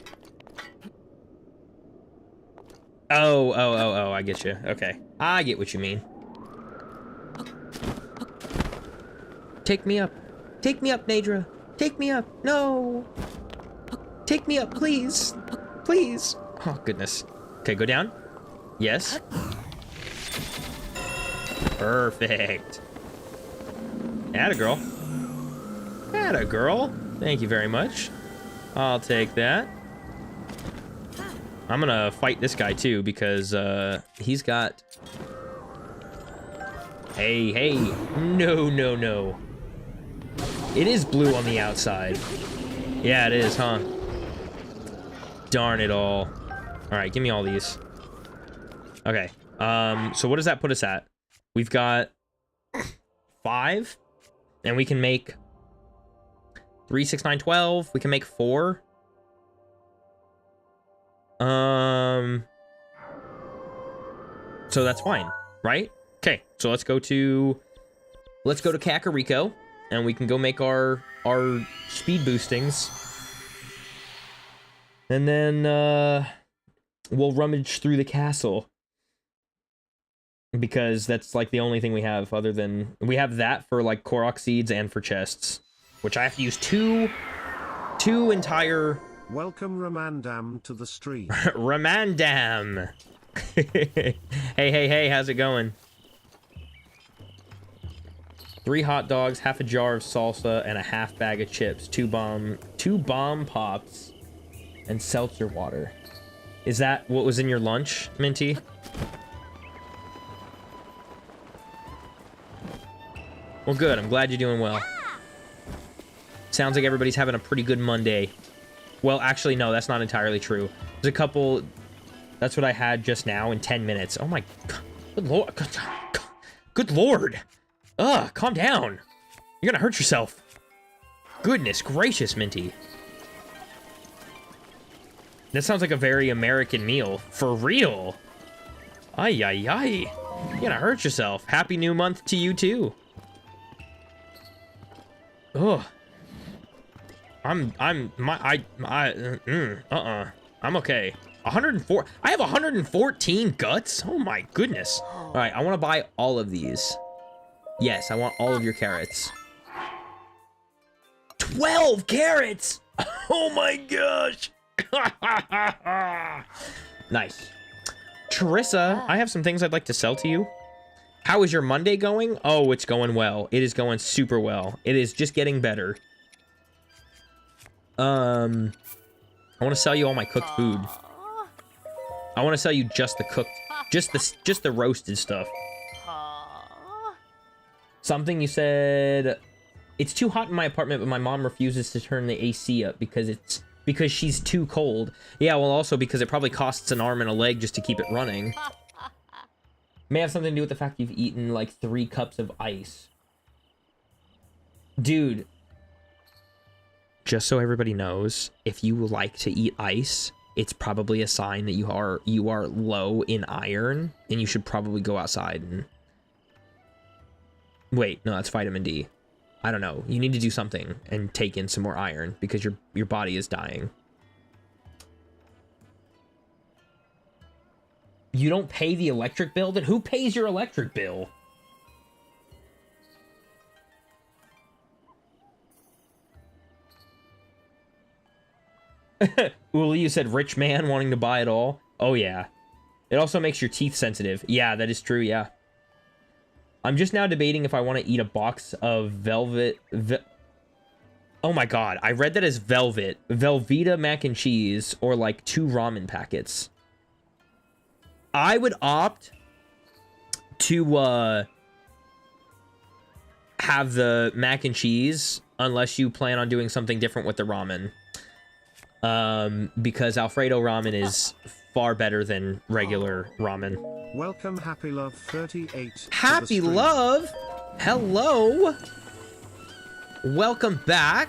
Oh, I get you. Okay. I get what you mean. Take me up. Take me up, Nadra. Take me up. No. Take me up, please. Please. Oh, goodness. Okay, go down. Yes. Perfect. Atta girl. Atta girl. Thank you very much. I'll take that. I'm gonna fight this guy too because he's got... Hey. No. It is blue on the outside. Yeah, it is, huh? Darn it all. Alright, give me all these. Okay. So what does that put us at? We've got 5. And we can make 3, 6, 9, 12. We can make 4. So that's fine, right? Okay, so let's go to Kakariko, and we can go make our speed boostings. And then we'll rummage through the castle. Because that's like the only thing we have other than... We have that for like Korok seeds and for chests. Which I have to use two entire... Welcome Ramandam to the stream. Ramandam! Hey, how's it going? 3 hot dogs, half a jar of salsa, and a half bag of chips. 2 bomb pops, and seltzer water. Is that what was in your lunch, Minty? Well, good. I'm glad you're doing well. Sounds like everybody's having a pretty good Monday. Well, actually, no, that's not entirely true. There's a couple... That's what I had just now in 10 minutes. Oh my... Good lord. Good lord. Ugh, calm down. You're gonna hurt yourself. Goodness gracious, Minty. That sounds like a very American meal. For real. Ay. You're gonna hurt yourself. Happy new month to you, too. Ugh. I'm okay. 104. I have 114 guts. Oh my goodness. All right, I want to buy all of these. Yes, I want all of your carrots. 12 carrots. Oh my gosh. Nice. Teresa, I have some things I'd like to sell to you. How is your Monday going? Oh, it's going well. It is going super well. It is just getting better. I want to sell you all my cooked food. I want to sell you just the cooked, just the roasted stuff. Something you said, it's too hot in my apartment, but my mom refuses to turn the AC up because she's too cold. Yeah, well, also because it probably costs an arm and a leg just to keep it running. May have something to do with the fact you've eaten like 3 cups of ice. Dude. Just so everybody knows, if you like to eat ice, it's probably a sign that you are low in iron, and you should probably go outside and... Wait, no, that's vitamin D. I don't know. You need to do something and take in some more iron because your body is dying. You don't pay the electric bill? Then who pays your electric bill? Uli, you said rich man wanting to buy it all. Oh, yeah. It also makes your teeth sensitive. Yeah, that is true, yeah. I'm just now debating if I want to eat a box of oh my god, I read that as Velveeta mac and cheese, or like 2 ramen packets. I would opt to have the mac and cheese unless you plan on doing something different with the ramen. Because Alfredo ramen is far better than regular ramen. Welcome, Happy Love 38. Happy Love! Hello! Welcome back.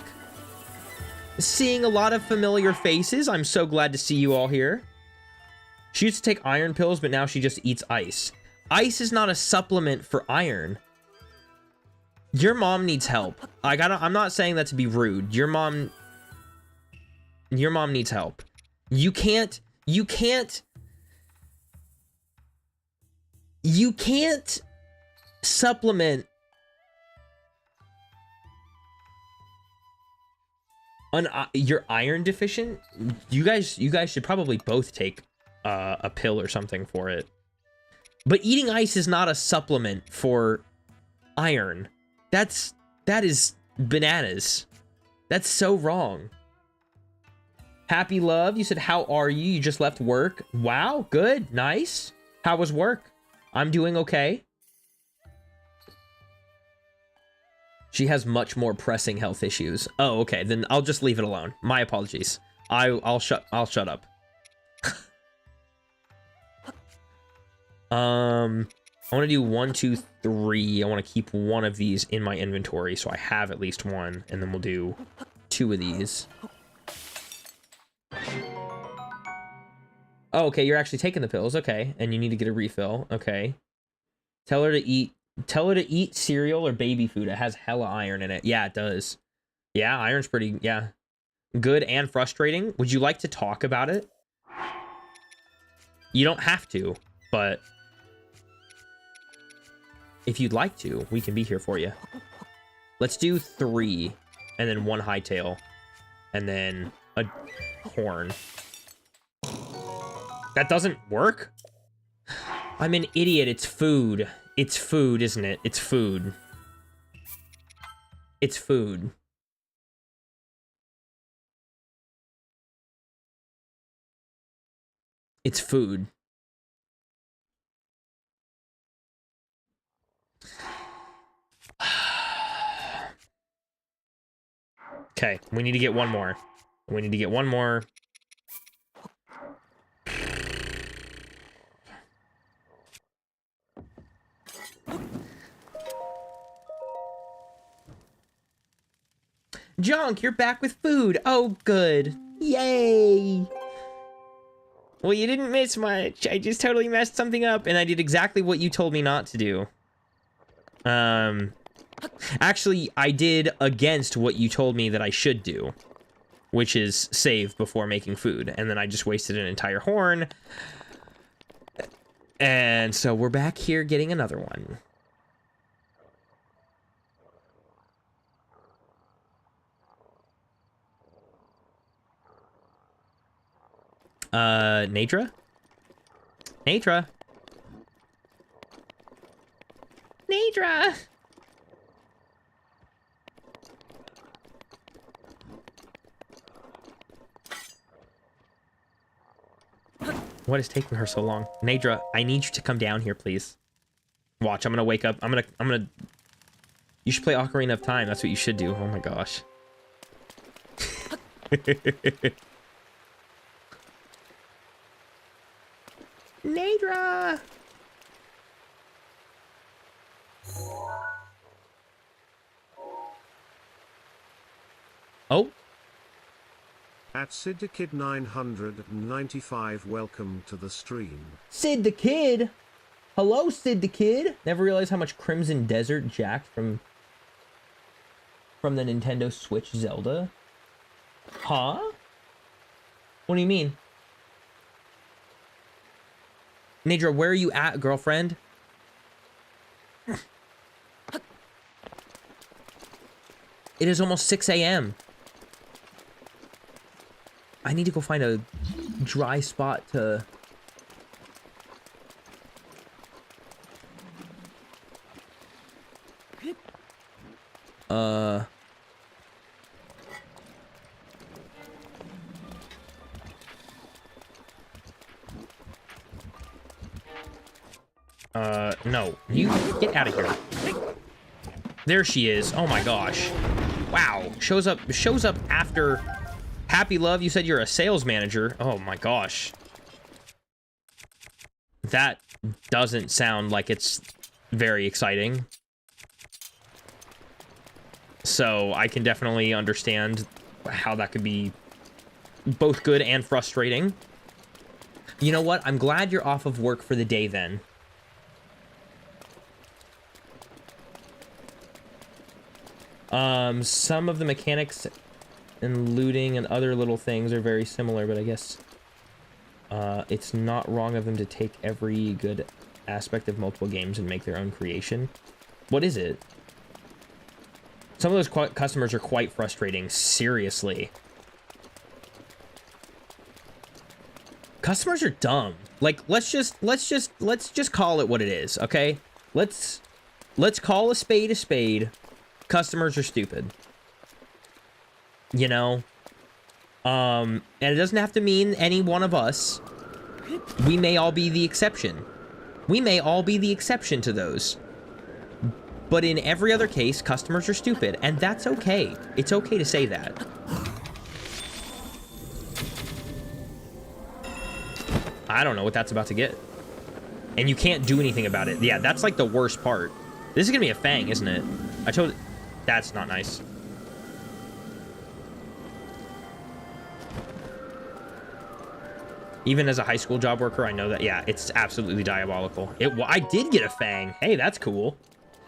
Seeing a lot of familiar faces. I'm so glad to see you all here. She used to take iron pills, but now she just eats ice. Ice is not a supplement for iron. Your mom needs help. I'm not saying that to be rude. Your mom needs help. You can't supplement you're iron deficient. You guys should probably both take a pill or something for it. But eating ice is not a supplement for iron. That is bananas. That's so wrong. Happy Love, you said, how are you? You just left work. Wow, good, nice. How was work? I'm doing okay. She has much more pressing health issues. Oh, okay, then I'll just leave it alone. My apologies. I'll shut up. I want to do 1, 2, 3. I want to keep one of these in my inventory so I have at least one, and then we'll do 2 of these. Oh, okay, you're actually taking the pills. Okay, and you need to get a refill. Okay. Tell her to eat cereal or baby food. It has hella iron in it. Yeah, it does. Yeah, iron's pretty, yeah. Good and frustrating. Would you like to talk about it? You don't have to, but if you'd like to, we can be here for you. Let's do 3, and then 1 hightail, and then a horn. That doesn't work? I'm an idiot. It's food. It's food, isn't it? It's food. It's food. It's food. Okay, we need to get one more. We need to get one more. Junk, you're back with food. Oh, good. Yay. Well, you didn't miss much. I just totally messed something up, and I did exactly what you told me not to do. Actually, I did against what you told me that I should do, which is save before making food, and then I just wasted an entire horn. And so we're back here getting another one. Nadra? Nadra? Nadra! What is taking her so long? Nadra, I need you to come down here, please. Watch, I'm gonna wake up. I'm gonna... You should play Ocarina of Time. That's what you should do. Oh my gosh. Nadra! Oh. At Sid the Kid 995, welcome to the stream. Sid the Kid? Hello, Sid the Kid? Never realized how much Crimson Desert jacked from the Nintendo Switch Zelda? Huh? What do you mean? Nadra, where are you at, girlfriend? It is almost 6 a.m. I need to go find a dry spot to... No. You get out of here. There she is. Oh my gosh. Wow. Shows up after Happy Love. You said you're a sales manager. Oh my gosh. That doesn't sound like it's very exciting. So I can definitely understand how that could be both good and frustrating. You know what? I'm glad you're off of work for the day then. Some of the mechanics and looting and other little things are very similar, but I guess it's not wrong of them to take every good aspect of multiple games and make their own creation. What is it? Some of those customers are quite frustrating, seriously. Customers are dumb. Like, let's just call it what it is, okay? Let's call a spade a spade. Customers are stupid. You know? And it doesn't have to mean any one of us. We may all be the exception. We may all be the exception to those. But in every other case, customers are stupid, and that's okay. It's okay to say that. I don't know what that's about to get. And you can't do anything about it. Yeah, that's like the worst part. This is gonna be a fang, isn't it? I told... That's not nice. Even as a high school job worker, I know that, yeah, it's absolutely diabolical. I did get a fang. Hey, that's cool.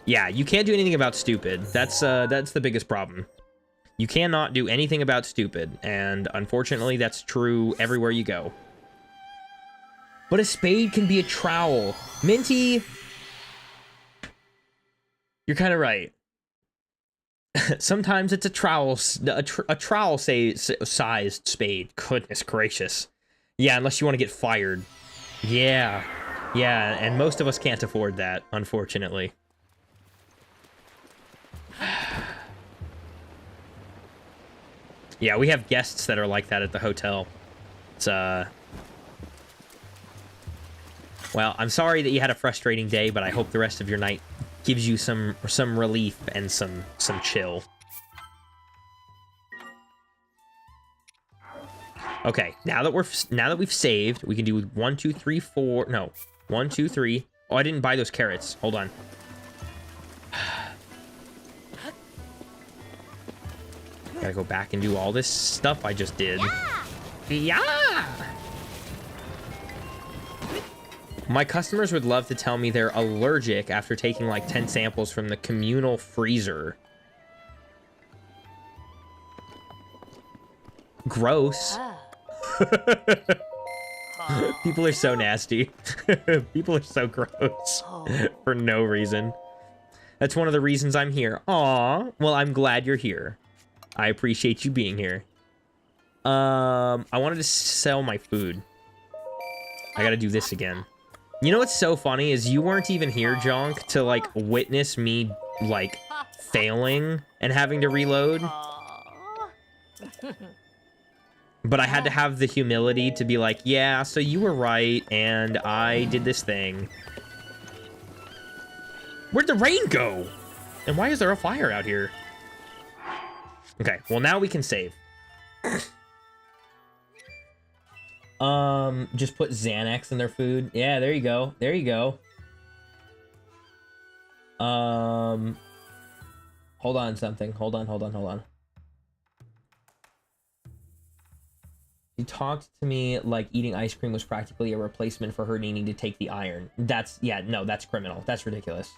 Yeah, you can't do anything about stupid. That's the biggest problem. You cannot do anything about stupid, and unfortunately, that's true everywhere you go. But a spade can be a trowel. Minty, you're kind of right. Sometimes it's a trowel, a trowel-sized spade. Goodness gracious. Yeah, unless you want to get fired. Yeah, and most of us can't afford that, unfortunately. Yeah, we have guests that are like that at the hotel. It's, well, I'm sorry that you had a frustrating day, but I hope the rest of your night gives you some relief and some chill. Okay, now that we've saved, we can do 1, 2, 3, 4. No, 1, 2, 3. Oh, I didn't buy those carrots. Hold on. Gotta go back and do all this stuff I just did. Yeah! My customers would love to tell me they're allergic after taking like 10 samples from the communal freezer. Gross. People are so nasty. People are so gross. For no reason. That's one of the reasons I'm here. Aw, well, I'm glad you're here. I appreciate you being here. I wanted to sell my food. I gotta do this again. You know what's so funny is you weren't even here, Jonk, to like witness me like failing and having to reload. But I had to have the humility to be like, yeah, so you were right, and I did this thing. Where'd the rain go? And why is there a fire out here? Okay, well now we can save. Just put Xanax in their food. Yeah, there you go. There you go. Hold on something. Hold on. She talked to me like eating ice cream was practically a replacement for her needing to take the iron. That's, yeah, no, that's criminal. That's ridiculous.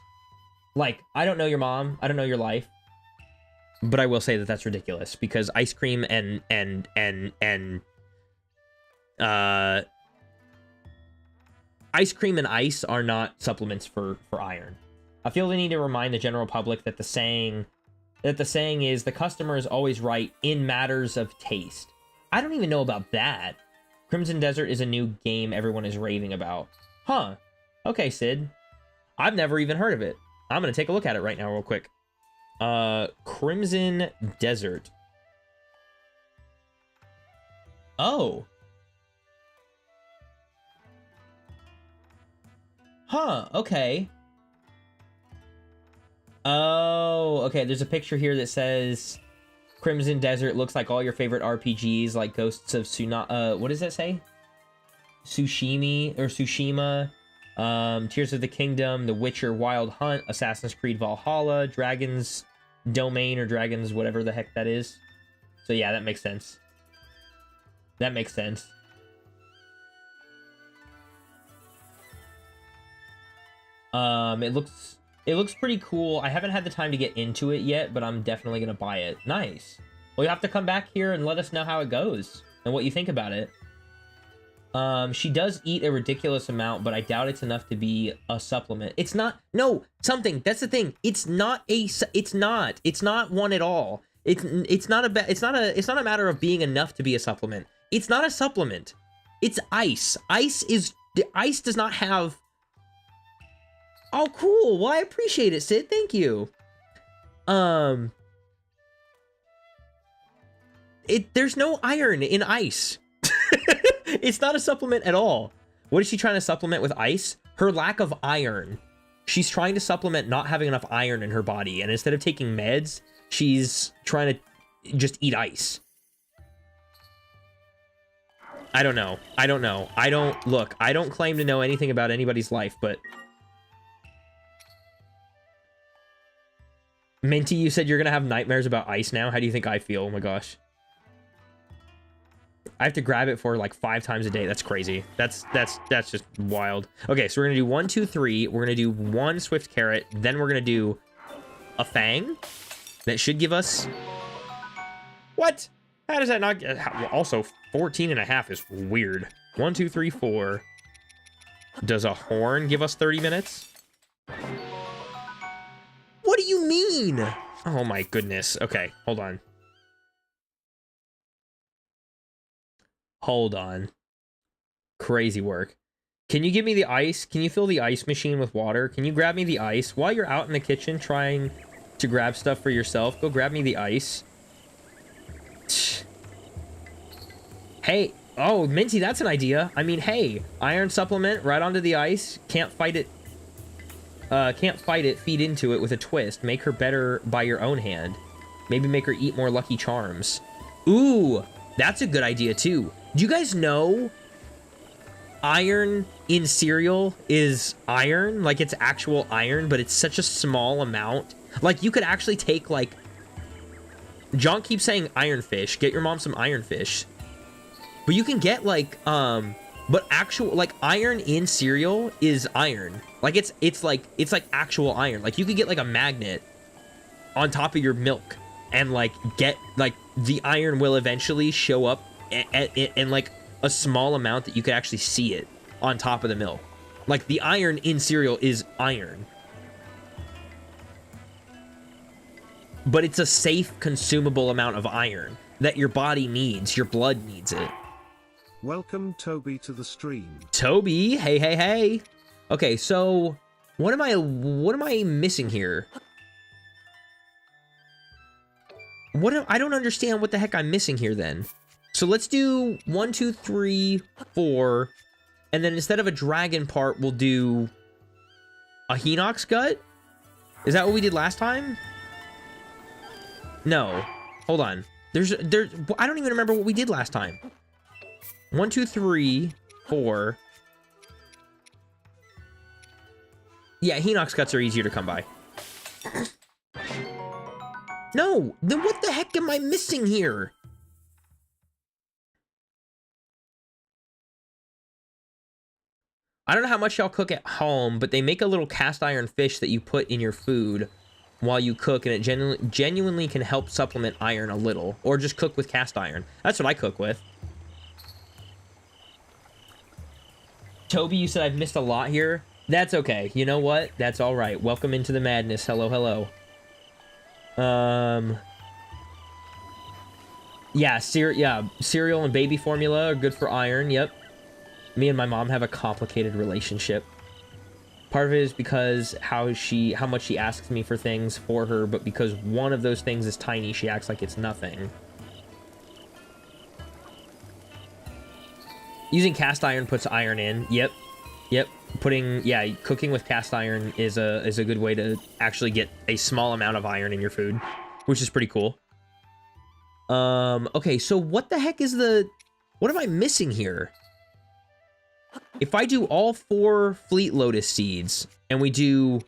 Like, I don't know your mom. I don't know your life. But I will say that that's ridiculous because ice cream and ice cream and ice are not supplements for iron. I feel they need to remind the general public that the saying is the customer is always right in matters of taste. I don't even know about that. Crimson Desert is a new game everyone is raving about. Huh. Okay, Sid. I've never even heard of it. I'm gonna take a look at it right now real quick. Crimson Desert. Oh. Huh, okay. Oh, okay, there's a picture here that says Crimson Desert looks like all your favorite RPGs, like Ghosts of what does that say? Tsushima, Tears of the Kingdom, The Witcher Wild Hunt, Assassin's Creed Valhalla, Dragon's Domain, or Dragon's whatever the heck that is. So yeah, that makes sense. That makes sense. It looks pretty cool. I haven't had the time to get into it yet, but I'm definitely gonna buy it. Nice. Well, you have to come back here and let us know how it goes and what you think about it. She does eat a ridiculous amount, but I doubt it's enough to be a supplement. It's not. No, something. That's the thing. It's not one at all. It's not a matter of being enough to be a supplement. It's not a supplement. It's ice. Ice does not have. Oh, cool. Well, I appreciate it, Sid. Thank you. There's no iron in ice. It's not a supplement at all. What is she trying to supplement with ice? Her lack of iron. She's trying to supplement not having enough iron in her body, and instead of taking meds, she's trying to just eat ice. I don't know. I don't claim to know anything about anybody's life, but Minty, you said you're gonna have nightmares about ice now. How do you think I feel? Oh my gosh. I have to grab it for like 5 times a day. That's crazy. That's just wild. Okay, so we're gonna do 1, 2, 3. We're gonna do 1 Swift Carrot. Then we're gonna do a Fang. That should give us... What? How does that not get... Also, 14.5 is weird. 1, 2, 3, 4. Does a Horn give us 30 minutes? What do you mean? Oh my goodness. Okay, hold on. Hold on. Crazy work. Can you give me the ice? Can you fill the ice machine with water? Can you grab me the ice? While you're out in the kitchen trying to grab stuff for yourself, go grab me the ice. Hey. Oh, Minty, that's an idea. I mean, hey. Iron supplement right onto the ice. Can't fight it. Feed into it with a twist. Make her better by your own hand. Maybe make her eat more Lucky Charms. Ooh, that's a good idea too. Do you guys know iron in cereal is iron? Like, it's actual iron, but it's such a small amount. Like, you could actually take, like... John keeps saying iron fish. Get your mom some iron fish. But you can get, like, but actual, like, iron in cereal is iron. Like, it's like actual iron. Like, you could get, like, a magnet on top of your milk and, like, get, like, the iron will eventually show up in like a small amount that you could actually see it on top of the milk. Like, the iron in cereal is iron, but it's a safe consumable amount of iron that your body needs. Your blood needs it. Welcome Toby to the stream. Toby, hey. Okay, so what am I missing here? I don't understand what the heck I'm missing here then. So let's do 1, 2, 3, 4, and then instead of a dragon part, we'll do a Hinox gut? Is that what we did last time? No. Hold on. There's I don't even remember what we did last time. 1, 2, 3, 4. Yeah, Hinox guts are easier to come by. No, then what the heck am I missing here? I don't know how much y'all cook at home, but they make a little cast iron fish that you put in your food while you cook, and it genuinely can help supplement iron a little, or just cook with cast iron. That's what I cook with. Toby, you said I've missed a lot here. That's okay. You know what? That's all right. Welcome into the madness. Hello. Yeah, cereal and baby formula are good for iron. Yep. Me and my mom have a complicated relationship. Part of it is because how much she asks me for things for her, but because one of those things is tiny, she acts like it's nothing. Using cast iron puts iron in. Yep. yeah, cooking with cast iron is a good way to actually get a small amount of iron in your food, which is pretty cool. Okay, so what the heck is what am I missing here? If I do all 4 Fleet Lotus seeds and we do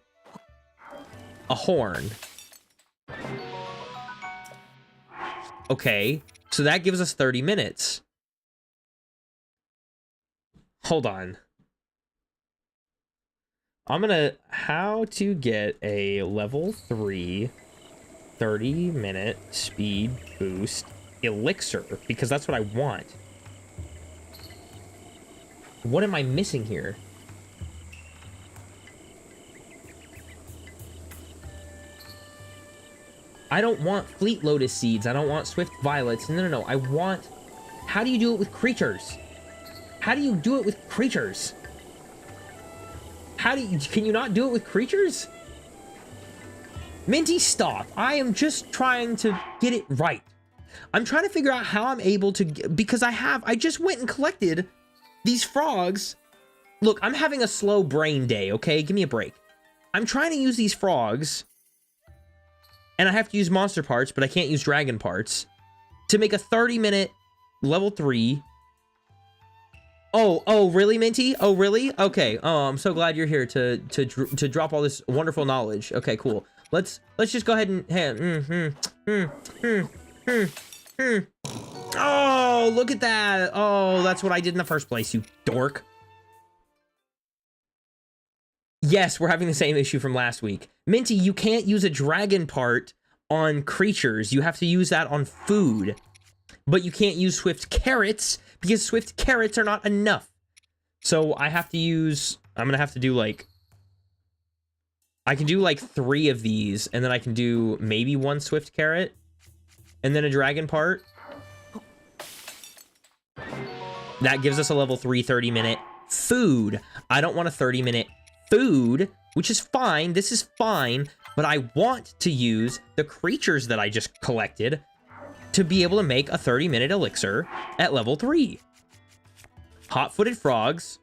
a horn. Okay, so that gives us 30 minutes. Hold on. How to get a level 3 30-minute speed boost elixir, because that's what I want. What am I missing here? I don't want Fleet Lotus seeds. I don't want Swift Violets. No. I want... How do you do it with creatures? How do you do it with creatures? Can you not do it with creatures? Minty, stop. I am just trying to get it right. I'm trying to figure out how I'm able to... Because I just went and collected these frogs. Look, I'm having a slow brain day, okay? Give me a break. I'm trying to use these frogs, and I have to use monster parts, but I can't use dragon parts, to make a 30-minute level 3. Oh, really, Minty? Oh, really? Okay. Oh, I'm so glad you're here to drop all this wonderful knowledge. Okay, cool. Let's just go ahead and... Oh, look at that. Oh, that's what I did in the first place, you dork. Yes, we're having the same issue from last week. Minty, you can't use a dragon part on creatures. You have to use that on food. But you can't use Swift Carrots because Swift Carrots are not enough. So I have to use... I'm going to have to do like... I can do like 3 of these, and then I can do maybe 1 Swift Carrot, and then a dragon part. That gives us a level 3 30-minute food. I don't want a 30-minute food, which is fine. This is fine, but I want to use the creatures that I just collected to be able to make a 30-minute elixir at level 3. Hot-footed frogs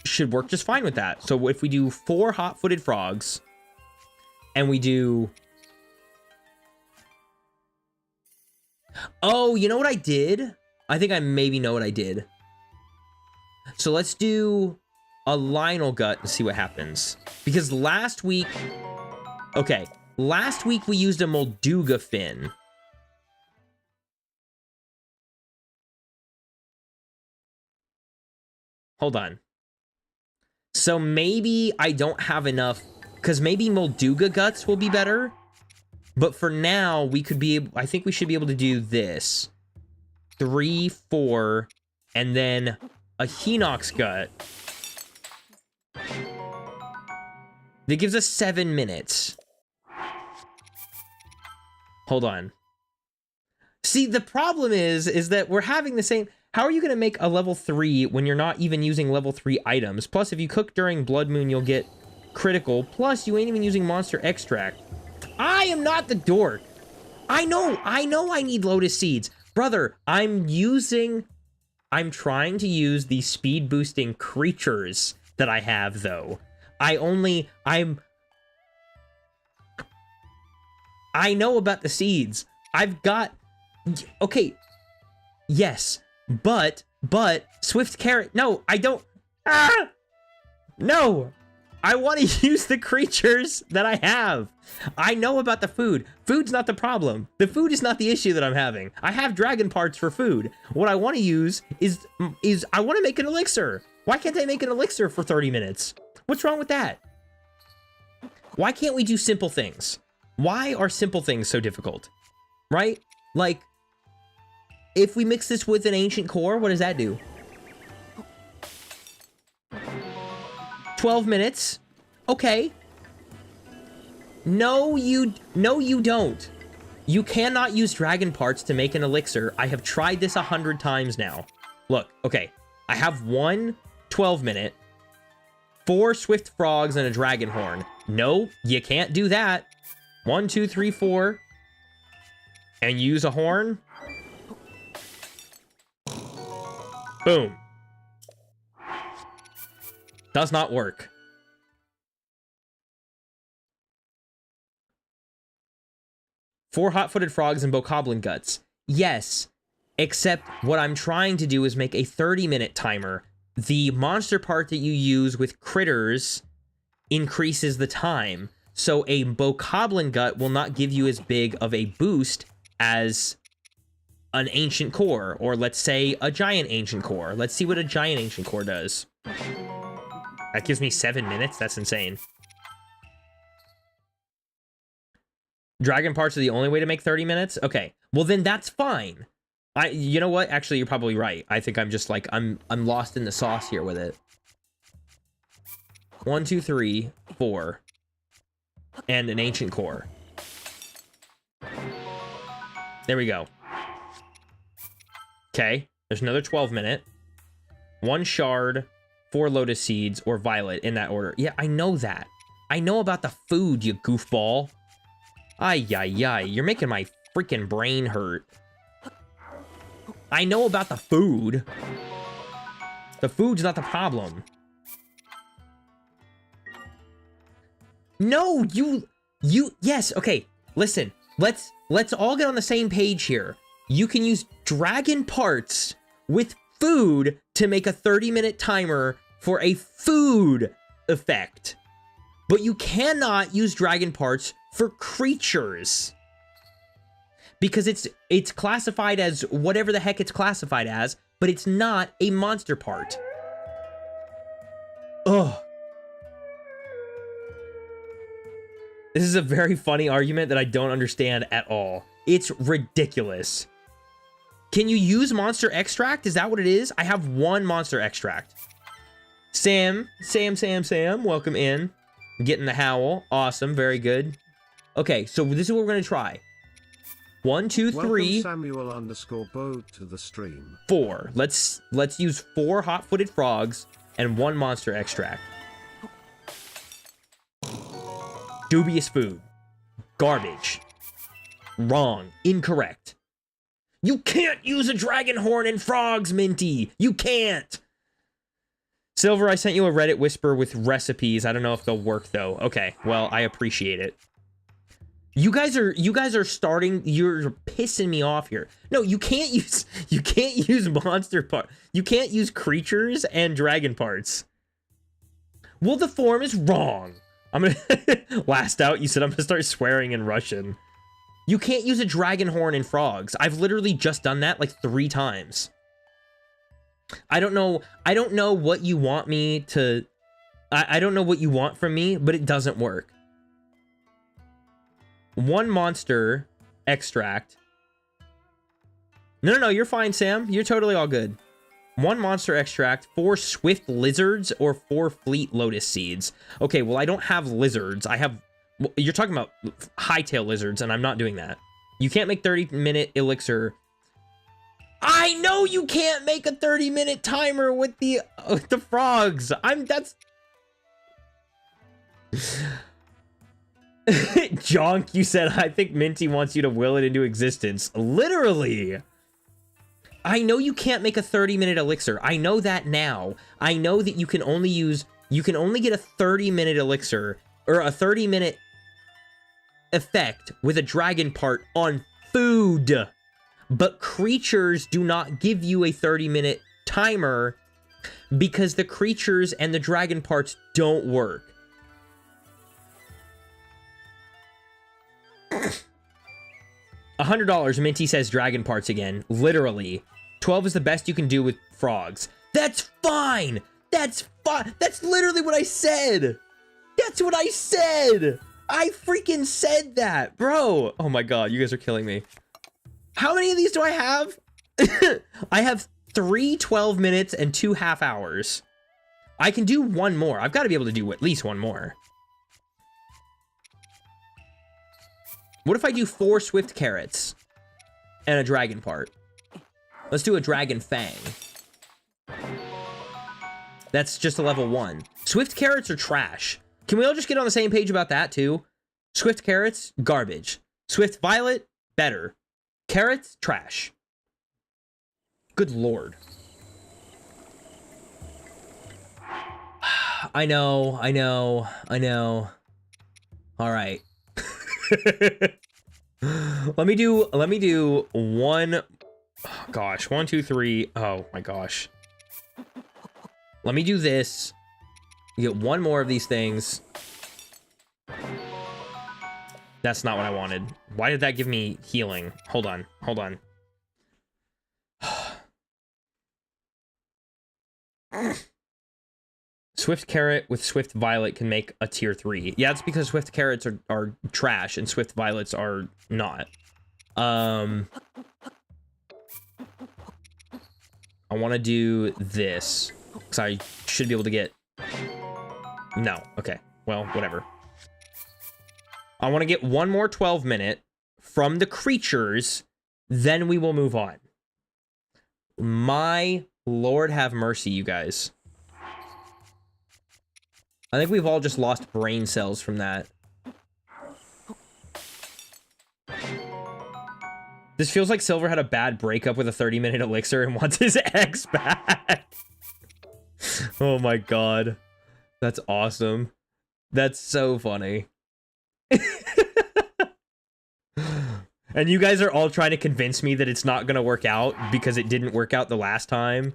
should work just fine with that. So if we do 4 hot-footed frogs, and we do... Oh, you know what I did? I think I maybe know what I did. So let's do a Lionel Gut and see what happens. Because last week... Okay, last week we used a Molduga Fin. Hold on. So maybe I don't have enough, because maybe Molduga Guts will be better. But for now, we could be, I think we should be able to do this. 3, 4, and then a Hinox Gut. That gives us 7 minutes. Hold on. See, the problem is that we're having the same... How are you going to make a level 3 when you're not even using level 3 items? Plus, if you cook during Blood Moon, you'll get critical. Plus, you ain't even using Monster Extract. I am not the dork. I know I need Lotus Seeds. Brother, I'm trying to use the speed boosting creatures that I have, though. I know about the seeds. I've got... Okay. Yes. But, Swift Carrot... No, I don't... Ah! No! I want to use the creatures that I have. I know about the food. Food's not the problem. The food is not the issue that I'm having. I have dragon parts for food. What I want to use is I want to make an elixir. Why can't I make an elixir for 30 minutes? What's wrong with that? Why can't we do simple things? Why are simple things so difficult? Right? Like, if we mix this with an ancient core, what does that do? 12 minutes. Okay. No, you don't. You cannot use dragon parts to make an elixir. I have tried this 100 times now. Look, okay. I have 1 12-minute, 4 swift frogs, and a dragon horn. No, you can't do that. 1, 2, 3, 4. And use a horn. Boom. Does not work. Four hot-footed frogs and bokoblin guts. Yes, except what I'm trying to do is make a 30-minute timer. The monster part that you use with critters increases the time. So a bokoblin gut will not give you as big of a boost as an ancient core, or let's say a giant ancient core. Let's see what a giant ancient core does. That gives me 7 minutes? That's insane. Dragon parts are the only way to make 30 minutes? Okay, well then that's fine. You know what? Actually, you're probably right. I think I'm just like, I'm lost in the sauce here with it. 1, 2, 3, 4. And an ancient core. There we go. Okay, there's another 12-minute. 1 shard, 4 lotus seeds, or violet in that order. Yeah, I know that. I know about the food, you goofball. Ay, ay, ay. You're making my freaking brain hurt. I know about the food. The food's not the problem. No, yes, okay, listen. Let's all get on the same page here. You can use dragon parts with food to make a 30-minute timer for a food effect. But you cannot use dragon parts for creatures. Because it's classified as whatever the heck it's classified as, but it's not a monster part. Ugh. This is a very funny argument that I don't understand at all. It's ridiculous. Can you use monster extract? Is that what it is? I have 1 monster extract. Sam, welcome in. Getting the howl. Awesome, very good. Okay, so this is what we're gonna try. 1, 2, 3. Welcome Samuel_Bow to the stream. 4. Let's use 4 hot-footed frogs and 1 monster extract. Dubious food. Garbage. Wrong. Incorrect. You can't use a dragon horn in frogs, Minty. You can't. Silver, I sent you a Reddit whisper with recipes. I don't know if they'll work though. Okay, well, I appreciate it. You guys are starting, you're pissing me off here. No, you can't use monster part. You can't use creatures and dragon parts. Well, the form is wrong. I'm gonna last out. You said I'm gonna start swearing in Russian. You can't use a dragon horn in frogs. I've literally just done that like 3 times. I don't know what you want me to, I don't know what you want from me, but it doesn't work. 1 monster extract. No, you're fine, Sam. You're totally all good. 1 monster extract, 4 swift lizards, or 4 fleet lotus seeds. Okay, well, I don't have lizards. I have... Well, you're talking about hightail lizards, and I'm not doing that. You can't make 30-minute elixir. I know you can't make a 30-minute timer with the frogs. That's... Jonk, you said, I think Minty wants you to will it into existence. Literally. I know you can't make a 30-minute elixir. I know that now. I know that you can only get a 30-minute elixir, or a 30-minute effect with a dragon part on food. But creatures do not give you a 30-minute timer because the creatures and the dragon parts don't work. $100, Minty says dragon parts again. Literally. 12 is the best you can do with frogs. That's fine! That's fine! That's literally what I said! That's what I said! I freaking said that! Bro! Oh my god, you guys are killing me. How many of these do I have? I have 3 12 minutes and 2 half hours. I can do 1 more. I've got to be able to do at least 1 more. What if I do 4 swift carrots and a dragon part? Let's do a dragon fang. That's just a level 1. Swift carrots are trash. Can we all just get on the same page about that too? Swift carrots, garbage. Swift violet, better. Carrots, trash. Good lord. I know. All right. let me do one. Oh, gosh, 1, 2, 3. Oh my gosh. Let me do this. You get one more of these things. That's not what I wanted. Why did that give me healing? Hold on. Swift Carrot with Swift Violet can make a tier 3. Yeah, it's because Swift Carrots are trash and Swift Violets are not. I want to do this because I should be able to get... No. Okay. Well, whatever. I want to get one more 12-minute from the creatures, then we will move on. My Lord have mercy, you guys. I think we've all just lost brain cells from that. This feels like Silver had a bad breakup with a 30-minute elixir and wants his ex back. Oh my god. That's awesome. That's so funny. And you guys are all trying to convince me that it's not gonna work out because it didn't work out the last time.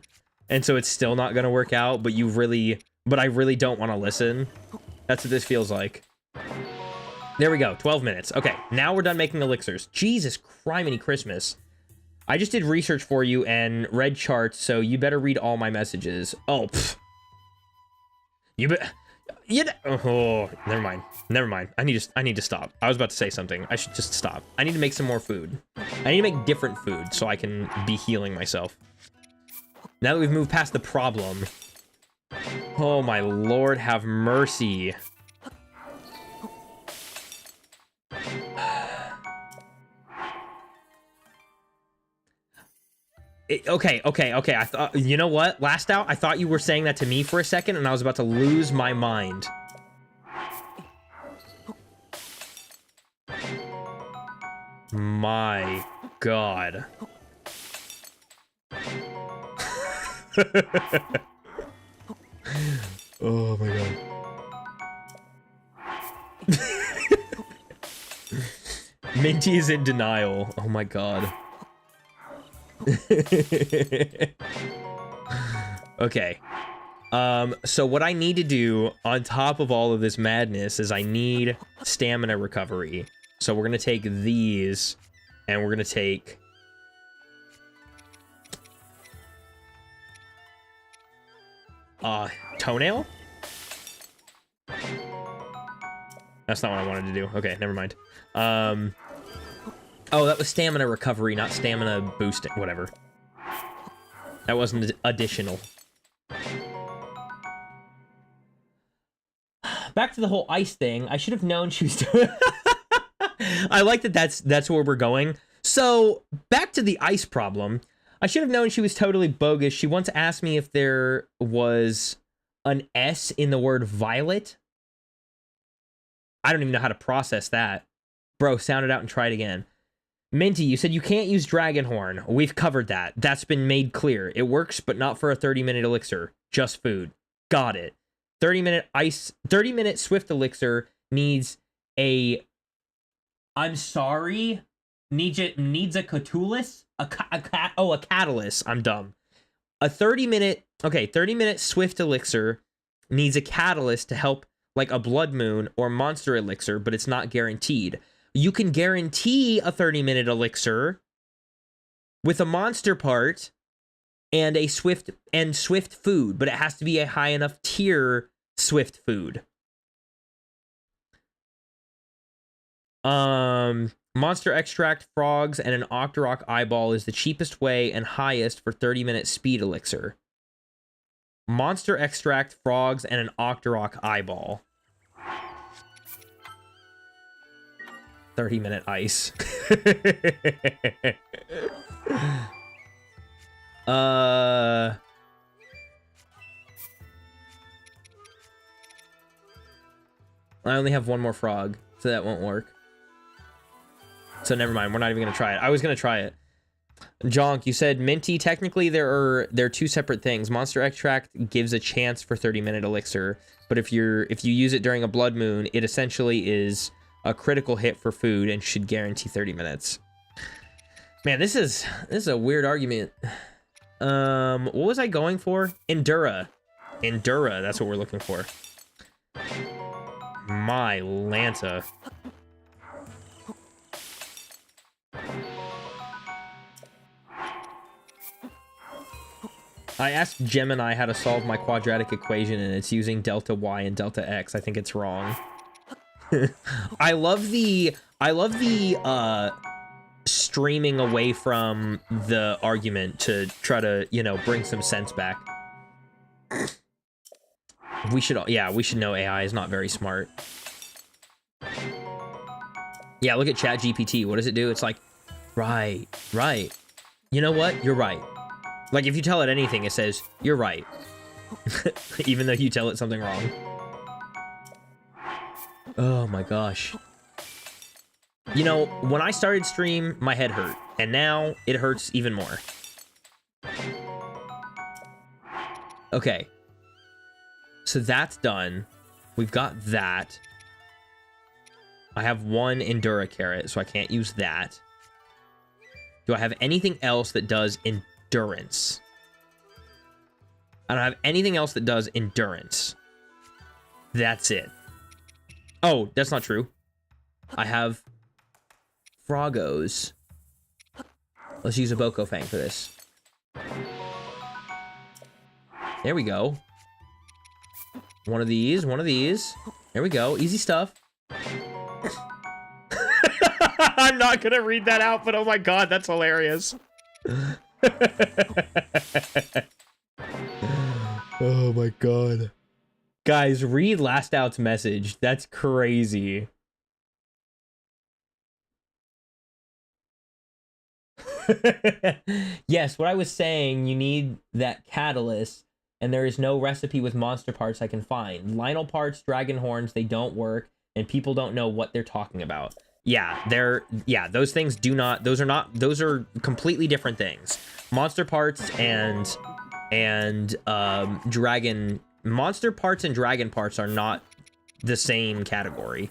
And so it's still not gonna work out, but I really don't want to listen. That's what this feels like. There we go, 12 minutes. Okay, now we're done making elixirs. Jesus criminy Christmas. I just did research for you and read charts, so you better read all my messages. Oh, pfft. Oh, never mind. I need to stop. I was about to say something. I should just stop. I need to make some more food. I need to make different food so I can be healing myself. Now that we've moved past the problem. Oh my Lord, have mercy. Okay. I thought, you know what? Last out, I thought you were saying that to me for a second, and I was about to lose my mind. My God. Oh my God. Minty is in denial. Oh my God. Okay. So what I need to do on top of all of this madness is I need stamina recovery. So we're gonna take these, and we're gonna take... toenail? That's not what I wanted to do. Okay, never mind. Oh, that was stamina recovery, not stamina boosting. Whatever. That wasn't additional. Back to the whole ice thing. I should have known she was doing... I like that that's where we're going. So, back to the ice problem. I should have known she was totally bogus. She once asked me if there was an S in the word violet. I don't even know how to process that. Bro, sound it out and try it again. Minty, you said you can't use Dragonhorn. We've covered that. That's been made clear. It works, but not for a 30-minute elixir. Just food. Got it. 30-minute Swift elixir needs a... I'm sorry? Needs a catalyst? A catalyst. I'm dumb. A 30-minute Swift elixir needs a catalyst to help, like a Blood Moon or Monster elixir, but it's not guaranteed. You can guarantee a 30-minute elixir with a monster part and a swift food, but it has to be a high enough tier swift food. Monster extract, frogs, and an Octorok eyeball is the cheapest way and highest for 30-minute speed elixir. Monster extract, frogs, and an Octorok eyeball. 30-minute ice. I only have one more frog, so that won't work. So never mind, we're not even gonna try it. I was gonna try it. Jonk, you said minty. Technically, they're two separate things. Monster extract gives a chance for 30-minute elixir, but if you use it during a blood moon, it essentially is a critical hit for food and should guarantee 30 minutes. Man, this is a weird argument. What was I going for? Endura. Endura, that's what we're looking for. My Lanta. I asked Gemini how to solve my quadratic equation, and it's using delta y and delta x. I think it's wrong. I love the streaming away from the argument to try to, you know, bring some sense back. We should know AI is not very smart. Yeah, look at ChatGPT. What does it do? It's like, right. You know what? You're right. Like, if you tell it anything, it says, you're right. Even though you tell it something wrong. Oh my gosh. You know, when I started stream, my head hurt. And now, it hurts even more. Okay. So that's done. We've got that. I have one Endura carrot, so I can't use that. Do I have anything else that does endurance? I don't have anything else that does endurance. That's it. Oh, that's not true. I have Froggos. Let's use a Boko Fang for this. There we go. One of these. There we go. Easy stuff. I'm not gonna read that out, but oh my god, that's hilarious. Oh my god. Guys, read Last Out's message. That's crazy. Yes, what I was saying, you need that catalyst, and there is no recipe with monster parts I can find. Lionel parts, dragon horns, they don't work, and people don't know what they're talking about. Yeah, those things do not, those are completely different things. Monster parts and dragon, monster parts and dragon parts are not the same category.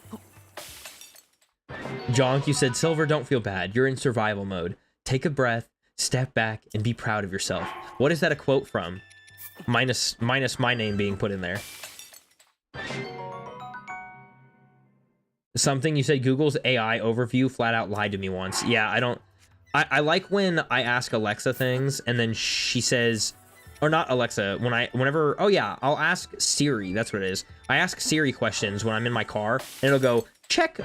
Jonk, you said, Silver, don't feel bad. You're in survival mode. Take a breath, step back, and be proud of yourself. What is that a quote from? Minus my name being put in there. Something you said, Google's AI overview flat out lied to me once. Yeah, I like when I ask Alexa things and then she says, or not Alexa, whenever, oh yeah, I'll ask Siri, that's what it is. I ask Siri questions when I'm in my car and it'll go, check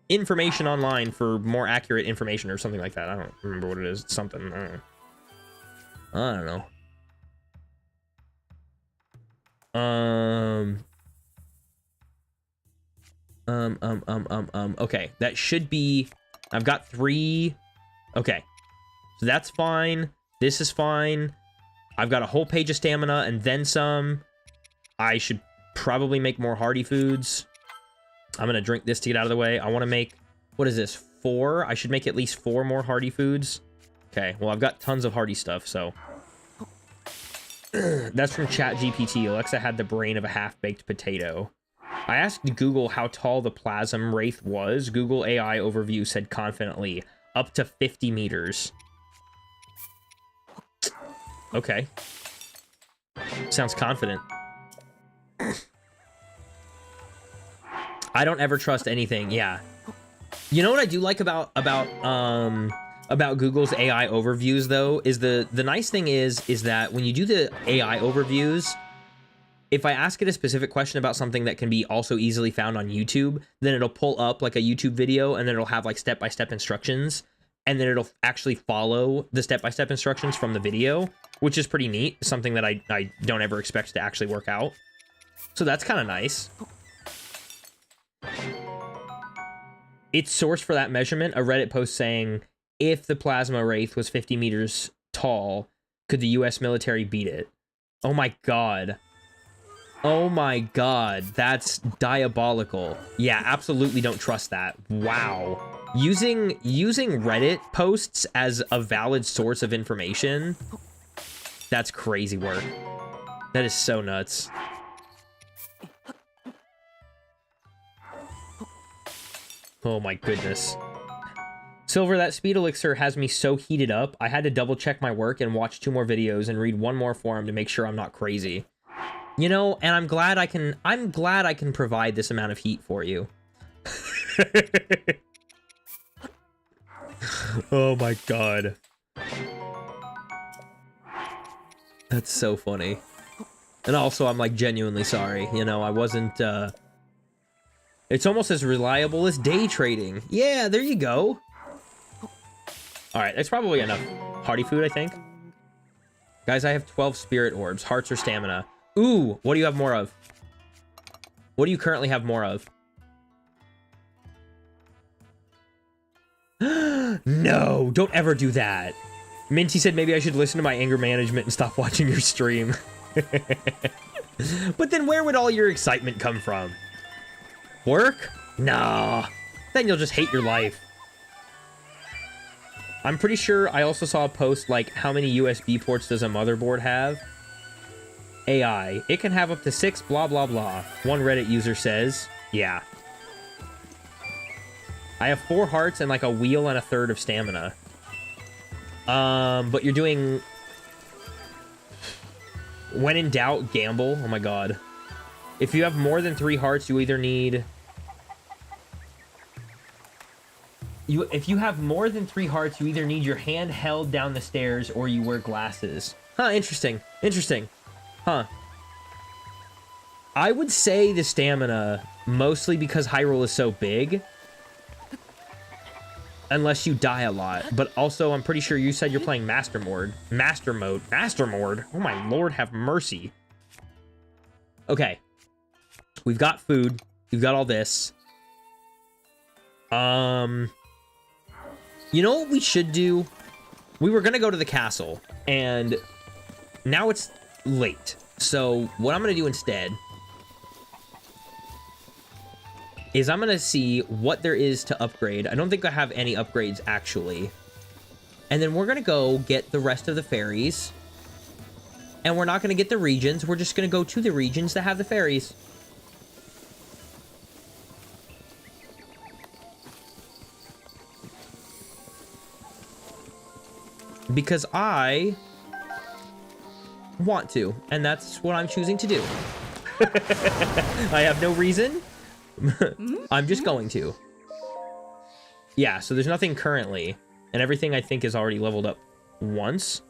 information online for more accurate information or something like that. I don't remember what it is. It's something, I don't know. Okay, that should be, I've got 3. Okay, so that's fine. This is fine. I've got a whole page of stamina and then some. I should probably make more hardy foods. I'm gonna drink this to get out of the way. I want to make, what is this, 4? I should make at least 4 more hardy foods. Okay, well, I've got tons of hardy stuff, so. That's from ChatGPT. Alexa had the brain of a half-baked potato. I asked Google how tall the Plasm Wraith was. Google AI overview said confidently, up to 50 meters. Okay. Sounds confident. I don't ever trust anything. Yeah. You know what I do like about Google's AI overviews though is the nice thing is that when you do the AI overviews, if I ask it a specific question about something that can be also easily found on YouTube, then it'll pull up like a YouTube video and then it'll have like step-by-step instructions, and then it'll actually follow the step-by-step instructions from the video, which is pretty neat. Something that I don't ever expect to actually work out. So that's kind of nice. Its source for that measurement, a Reddit post saying, if the Plasma Wraith was 50 meters tall, could the US military beat it? Oh my god. Oh my god, that's diabolical. Yeah, absolutely don't trust that. Wow. Using Reddit posts as a valid source of information, that's crazy work. That is so nuts. Oh my goodness. Silver, that speed elixir has me so heated up, I had to double check my work and watch 2 more videos and read 1 more forum to make sure I'm not crazy. You know, and I'm glad I can provide this amount of heat for you. Oh my god. That's so funny. And also, I'm like genuinely sorry. You know, I wasn't, it's almost as reliable as day trading. Yeah, there you go. Alright, that's probably enough hearty food, I think. Guys, I have 12 spirit orbs, hearts or stamina. Ooh, what do you have more of? What do you currently have more of? No, don't ever do that. Minty said maybe I should listen to my anger management and stop watching your stream. But then where would all your excitement come from? Work? Nah. Then you'll just hate your life. I'm pretty sure I also saw a post like, how many USB ports does a motherboard have? AI. It can have up to 6 blah blah blah. One Reddit user says, yeah. I have 4 hearts and like a wheel and a third of stamina. But you're doing... When in doubt, gamble. Oh my god. If you have more than 3 hearts, you either need... If you have more than 3 hearts, you either need your hand held down the stairs or you wear glasses. Huh, interesting. Interesting. Huh. I would say the stamina, mostly because Hyrule is so big. Unless you die a lot. But also, I'm pretty sure you said you're playing Master Mode. Master Mode. Master Mode? Oh my lord, have mercy. Okay. We've got food. We've got all this. You know what we should do? We were gonna go to the castle, and now it's late. So what I'm gonna do instead is I'm gonna see what there is to upgrade. I don't think I have any upgrades, actually. And then we're gonna go get the rest of the fairies. And we're not gonna get the regions. We're just gonna go to the regions that have the fairies. Because I want to, and that's what I'm choosing to do. I have no reason. I'm just going to. Yeah, so there's nothing currently, and everything I think is already leveled up once.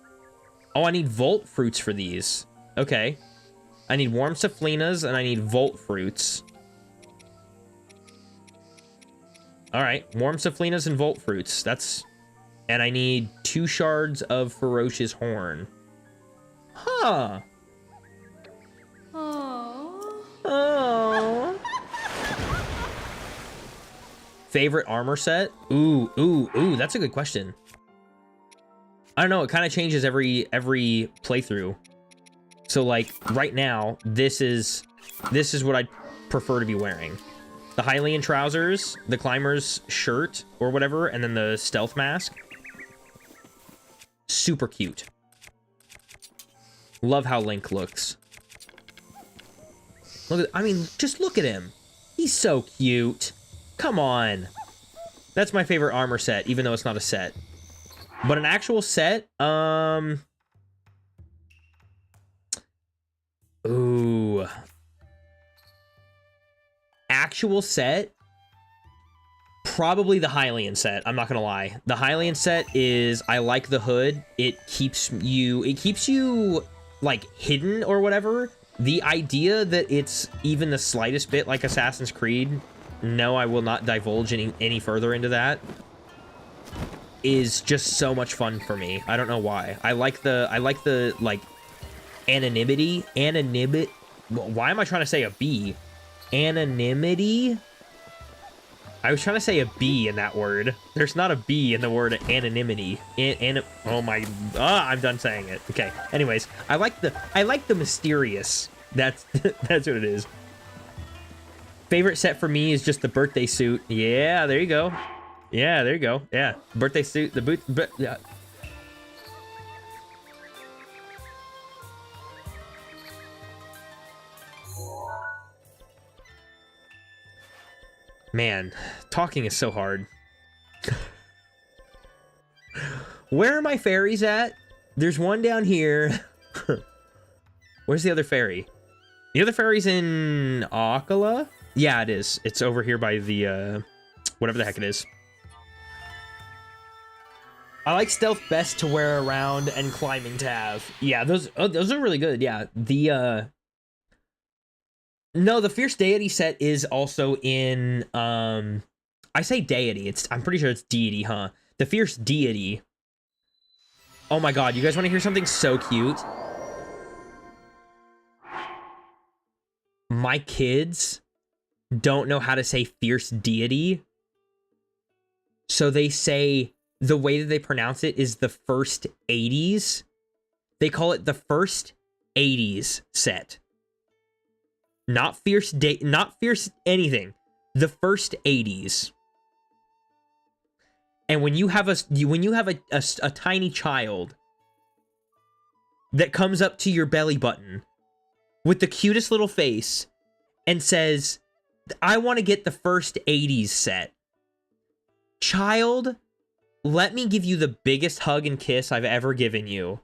Oh, I need Volt Fruits for these. Okay. I need Warm Saflinas, and I need Volt Fruits. Alright, Warm Saflinas and Volt Fruits. That's... And I need 2 shards of Ferocious Horn. Huh. Oh. Favorite armor set? Ooh, that's a good question. I don't know, it kind of changes every playthrough. So like right now, this is what I'd prefer to be wearing. The Hylian trousers, the climber's shirt or whatever, and then the stealth mask. Super cute. Love how Link looks. Look at, I mean, just look at him. He's so cute. Come on. That's my favorite armor set, even though it's not a set. But an actual set, ooh. Actual set, probably the Hylian set. I'm not gonna lie. The Hylian set is, I like the hood. It keeps you like hidden or whatever. The idea that it's even the slightest bit like Assassin's Creed, no, I will not divulge any further into that, is just so much fun for me. I don't know why. I like the like anonymity. Why am I trying to say a B? Anonymity? I was trying to say a B in that word. There's not a B in the word anonymity. Oh my, I'm done saying it. Okay. Anyways, I like the mysterious. That's what it is. Favorite set for me is just the birthday suit. Yeah, there you go. Yeah, there you go. Yeah, birthday suit, the boot, but yeah. Man, talking is so hard. Where are my fairies at? There's one down here. Where's the other fairy? The other fairy's in Akala? Yeah, it is. It's over here by the, whatever the heck it is. I like stealth best to wear around and climbing to have. Yeah, those are really good. Yeah, no, the Fierce Deity set is also in, I say deity. I'm pretty sure it's deity, huh? The Fierce Deity. Oh my god, you guys want to hear something so cute? My kids don't know how to say Fierce Deity. So they say, the way that they pronounce it is the first 80s. They call it the first 80s set. Not Fierce anything. The first 80s. And when you have a tiny child that comes up to your belly button with the cutest little face and says, I want to get the first 80s set. Child, let me give you the biggest hug and kiss I've ever given you,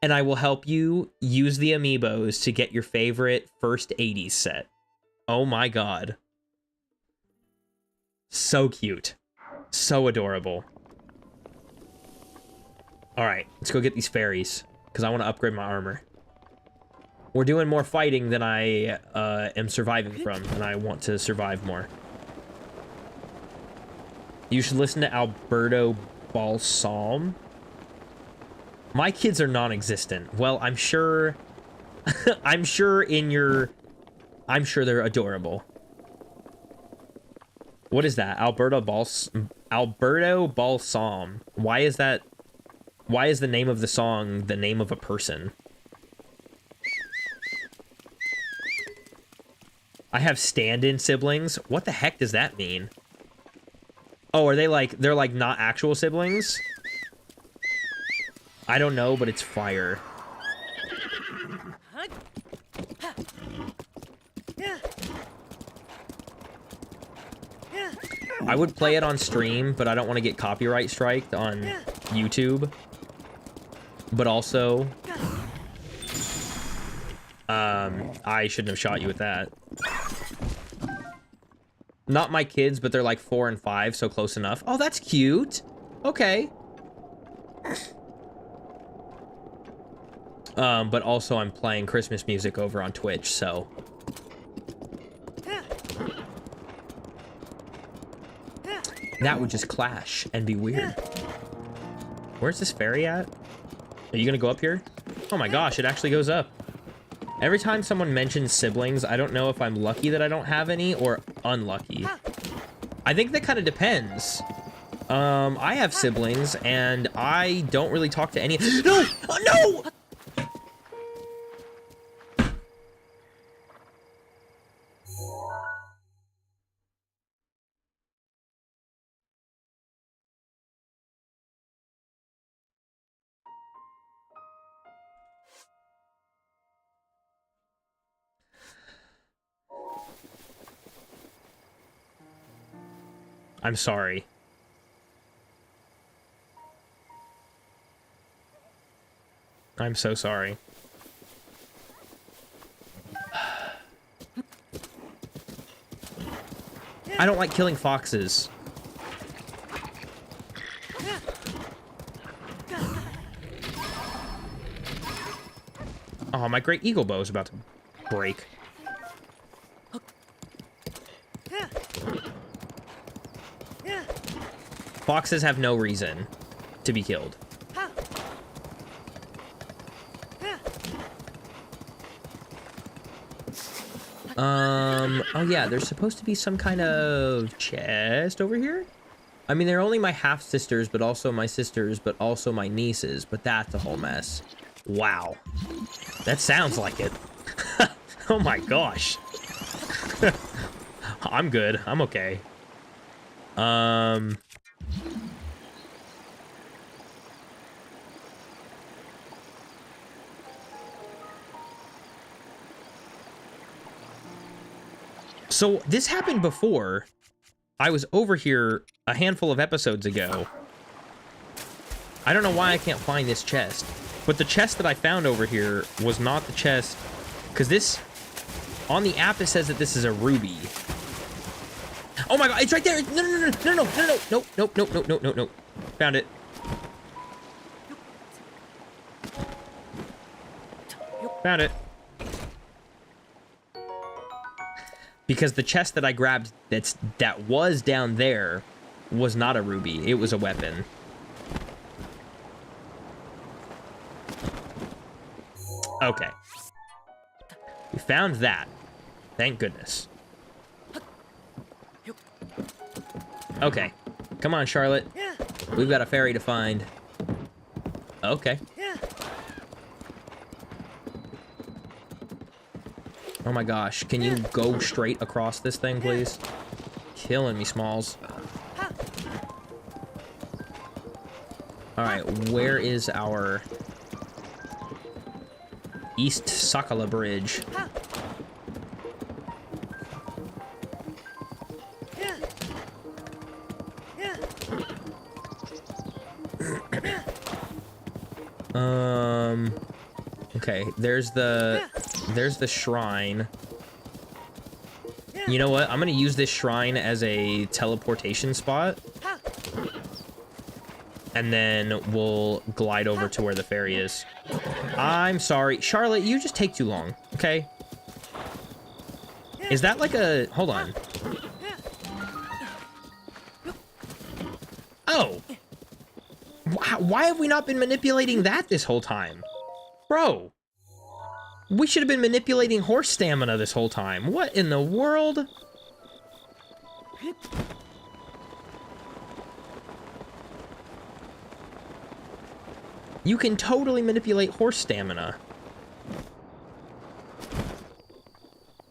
and I will help you use the amiibos to get your favorite first 80s set. Oh my god. So cute. So adorable. Alright, let's go get these fairies, because I want to upgrade my armor. We're doing more fighting than I am surviving from, and I want to survive more. You should listen to Alberto Balsam. My kids are non-existent. Well, I'm sure... I'm sure they're adorable. What is that? Alberto Balsam. Why is that... Why is the name of the song the name of a person? I have stand-in siblings. What the heck does that mean? Oh, are they like... They're like not actual siblings? I don't know, but it's fire. I would play it on stream, but I don't want to get copyright striked on YouTube. But also... I shouldn't have shot you with that. Not my kids, but they're like 4 and 5, so close enough. Oh, that's cute. Okay. But also I'm playing Christmas music over on Twitch, so... That would just clash and be weird. Where's this fairy at? Are you gonna go up here? Oh my gosh, it actually goes up. Every time someone mentions siblings, I don't know if I'm lucky that I don't have any or unlucky. I think that kind of depends. I have siblings and I don't really talk to any. No! No! I'm sorry. I'm so sorry. I don't like killing foxes. Oh, my great eagle bow is about to break. Foxes have no reason to be killed. Oh yeah, there's supposed to be some kind of chest over here? I mean, they're only my half-sisters, but also my sisters, but also my nieces, but that's a whole mess. Wow. That sounds like it. Oh my gosh. I'm good. I'm okay. So this happened before. I was over here a handful of episodes ago. I don't know why I can't find this chest, but the chest that I found over here was not the chest, because this, on the app it says that this is a ruby. Oh my god, it's right there! No, no, no, no, no, no, no, no, no, no, no, no, no, no. Found it. Found it. Because the chest that I grabbed that was down there was not a ruby, it was a weapon. Okay. We found that. Thank goodness. Okay. Come on, Charlotte. We've got a fairy to find. Okay. Oh my gosh. Can you go straight across this thing, please? Killing me, Smalls. Alright, where is our East Sakala Bridge? Okay, there's the shrine. You know what? I'm gonna use this shrine as a teleportation spot. And then we'll glide over to where the fairy is. I'm sorry. Charlotte, you just take too long, okay? Is that like a... Hold on. Oh! Why have we not been manipulating that this whole time? Bro! We should have been manipulating horse stamina this whole time. What in the world? You can totally manipulate horse stamina.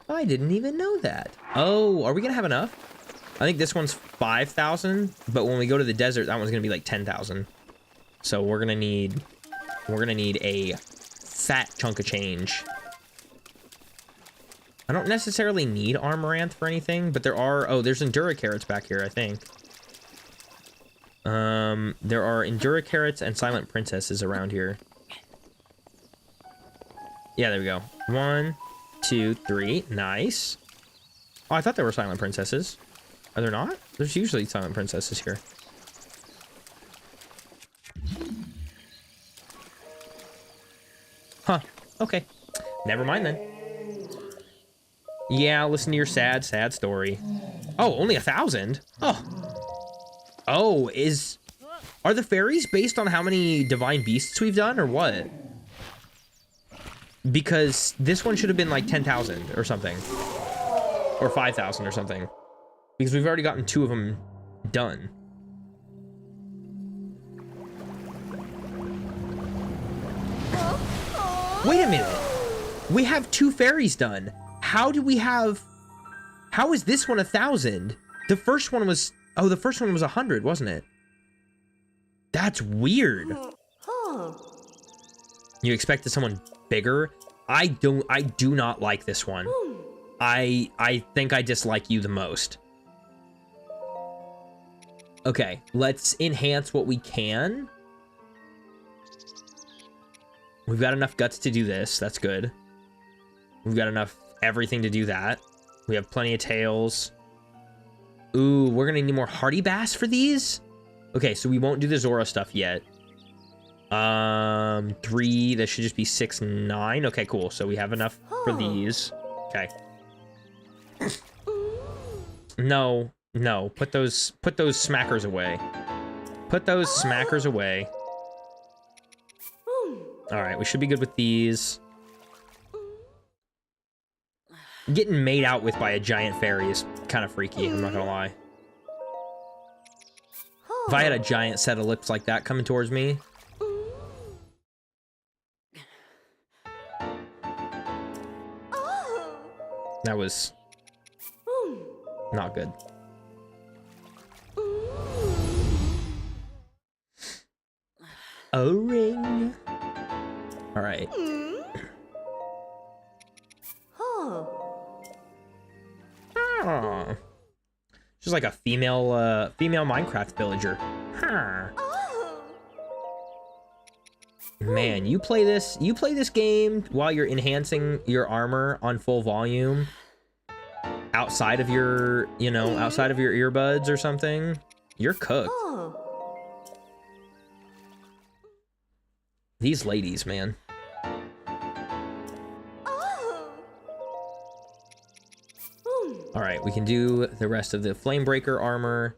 I didn't even know that. Oh, are we gonna have enough? I think this one's 5,000, but when we go to the desert, that one's gonna be like 10,000. So we're gonna need a fat chunk of change. I don't necessarily need Armoranth for anything, but there are... Oh, there's Endura Carrots back here, I think. There are Endura Carrots and Silent Princesses around here. Yeah, there we go. 1, 2, 3. Nice. Oh, I thought there were Silent Princesses. Are there not? There's usually Silent Princesses here. Huh. Okay. Never mind then. Yeah, listen to your sad, sad story. Oh, only 1,000? Oh. Oh, are the fairies based on how many divine beasts we've done, or what? Because this one should have been like 10,000 or something. Or 5,000 or something. Because we've already gotten 2 of them done. Wait a minute. We have 2 fairies done. How do we have... How is this one 1,000? The first one was... Oh, the first one was 100, wasn't it? That's weird. You expected someone bigger? I do not like this one. I think I dislike you the most. Okay, let's enhance what we can. We've got enough guts to do this. That's good. We've got enough everything to do that. We have plenty of tails. Ooh, we're gonna need more hardy bass for these? Okay, so we won't do the Zora stuff yet. 3, that should just be 6, 9. Okay, cool. So we have enough for these. Okay. No, no. Put those smackers away. Put those smackers away. Alright, we should be good with these. Getting made out with by a giant fairy is kind of freaky, I'm not gonna lie. If I had a giant set of lips like that coming towards me... That was... not good. A ring. Alright. Huh. She's like a female Minecraft villager. Huh. Man, you play this game while you're enhancing your armor on full volume outside of your, outside of your earbuds or something. You're cooked. These ladies, man. All right, we can do the rest of the Flamebreaker armor.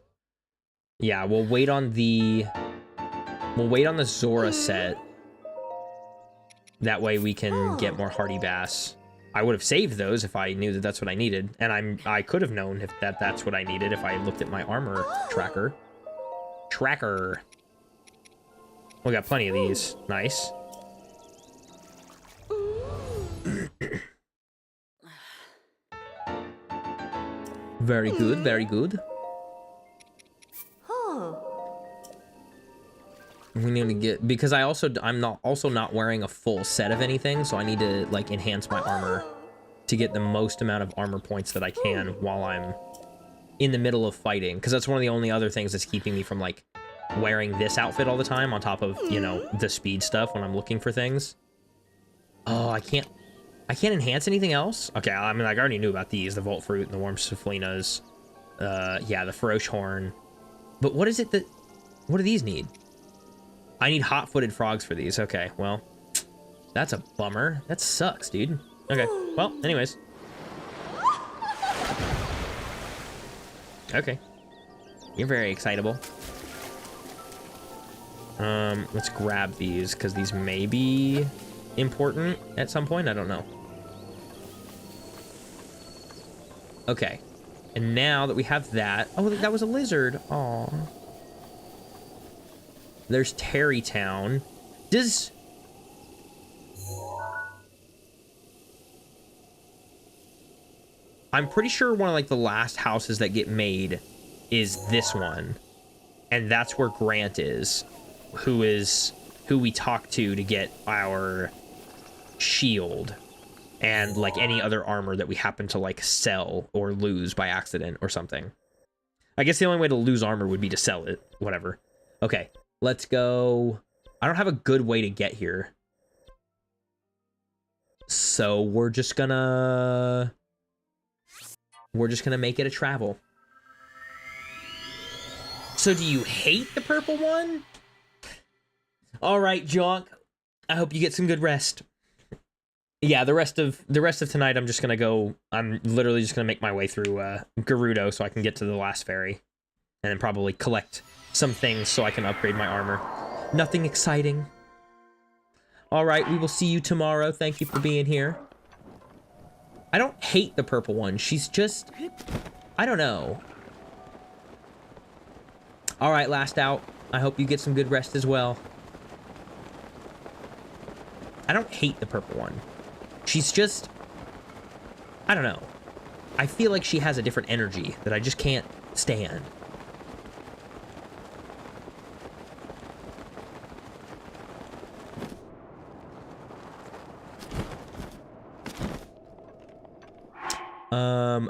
Yeah, we'll wait on the Zora set. That way we can get more Hardy Bass. I would have saved those if I knew that that's what I needed, and I could have known if that's what I needed if I looked at my armor tracker. We got plenty of these. Nice. Very good, very good. We need to get, because I'm not wearing a full set of anything, so I need to like enhance my armor to get the most amount of armor points that I can while I'm in the middle of fighting, because that's one of the only other things that's keeping me from like wearing this outfit all the time on top of, the speed stuff when I'm looking for things. Oh, I can't enhance anything else? Okay, I mean, like, I already knew about these, the Volt Fruit and the Warm Saflinas. Yeah, the Feroce Horn. But what do these need? I need hot-footed frogs for these. Okay, well, that's a bummer. That sucks, dude. Okay, well, anyways. Okay. You're very excitable. Let's grab these, because these may be important at some point. I don't know. Okay. And now that we have that... Oh, that was a lizard. Aw. There's Terrytown. I'm pretty sure one of, like, the last houses that get made is this one. And that's where Grant is. Who we talk to get our shield. And, like, any other armor that we happen to, like, sell or lose by accident or something. I guess the only way to lose armor would be to sell it. Whatever. Okay. Let's go. I don't have a good way to get here. So we're just gonna make it a travel. So do you hate the purple one? All right, Jonk. I hope you get some good rest. Yeah, the rest of tonight I'm literally just gonna make my way through Gerudo so I can get to the last fairy. And then probably collect some things so I can upgrade my armor. Nothing exciting. All right, we will see you tomorrow. Thank you for being here. I don't hate the purple one. She's just... I don't know. All right, last out. I hope you get some good rest as well. I don't hate the purple one. She's just... I don't know. I feel like she has a different energy that I just can't stand.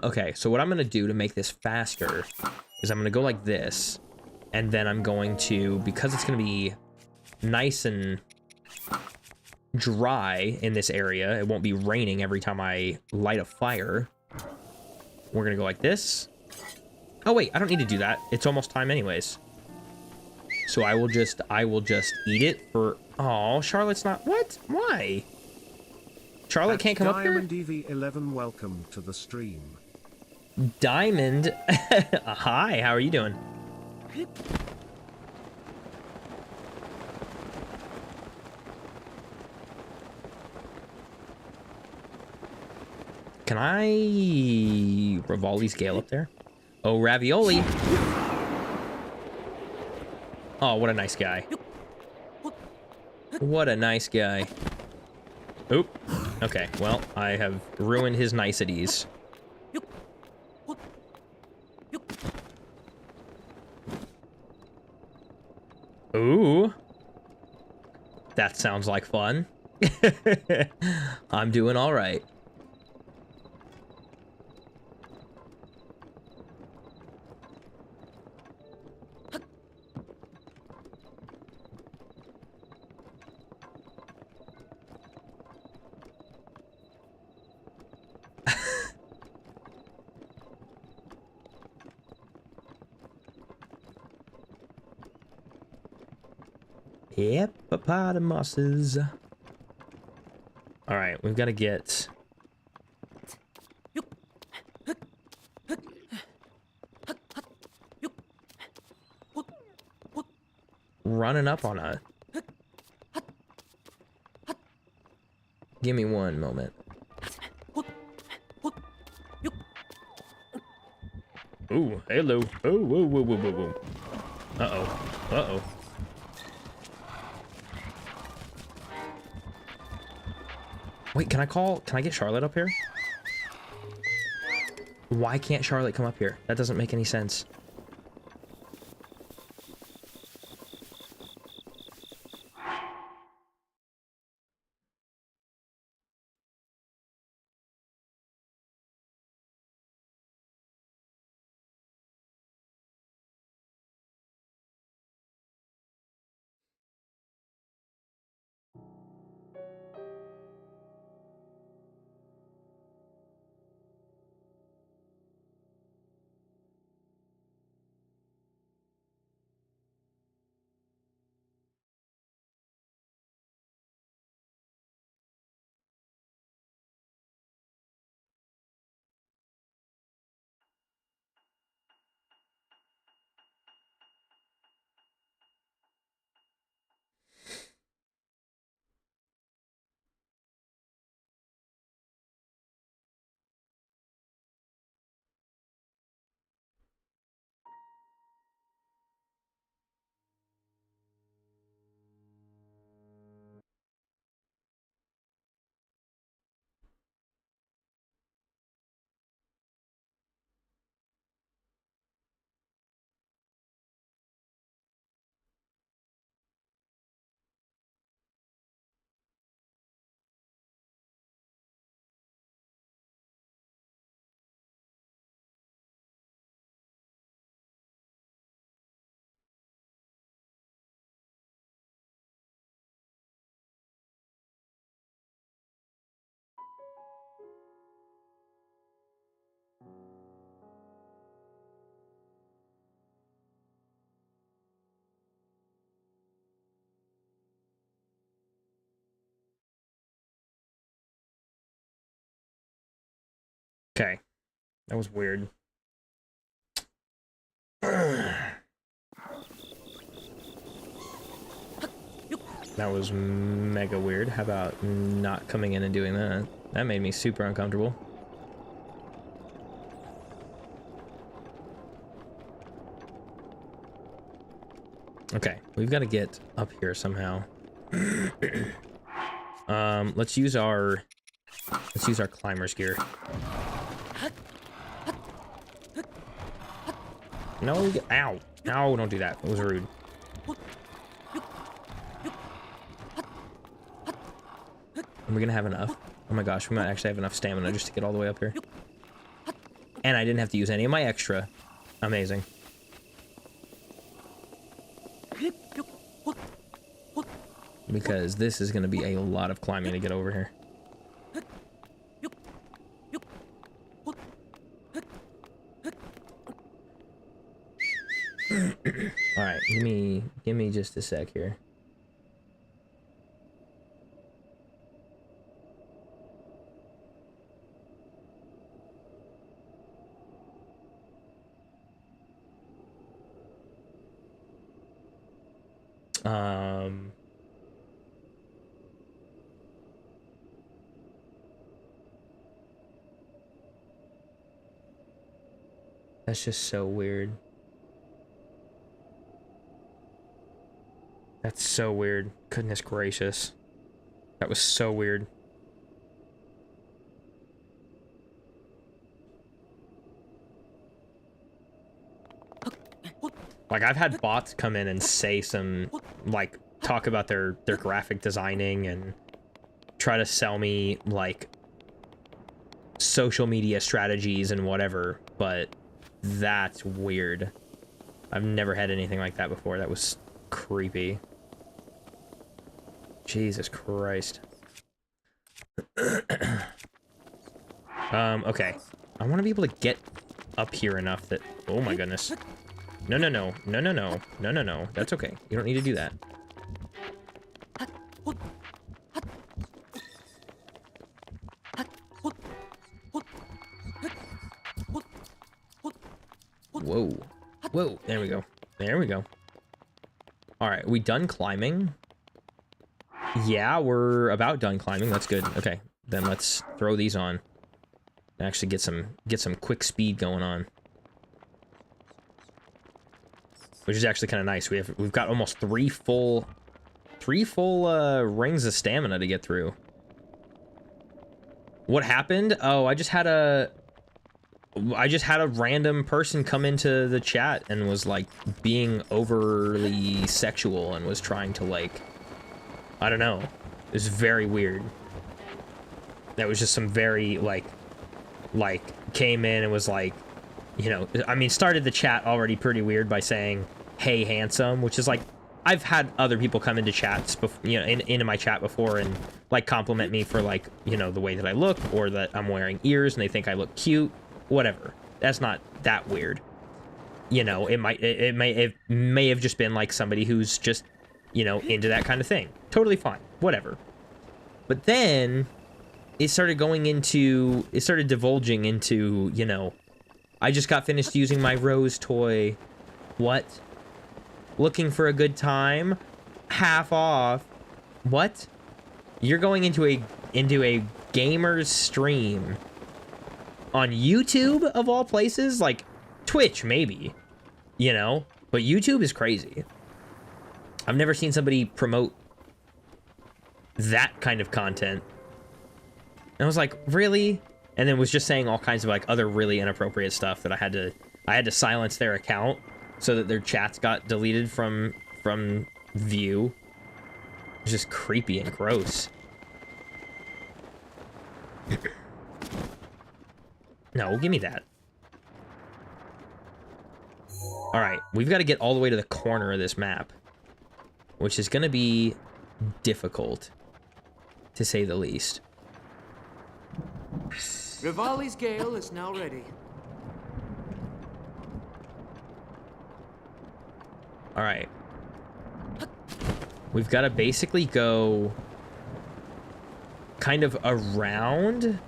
Okay, so what I'm gonna do to make this faster is I'm gonna go like this, and then I'm going to, because it's gonna be nice and dry in this area, it won't be raining every time I light a fire. We're gonna go like this. Oh wait, I don't need to do that. It's almost time anyways. So I will just eat it for... Oh, Charlotte's not... What? Why? Charlotte can't come up here? Diamond EV11, welcome to the stream. Diamond? Hi, how are you doing? Can I... Rivali's Gale up there? Oh, Ravioli! Oh, what a nice guy. What a nice guy. Oop. Okay, well, I have ruined his niceties. Ooh. That sounds like fun. I'm doing all right. Hippopotamuses. Alright, we've got to get... running up on a... Give me one moment. Ooh, hello. Oh, whoa, whoa, whoa, whoa, whoa. Uh-oh. Uh-oh. Wait, can I get Charlotte up here? Why can't Charlotte come up here? That doesn't make any sense. Okay. That was weird. That was mega weird. How about not coming in and doing that? That made me super uncomfortable. Okay, we've got to get up here somehow. Let's use our climber's gear. No, ow. Ow, don't do that. It was rude. Are we gonna have enough? Oh my gosh, we might actually have enough stamina just to get all the way up here. And I didn't have to use any of my extra. Amazing. Because this is gonna be a lot of climbing to get over here. Alright, give me just a sec here. That's just so weird. That's so weird. Goodness gracious. That was so weird. Like, I've had bots come in and say some, like, talk about their graphic designing and try to sell me, like, social media strategies and whatever, but that's weird. I've never had anything like that before. That was creepy. Jesus Christ. Okay. I want to be able to get up here enough that... Oh my goodness. No, no, no. No, no, no. No, no, no. That's okay. You don't need to do that. Whoa. Whoa. There we go. There we go. All right. We done climbing? Yeah, we're about done climbing. That's good. Okay. Then let's throw these on. Actually get some quick speed going on. Which is actually kind of nice. We've got almost three full rings of stamina to get through. What happened? Oh, I just had a random person come into the chat and was like being overly sexual and was trying to like, I don't know. It was very weird. That was just some very like came in and was like, you know, I mean, started the chat already pretty weird by saying, "Hey, handsome," which is like, I've had other people come into chats, you know, into my chat before and like compliment me for like, you know, the way that I look or that I'm wearing ears and they think I look cute, whatever. That's not that weird. You know, it may have just been like somebody who's just, you know, into that kind of thing. Totally fine, whatever. But then it started divulging into, you know, I just got finished using my Rose toy. What? Looking for a good time? Half off. What? You're going into a gamer's stream on YouTube of all places? Like Twitch maybe, you know, but YouTube is crazy. I've never seen somebody promote that kind of content. And I was like, really? And then was just saying all kinds of like other really inappropriate stuff that I had to silence their account so that their chats got deleted from view. It was just creepy and gross. No, give me that. All right, we've got to get all the way to the corner of this map, which is going to be difficult, to say the least. Rivali's Gale is now ready. All right. We've got to basically go kind of around.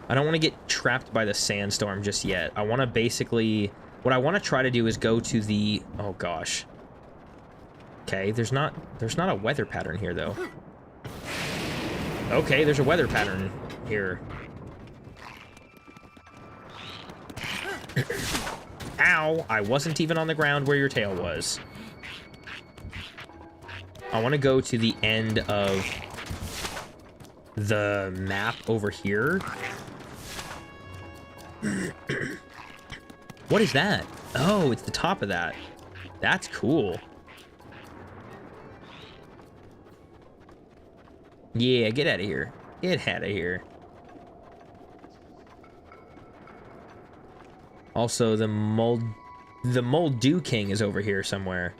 I don't want to get trapped by the sandstorm just yet. I want to basically, what I want to try to do is go to the, oh gosh. Okay, there's not a weather pattern here though. Okay, there's a weather pattern here. Ow, I wasn't even on the ground where your tail was. I want to go to the end of the map over here. What is that? Oh, it's the top of that. That's cool. Yeah, get out of here. Get out of here. Also, the Moldu King is over here somewhere.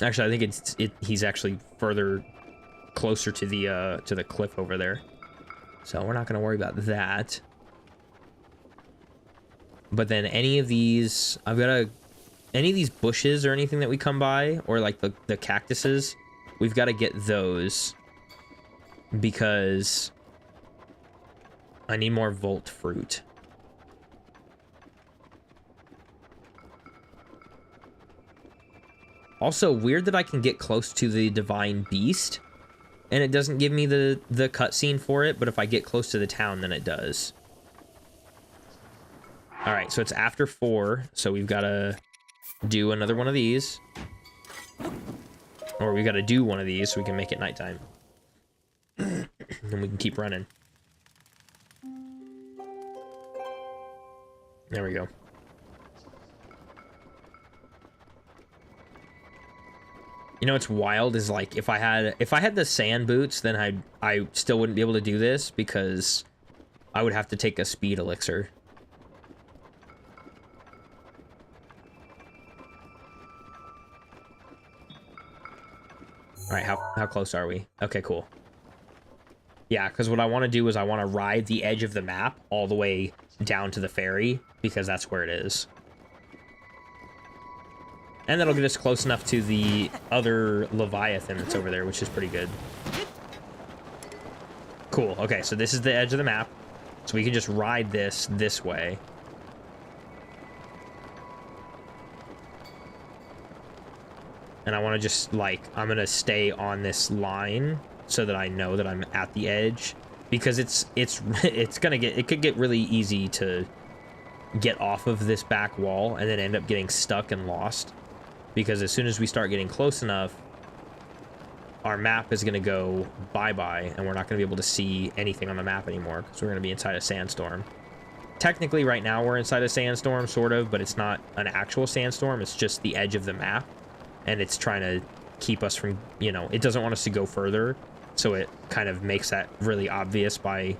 Actually, I think he's actually further closer to the cliff over there. So we're not gonna worry about that. But then any of these, any of these bushes or anything that we come by, or like the cactuses, we've got to get those because I need more Volt fruit. Also, weird that I can get close to the Divine Beast, and it doesn't give me the cutscene for it, but if I get close to the town, then it does. Alright, so it's after 4, so we've got to do another one of these. Or we got to do one of these so we can make it nighttime. And we can keep running. There we go. You know what's wild is like if I had the sand boots, then I still wouldn't be able to do this because I would have to take a speed elixir. All right, how close are we? Okay, cool. Yeah, because what I want to do is I want to ride the edge of the map all the way down to the ferry because that's where it is. And that'll get us close enough to the other Leviathan that's over there, which is pretty good. Cool. Okay, so this is the edge of the map. So we can just ride this way. And I want to just, like, I'm going to stay on this line so that I know that I'm at the edge. Because it's going to get, it could get really easy to get off of this back wall and then end up getting stuck and lost. Because as soon as we start getting close enough, our map is going to go bye-bye, and we're not going to be able to see anything on the map anymore because we're going to be inside a sandstorm. Technically, right now, we're inside a sandstorm, sort of, but it's not an actual sandstorm. It's just the edge of the map, and it's trying to keep us from, you know, it doesn't want us to go further, so it kind of makes that really obvious by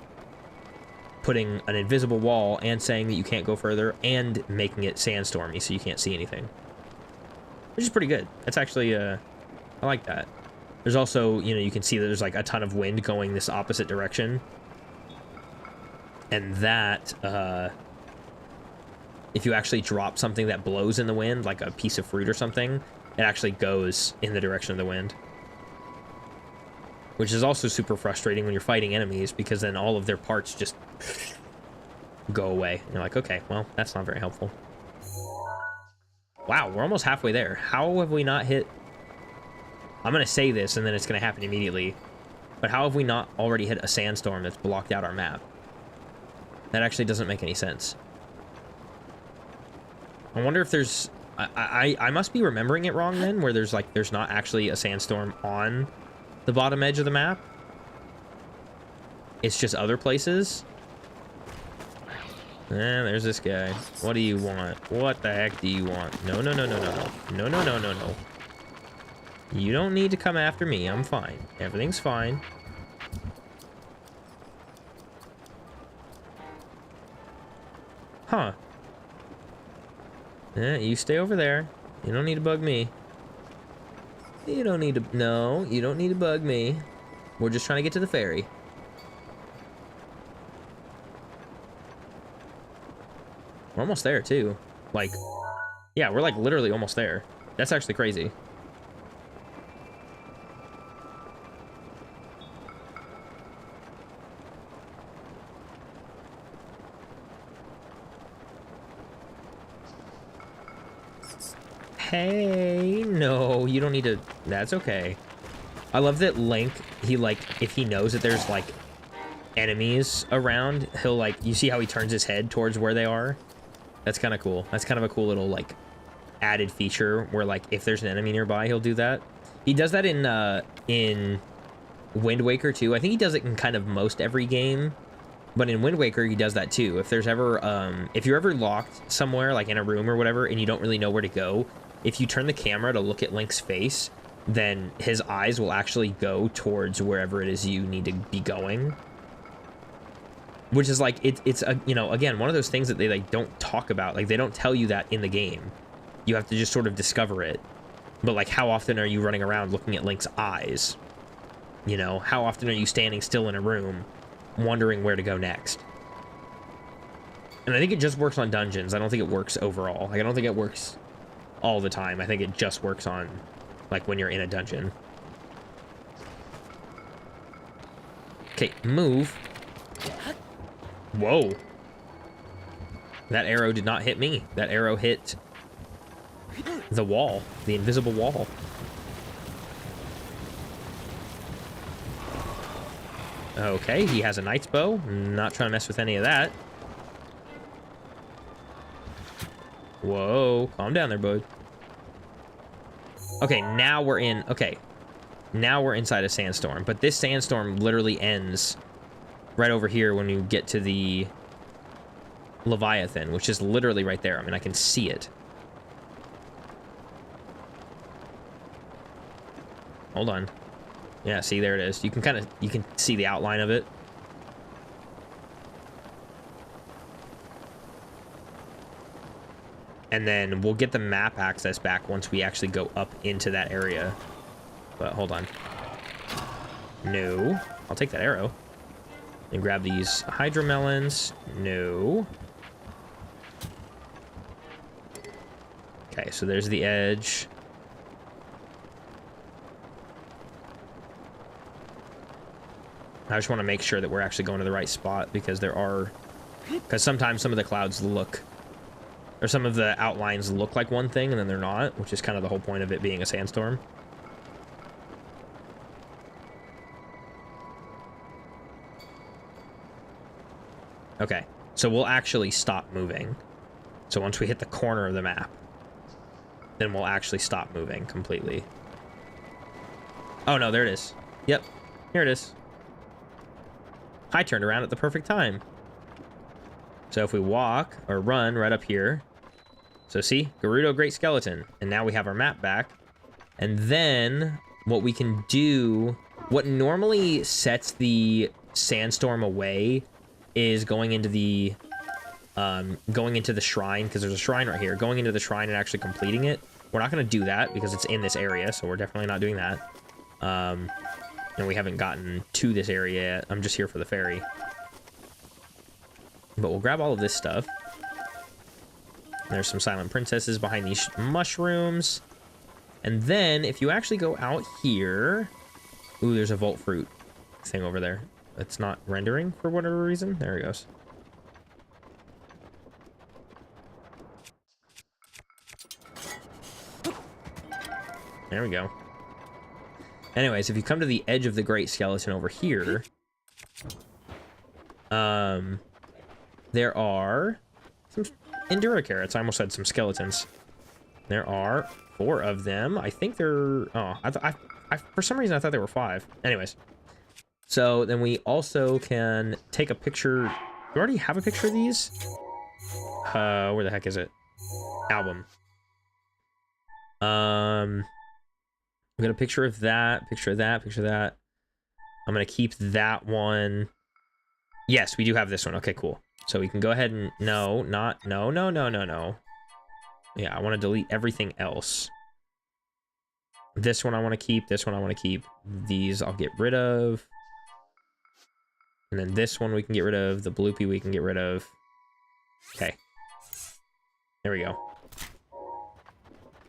putting an invisible wall and saying that you can't go further and making it sandstormy so you can't see anything. Which is pretty good. That's actually, I like that. There's also, you know, you can see that there's like a ton of wind going this opposite direction. And that, if you actually drop something that blows in the wind, like a piece of fruit or something, it actually goes in the direction of the wind. Which is also super frustrating when you're fighting enemies, because then all of their parts just go away. And you're like, okay, well, that's not very helpful. Wow, we're almost halfway there. How have we not hit... I'm going to say this, and then it's going to happen immediately. But how have we not already hit a sandstorm that's blocked out our map? That actually doesn't make any sense. I wonder if there's... I must be remembering it wrong then, where there's not actually a sandstorm on the bottom edge of the map. It's just other places. There's this guy. What do you want? What the heck do you want? No, no, no, no, no, no. No, no, no, no, no. You don't need to come after me. I'm fine. Everything's fine. Huh. You stay over there. You don't need to bug me. You don't need to... No, you don't need to bug me. We're just trying to get to the ferry. We're almost there, too. Like... Yeah, we're, like, literally almost there. That's actually crazy. Hey, no, you don't need to... That's okay. I love that Link, he, like, if he knows that there's, like, enemies around, he'll, like... You see how he turns his head towards where they are? That's kind of cool. That's kind of a cool little, like, added feature where, like, if there's an enemy nearby, he'll do that. He does that in Wind Waker, too. I think he does it in kind of most every game. But in Wind Waker, he does that, too. If there's ever, if you're ever locked somewhere, like in a room or whatever, and you don't really know where to go... If you turn the camera to look at Link's face, then his eyes will actually go towards wherever it is you need to be going. Which is like, it's a, you know, again, one of those things that they like don't talk about. Like, they don't tell you that in the game. You have to just sort of discover it. But like, how often are you running around looking at Link's eyes? You know, how often are you standing still in a room wondering where to go next? And I think it just works on dungeons. I don't think it works overall. Like, I don't think it works all the time. I think it just works on, like, when you're in a dungeon. Okay, move. Whoa. That arrow did not hit me. That arrow hit the wall, the invisible wall. Okay, he has a knight's bow. Not trying to mess with any of that. Whoa, calm down there, bud. Okay, now we're in... Okay, now we're inside a sandstorm. But this sandstorm literally ends right over here when you get to the Leviathan, which is literally right there. I mean, I can see it. Hold on. Yeah, see, there it is. You can you can see the outline of it. And then we'll get the map access back once we actually go up into that area. But hold on. No. I'll take that arrow. And grab these hydro melons. No. Okay, so there's the edge. I just want to make sure that we're actually going to the right spot, because sometimes some of the clouds look, or some of the outlines look like one thing and then they're not, which is kind of the whole point of it being a sandstorm. Okay, so we'll actually stop moving. So once we hit the corner of the map, then we'll actually stop moving completely. Oh no, there it is. Yep, here it is. I turned around at the perfect time. So if we walk or run right up here, so see, Gerudo Great Skeleton, and now we have our map back. And then what we can do, what normally sets the sandstorm away is going into the shrine, because there's a shrine right here. Going into the shrine and actually completing it. We're not going to do that because it's in this area, so we're definitely not doing that. And we haven't gotten to this area yet. I'm just here for the ferry. But we'll grab all of this stuff. There's some silent princesses behind these mushrooms. And then, if you actually go out here... Ooh, there's a Volt Fruit thing over there. It's not rendering for whatever reason. There it goes. There we go. Anyways, if you come to the edge of the Great Skeleton over here... there are some Endura Carrots. I almost said some skeletons. There are 4 of them. I think they're... Oh, I for some reason I thought there were 5. Anyways. So then we also can take a picture. We already have a picture of these. Where the heck is it? Album. We got a picture of that, picture of that, picture of that. I'm gonna keep that one. Yes, we do have this one. Okay, cool. So we can go ahead and no. Yeah, I want to delete everything else. This one I want to keep. This one I want to keep. These I'll get rid of. And then this one we can get rid of. The bloopy we can get rid of. Okay. There we go.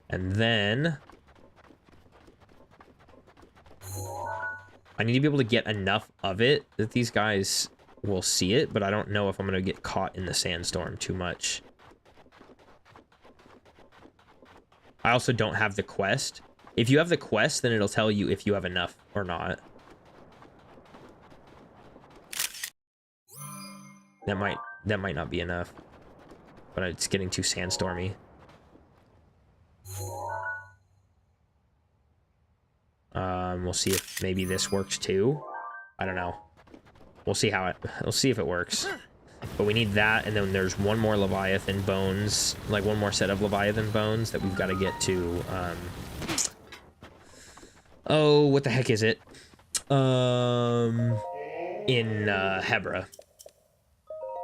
And then... I need to be able to get enough of it that these guys will see it, but I don't know if I'm going to get caught in the sandstorm too much. I also don't have the quest. If you have the quest, then it'll tell you if you have enough or not. That might not be enough, but it's getting too sandstormy. We'll see if maybe this works too. I don't know. We'll see if it works. But we need that, and then there's one more Leviathan bones, like one more set of Leviathan bones that we've got to get to. Oh, what the heck is it? In Hebra.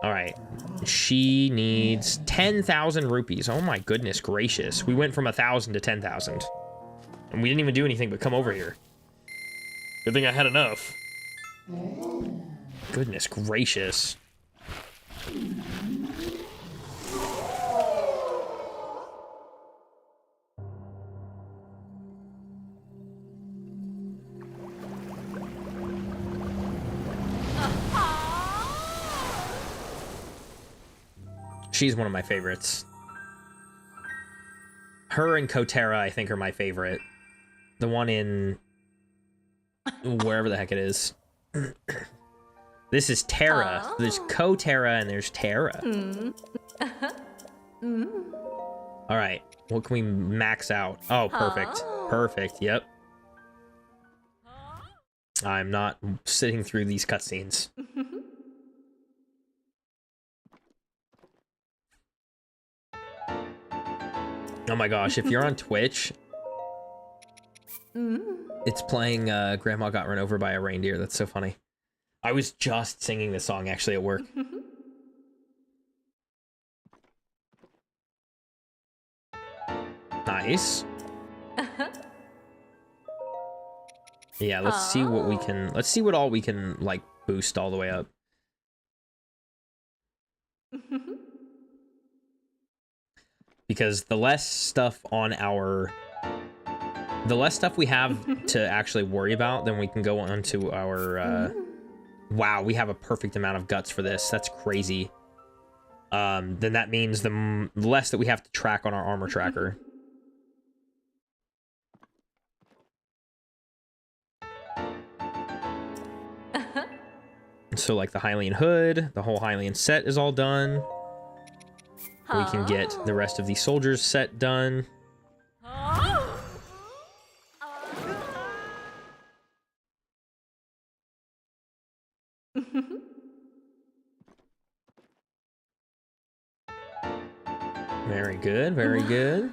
All right. She needs 10,000 rupees. Oh my goodness gracious. We went from 1,000 to 10,000. And we didn't even do anything but come over here. Good thing I had enough. Goodness gracious. She's one of my favorites. Her and Kotera, I think, are my favorite. The one in... wherever the heck it is. This is Terra. Oh. There's Kotera and there's Terra. Alright, what can we max out? Oh, perfect. Perfect, yep. I'm not sitting through these cutscenes. Oh my gosh, if you're on Twitch, it's playing Grandma Got Run Over by a Reindeer. That's so funny. I was just singing this song actually at work. Nice. Yeah, let's see what we can, let's see what all we can like boost all the way up. Because the less stuff on our... the less stuff we have to actually worry about, then we can go on to our Wow, we have a perfect amount of guts for this. That's crazy. Then that means the less that we have to track on our armor tracker. So like the Hylian hood, the whole Hylian set is all done. We can get the rest of the soldiers set done. Very good, very good.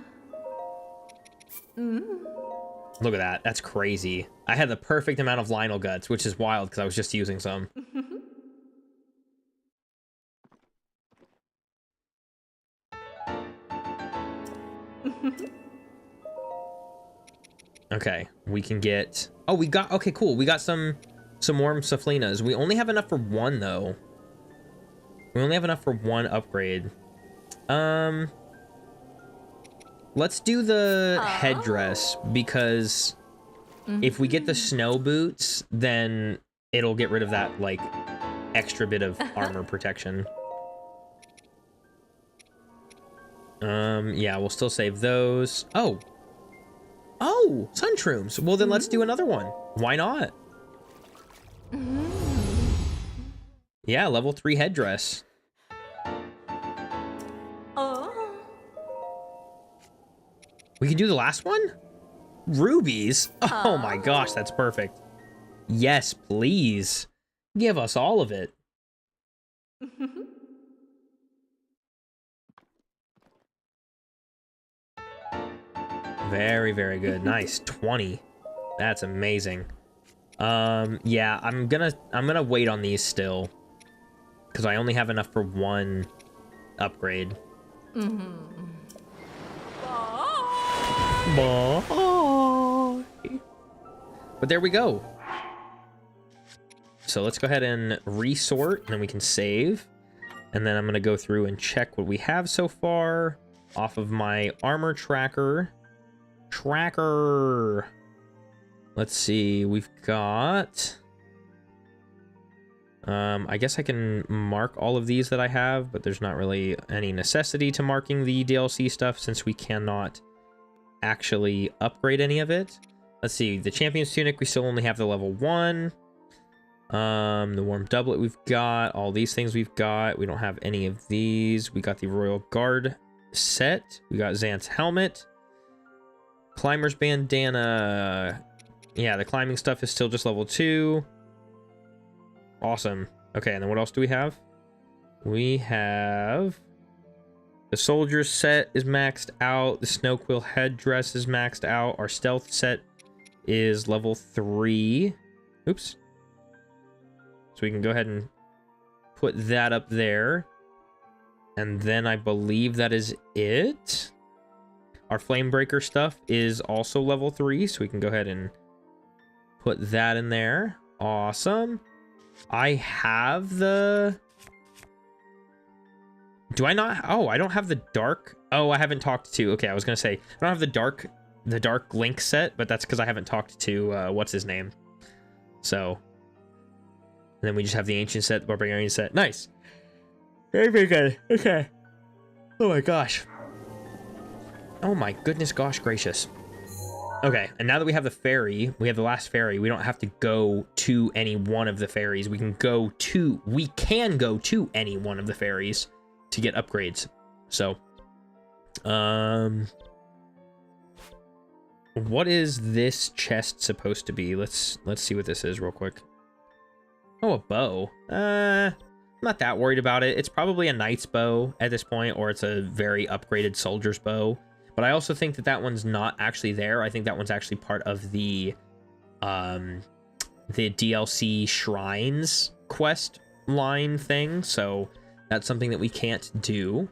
Look at that, that's crazy. I had the perfect amount of Lionel guts, which is wild because I was just using some. Okay, we can get... Oh, we got... Okay, cool. We got some warm Saflinas. We only have enough for one, though. We only have enough for one upgrade. Let's do the headdress, because if we get the snow boots, then it'll get rid of that, like, extra bit of armor protection. Yeah, we'll still save those. Oh! Oh! Sun shrooms! Well, then let's do another one. Why not? Yeah, level 3 headdress. We can do the last one? Rubies? Oh my gosh, that's perfect. Yes, please. Give us all of it. Very, very good. Nice. 20. That's amazing. Yeah, I'm gonna wait on these still, because I only have enough for one upgrade. Bye. But there we go. So let's go ahead and resort, and then we can save. And then I'm gonna go through and check what we have so far off of my armor tracker. Let's see, we've got... I guess I can mark all of these that I have, but there's not really any necessity to marking the DLC stuff since we cannot actually upgrade any of it. Let's see, the Champion's Tunic, we still only have the level 1. The Warm Doublet we've got, all these things we've got. We don't have any of these. We got the Royal Guard set. We got Xanth's helmet. Climber's bandana. Yeah, the climbing stuff is still just level 2. Awesome. Okay, and then what else do we have? We have... The soldier's set is maxed out. The snow quill headdress is maxed out. Our stealth set is level 3. Oops. So we can go ahead and put that up there. And then I believe that is it. Our Flamebreaker stuff is also level 3, so we can go ahead and put that in there. Awesome. I have the... Do I not? Oh, I don't have the dark. Oh, I haven't talked to... Okay, I was going to say, I don't have the dark Link set, but that's because I haven't talked to, what's his name? So... And then we just have the ancient set, the barbarian set. Nice. Very, very good. Okay. Oh my gosh. Oh my goodness, gosh gracious. Okay, and now that we have the ferry, we have the last ferry, we don't have to go to any one of the ferries. We can go to any one of the ferries to get upgrades. So, what is this chest supposed to be? Let's see what this is real quick. Oh, a bow. I'm not that worried about it. It's probably a knight's bow at this point, or it's a very upgraded soldier's bow. But I also think that that one's not actually there. I think that one's actually part of the DLC Shrines quest line thing. So that's something that we can't do.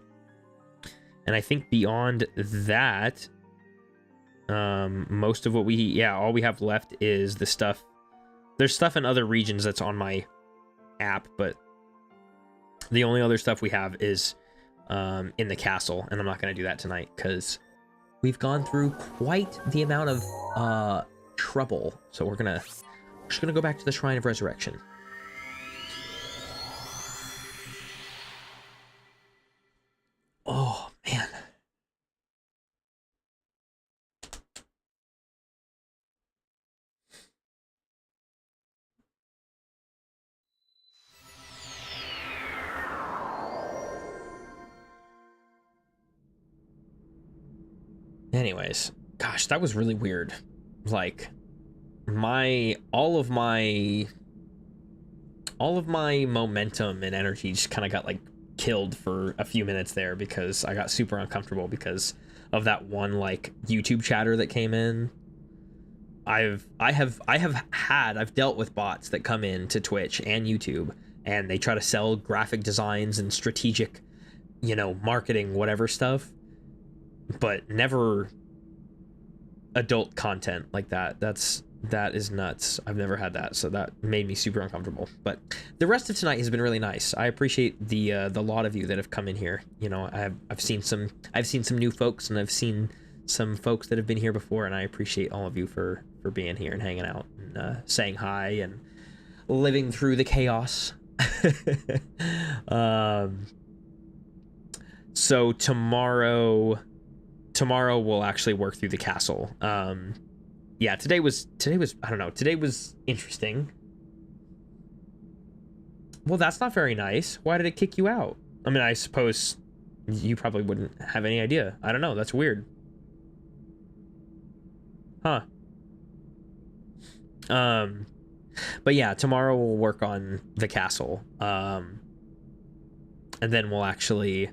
And I think beyond that, most of what all we have left is the stuff. There's stuff in other regions that's on my app, but the only other stuff we have is in the castle, and I'm not going to do that tonight because we've gone through quite the amount of trouble. So we're just gonna go back to the Shrine of Resurrection. Anyways, gosh, that was really weird. Like, all of my momentum and energy just kind of got like killed for a few minutes there because I got super uncomfortable because of that one like YouTube chatter that came in. I've dealt with bots that come in to Twitch and YouTube and they try to sell graphic designs and strategic, you know, marketing, whatever stuff, but never adult content like that. That is nuts. I've never had that, so that made me super uncomfortable. But the rest of tonight has been really nice. I appreciate the lot of you that have come in here. You know, I've seen some new folks, and I've seen some folks that have been here before, and I appreciate all of you for being here and hanging out and saying hi and living through the chaos. So tomorrow we'll actually work through the castle. Yeah, today was I don't know, today was interesting. Well, that's not very nice. Why did it kick you out? I mean, I suppose you probably wouldn't have any idea. I don't know, that's weird. Huh. But yeah, tomorrow we'll work on the castle. And then we'll actually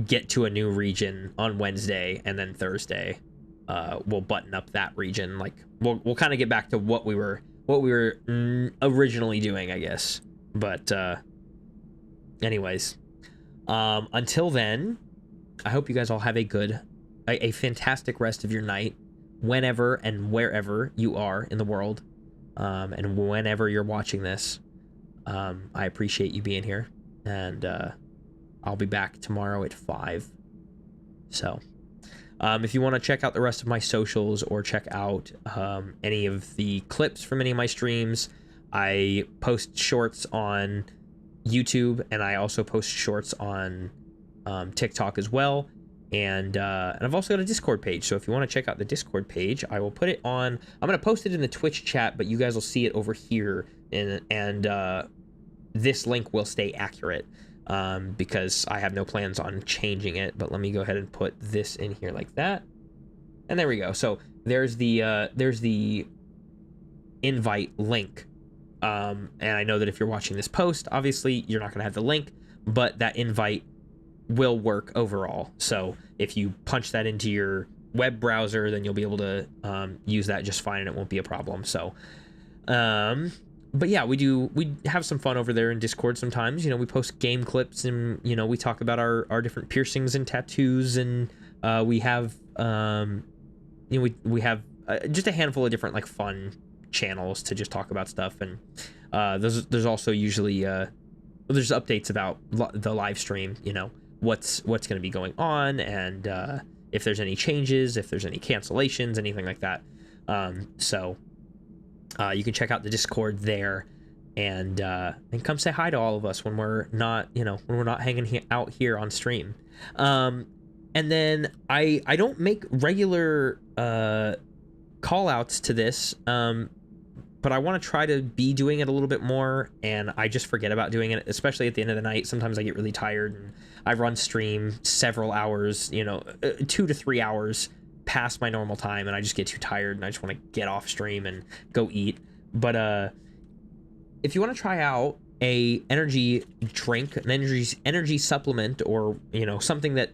get to a new region on Wednesday, and then Thursday we'll button up that region. Like we'll kind of get back to what we were originally doing, I guess. But anyways, until then, I hope you guys all have a fantastic rest of your night, whenever and wherever you are in the world, and whenever you're watching this. I appreciate you being here, and I'll be back tomorrow at 5. So if you want to check out the rest of my socials or check out any of the clips from any of my streams, I post shorts on YouTube, and I also post shorts on TikTok as well. And I've also got a Discord page, so if you want to check out the Discord page, I will put it on. I'm going to post it in the Twitch chat, but you guys will see it over here, and this link will stay accurate because I have no plans on changing it. But let me go ahead and put this in here like that, and there we go. So there's the invite link, and I know that if you're watching this post, obviously you're not going to have the link, but that invite will work overall. So if you punch that into your web browser, then you'll be able to use that just fine, and it won't be a problem. So but yeah, we have some fun over there in Discord sometimes. You know, we post game clips, and you know, we talk about our different piercings and tattoos, and we have you know, we have just a handful of different like fun channels to just talk about stuff. And there's also usually there's updates about the live stream, you know, what's going to be going on, and if there's any changes, if there's any cancellations, anything like that. So you can check out the Discord there, and come say hi to all of us when we're not, you know, when we're not hanging out here on stream. And then I don't make regular call outs to this, but I want to try to be doing it a little bit more, and I just forget about doing it, especially at the end of the night. Sometimes I get really tired, and I run stream several hours, you know, 2 to 3 hours past my normal time, and I just get too tired, and I just want to get off stream and go eat. But if you want to try out a energy drink, an energy supplement, or you know, something that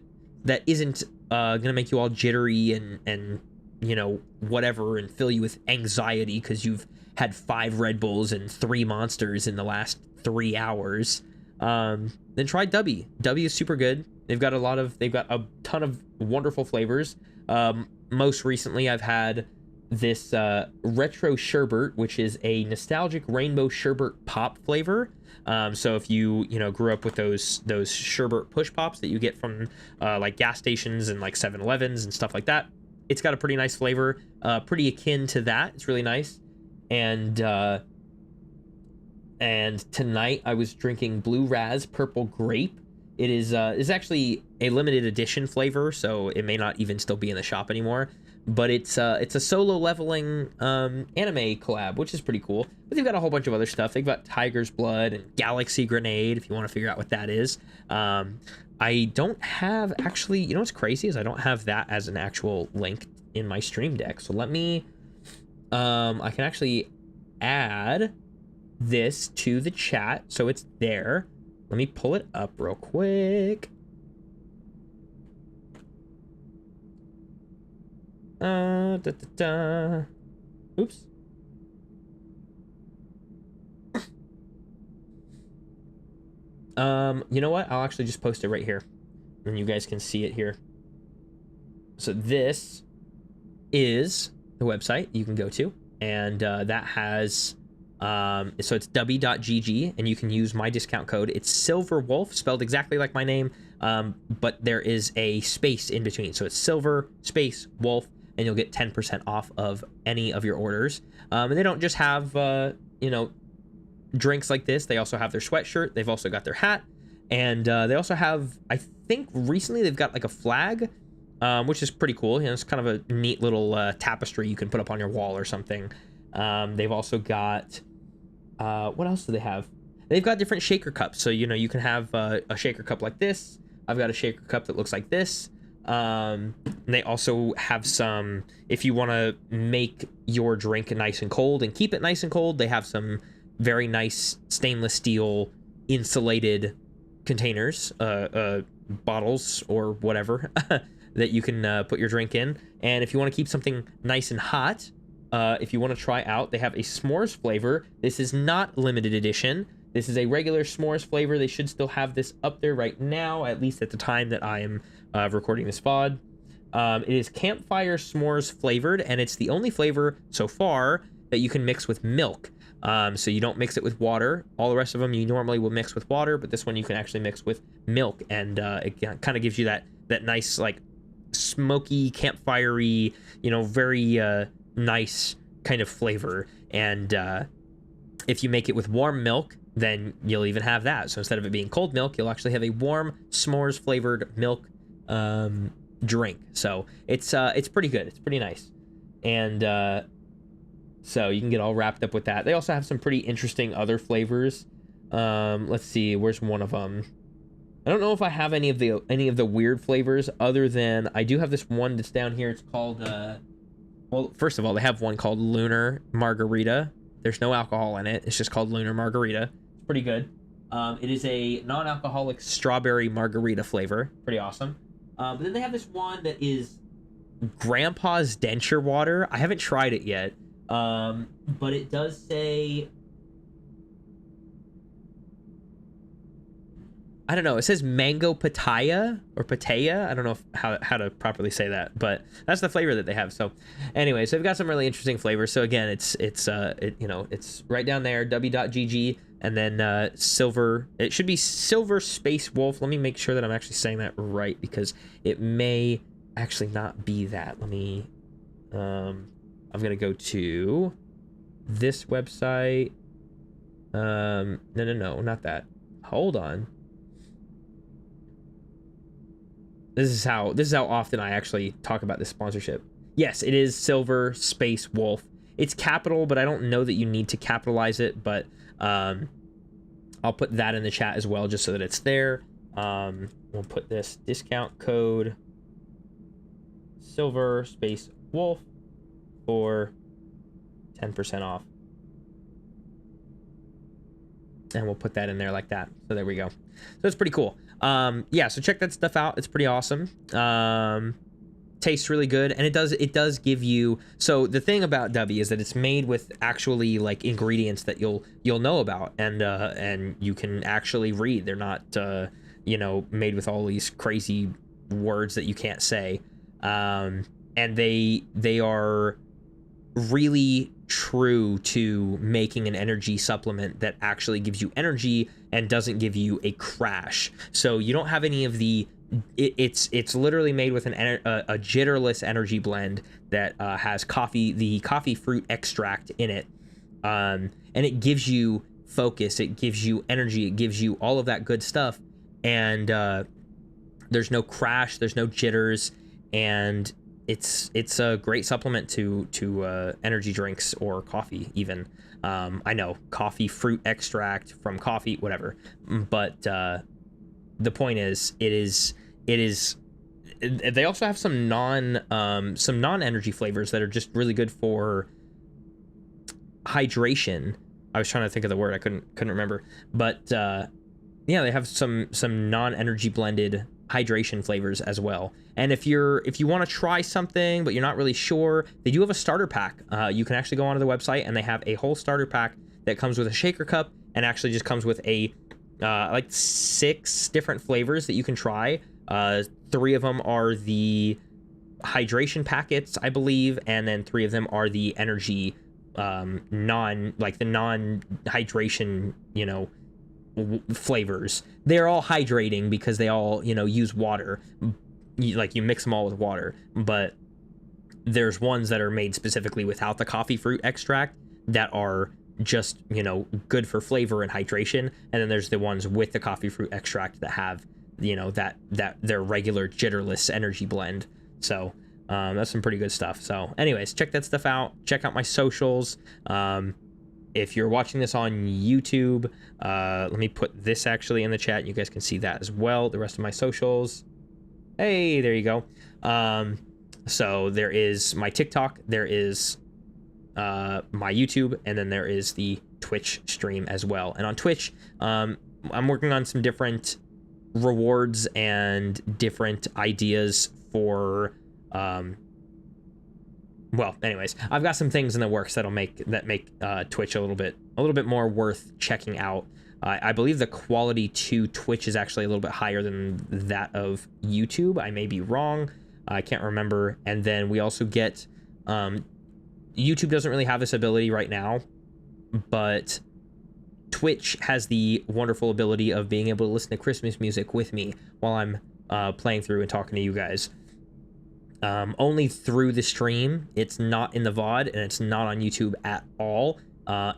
isn't gonna make you all jittery and you know, whatever, and fill you with anxiety because you've had 5 Red Bulls and 3 Monsters in the last 3 hours, then try Dubby. Dubby is super good. They've got a ton of wonderful flavors. Most recently, I've had this retro sherbet, which is a nostalgic rainbow sherbet pop flavor. So if you know, grew up with those sherbet push pops that you get from like gas stations and like 7-Elevens and stuff like that, it's got a pretty nice flavor, pretty akin to that. It's really nice. And tonight I was drinking Blue Raz Purple Grape. It is actually a limited edition flavor, so it may not even still be in the shop anymore. but it's a solo leveling anime collab, which is pretty cool. But they've got a whole bunch of other stuff. They've got Tiger's Blood and Galaxy Grenade, if you want to figure out what that is. I don't have, actually, you know what's crazy is I don't have that as an actual link in my stream deck. So let me, I can actually add this to the chat so it's there. Let me pull it up real quick. Oops. You know what? I'll actually just post it right here, and you guys can see it here. So this is the website you can go to, and that has so it's w.gg, and you can use my discount code. It's Silver Wolf, spelled exactly like my name, but there is a space in between, so it's Silver space Wolf, and you'll get 10% off of any of your orders. And they don't just have you know, drinks like this. They also have their sweatshirt. They've also got their hat, and they also have, I think recently they've got like a flag, which is pretty cool. You know, it's kind of a neat little tapestry you can put up on your wall or something. They've also got what else do they have? They've got different shaker cups, so you know, you can have a shaker cup like this. I've got a shaker cup that looks like this. And they also have some, if you want to make your drink nice and cold and keep it nice and cold, they have some very nice stainless steel insulated containers, bottles or whatever that you can put your drink in. And if you want to keep something nice and hot, if you want to try out, they have a s'mores flavor. This is not limited edition. This is a regular s'mores flavor. They should still have this up there right now, at least at the time that I am recording this VOD. It is campfire s'mores flavored, and it's the only flavor so far that you can mix with milk. So you don't mix it with water. All the rest of them you normally will mix with water, but this one you can actually mix with milk, and it kind of gives you that nice, like, smoky, campfire-y, you know, very nice kind of flavor. And if you make it with warm milk, then you'll even have that. So instead of it being cold milk, you'll actually have a warm s'mores flavored milk drink. So it's pretty good. It's pretty nice. And so you can get all wrapped up with that. They also have some pretty interesting other flavors. Let's see, where's one of them? I don't know if I have any of the weird flavors, other than I do have this one that's down here. It's called well, first of all, they have one called Lunar Margarita. There's no alcohol in it. It's just called Lunar Margarita. It's pretty good. It is a non-alcoholic strawberry margarita flavor. Pretty awesome. But then they have this one that is Grandpa's Denture Water. I haven't tried it yet. But it does say, I don't know, it says mango pitaya or pitaya. I don't know how to properly say that, but that's the flavor that they have. So anyway, so they've got some really interesting flavors. So again, it's you know, it's right down there, w.gg, and then silver, it should be Silver Space Wolf. Let me make sure that I'm actually saying that right, because it may actually not be that. Let me I'm gonna go to this website. No, not that. Hold on. This is how often I actually talk about this sponsorship. Yes, it is Silver Space Wolf. It's capital, but I don't know that you need to capitalize it, but I'll put that in the chat as well, just so that it's there. We'll put this discount code Silver Space Wolf for 10% off. And we'll put that in there like that. So there we go. So it's pretty cool. Yeah, so check that stuff out. It's pretty awesome. Tastes really good, and it does give you, so the thing about W is that it's made with actually like ingredients that you'll know about, and you can actually read. They're not you know, made with all these crazy words that you can't say. And they are really true to making an energy supplement that actually gives you energy and doesn't give you a crash. So you don't have any of the, it's literally made with a jitterless energy blend that has the coffee fruit extract in it, and it gives you focus, it gives you energy, it gives you all of that good stuff, and there's no crash, there's no jitters, and it's a great supplement to energy drinks or coffee even. I know coffee fruit extract from coffee, whatever, but the point is it is they also have some non-energy flavors that are just really good for hydration. I was trying to think of the word, I couldn't remember, but yeah, they have some non-energy blended hydration flavors as well. And if you want to try something but you're not really sure, they do have a starter pack. You can actually go onto the website and they have a whole starter pack that comes with a shaker cup and actually just comes with a like 6 different flavors that you can try. 3 of them are the hydration packets, I believe, and then 3 of them are the energy non-hydration, flavors. They're all hydrating because they all, use water. You mix them all with water, but there's ones that are made specifically without the coffee fruit extract that are just, good for flavor and hydration. And then there's the ones with the coffee fruit extract that have, that their regular jitterless energy blend. So that's some pretty good stuff. So anyways, check that stuff out. Check out my socials. If you're watching this on YouTube, let me put this actually in the chat. You guys can see that as well. The rest of my socials. Hey, there you go. So there is my TikTok, there is my YouTube, and then there is the Twitch stream as well. And on Twitch, I'm working on some different rewards and different ideas for well, anyways, I've got some things in the works that make Twitch a little bit more worth checking out. I believe the quality to Twitch is actually a little bit higher than that of YouTube. I may be wrong. I can't remember. And then we also get YouTube doesn't really have this ability right now, but Twitch has the wonderful ability of being able to listen to Christmas music with me while I'm playing through and talking to you guys. Only through the stream. It's not in the VOD and it's not on YouTube at all.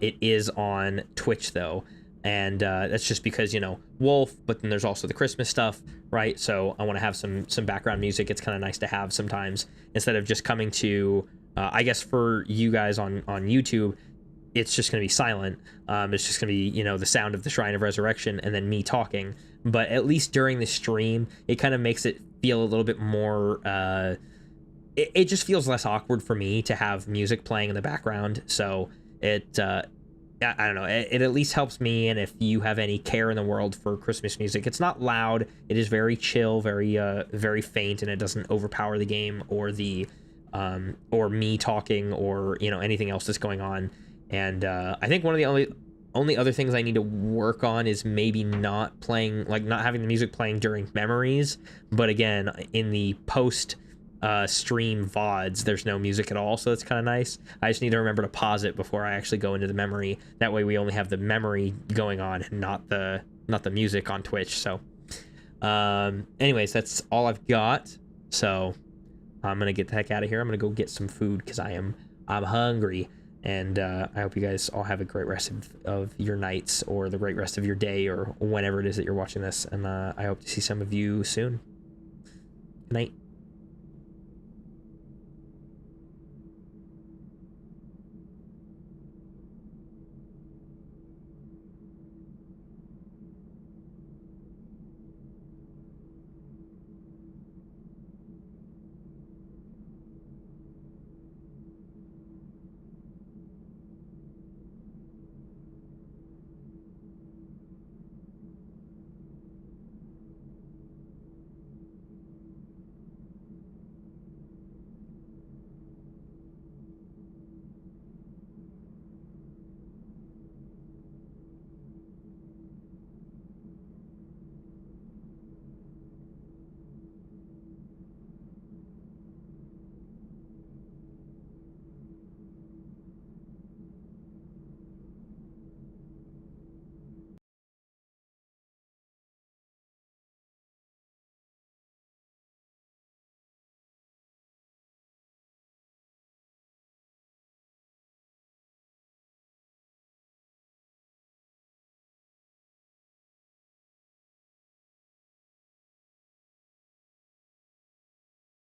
It is on Twitch though, and that's just because, Wolf, but then there's also the Christmas stuff, right? So I want to have some background music. It's kind of nice to have sometimes, instead of just coming to I guess for you guys on YouTube, it's just going to be silent. It's just going to be, the sound of the Shrine of Resurrection and then me talking. But at least during the stream, it kind of makes it feel a little bit more, it just feels less awkward for me to have music playing in the background. So it, I don't know, it at least helps me. And if you have any care in the world for Christmas music, it's not loud. It is very chill, very faint, and it doesn't overpower the game or the, or me talking or, anything else that's going on. And I think one of the only other things I need to work on is maybe not having the music playing during memories. But again, in the post stream VODs, there's no music at all, so that's kind of nice. I just need to remember to pause it before I actually go into the memory. That way we only have the memory going on and not the music on Twitch. So anyways, that's all I've got. So I'm gonna get the heck out of here. I'm gonna go get some food because I'm hungry. And I hope you guys all have a great rest of your nights, or the great rest of your day, or whenever it is that you're watching this. And I hope to see some of you soon. Good night.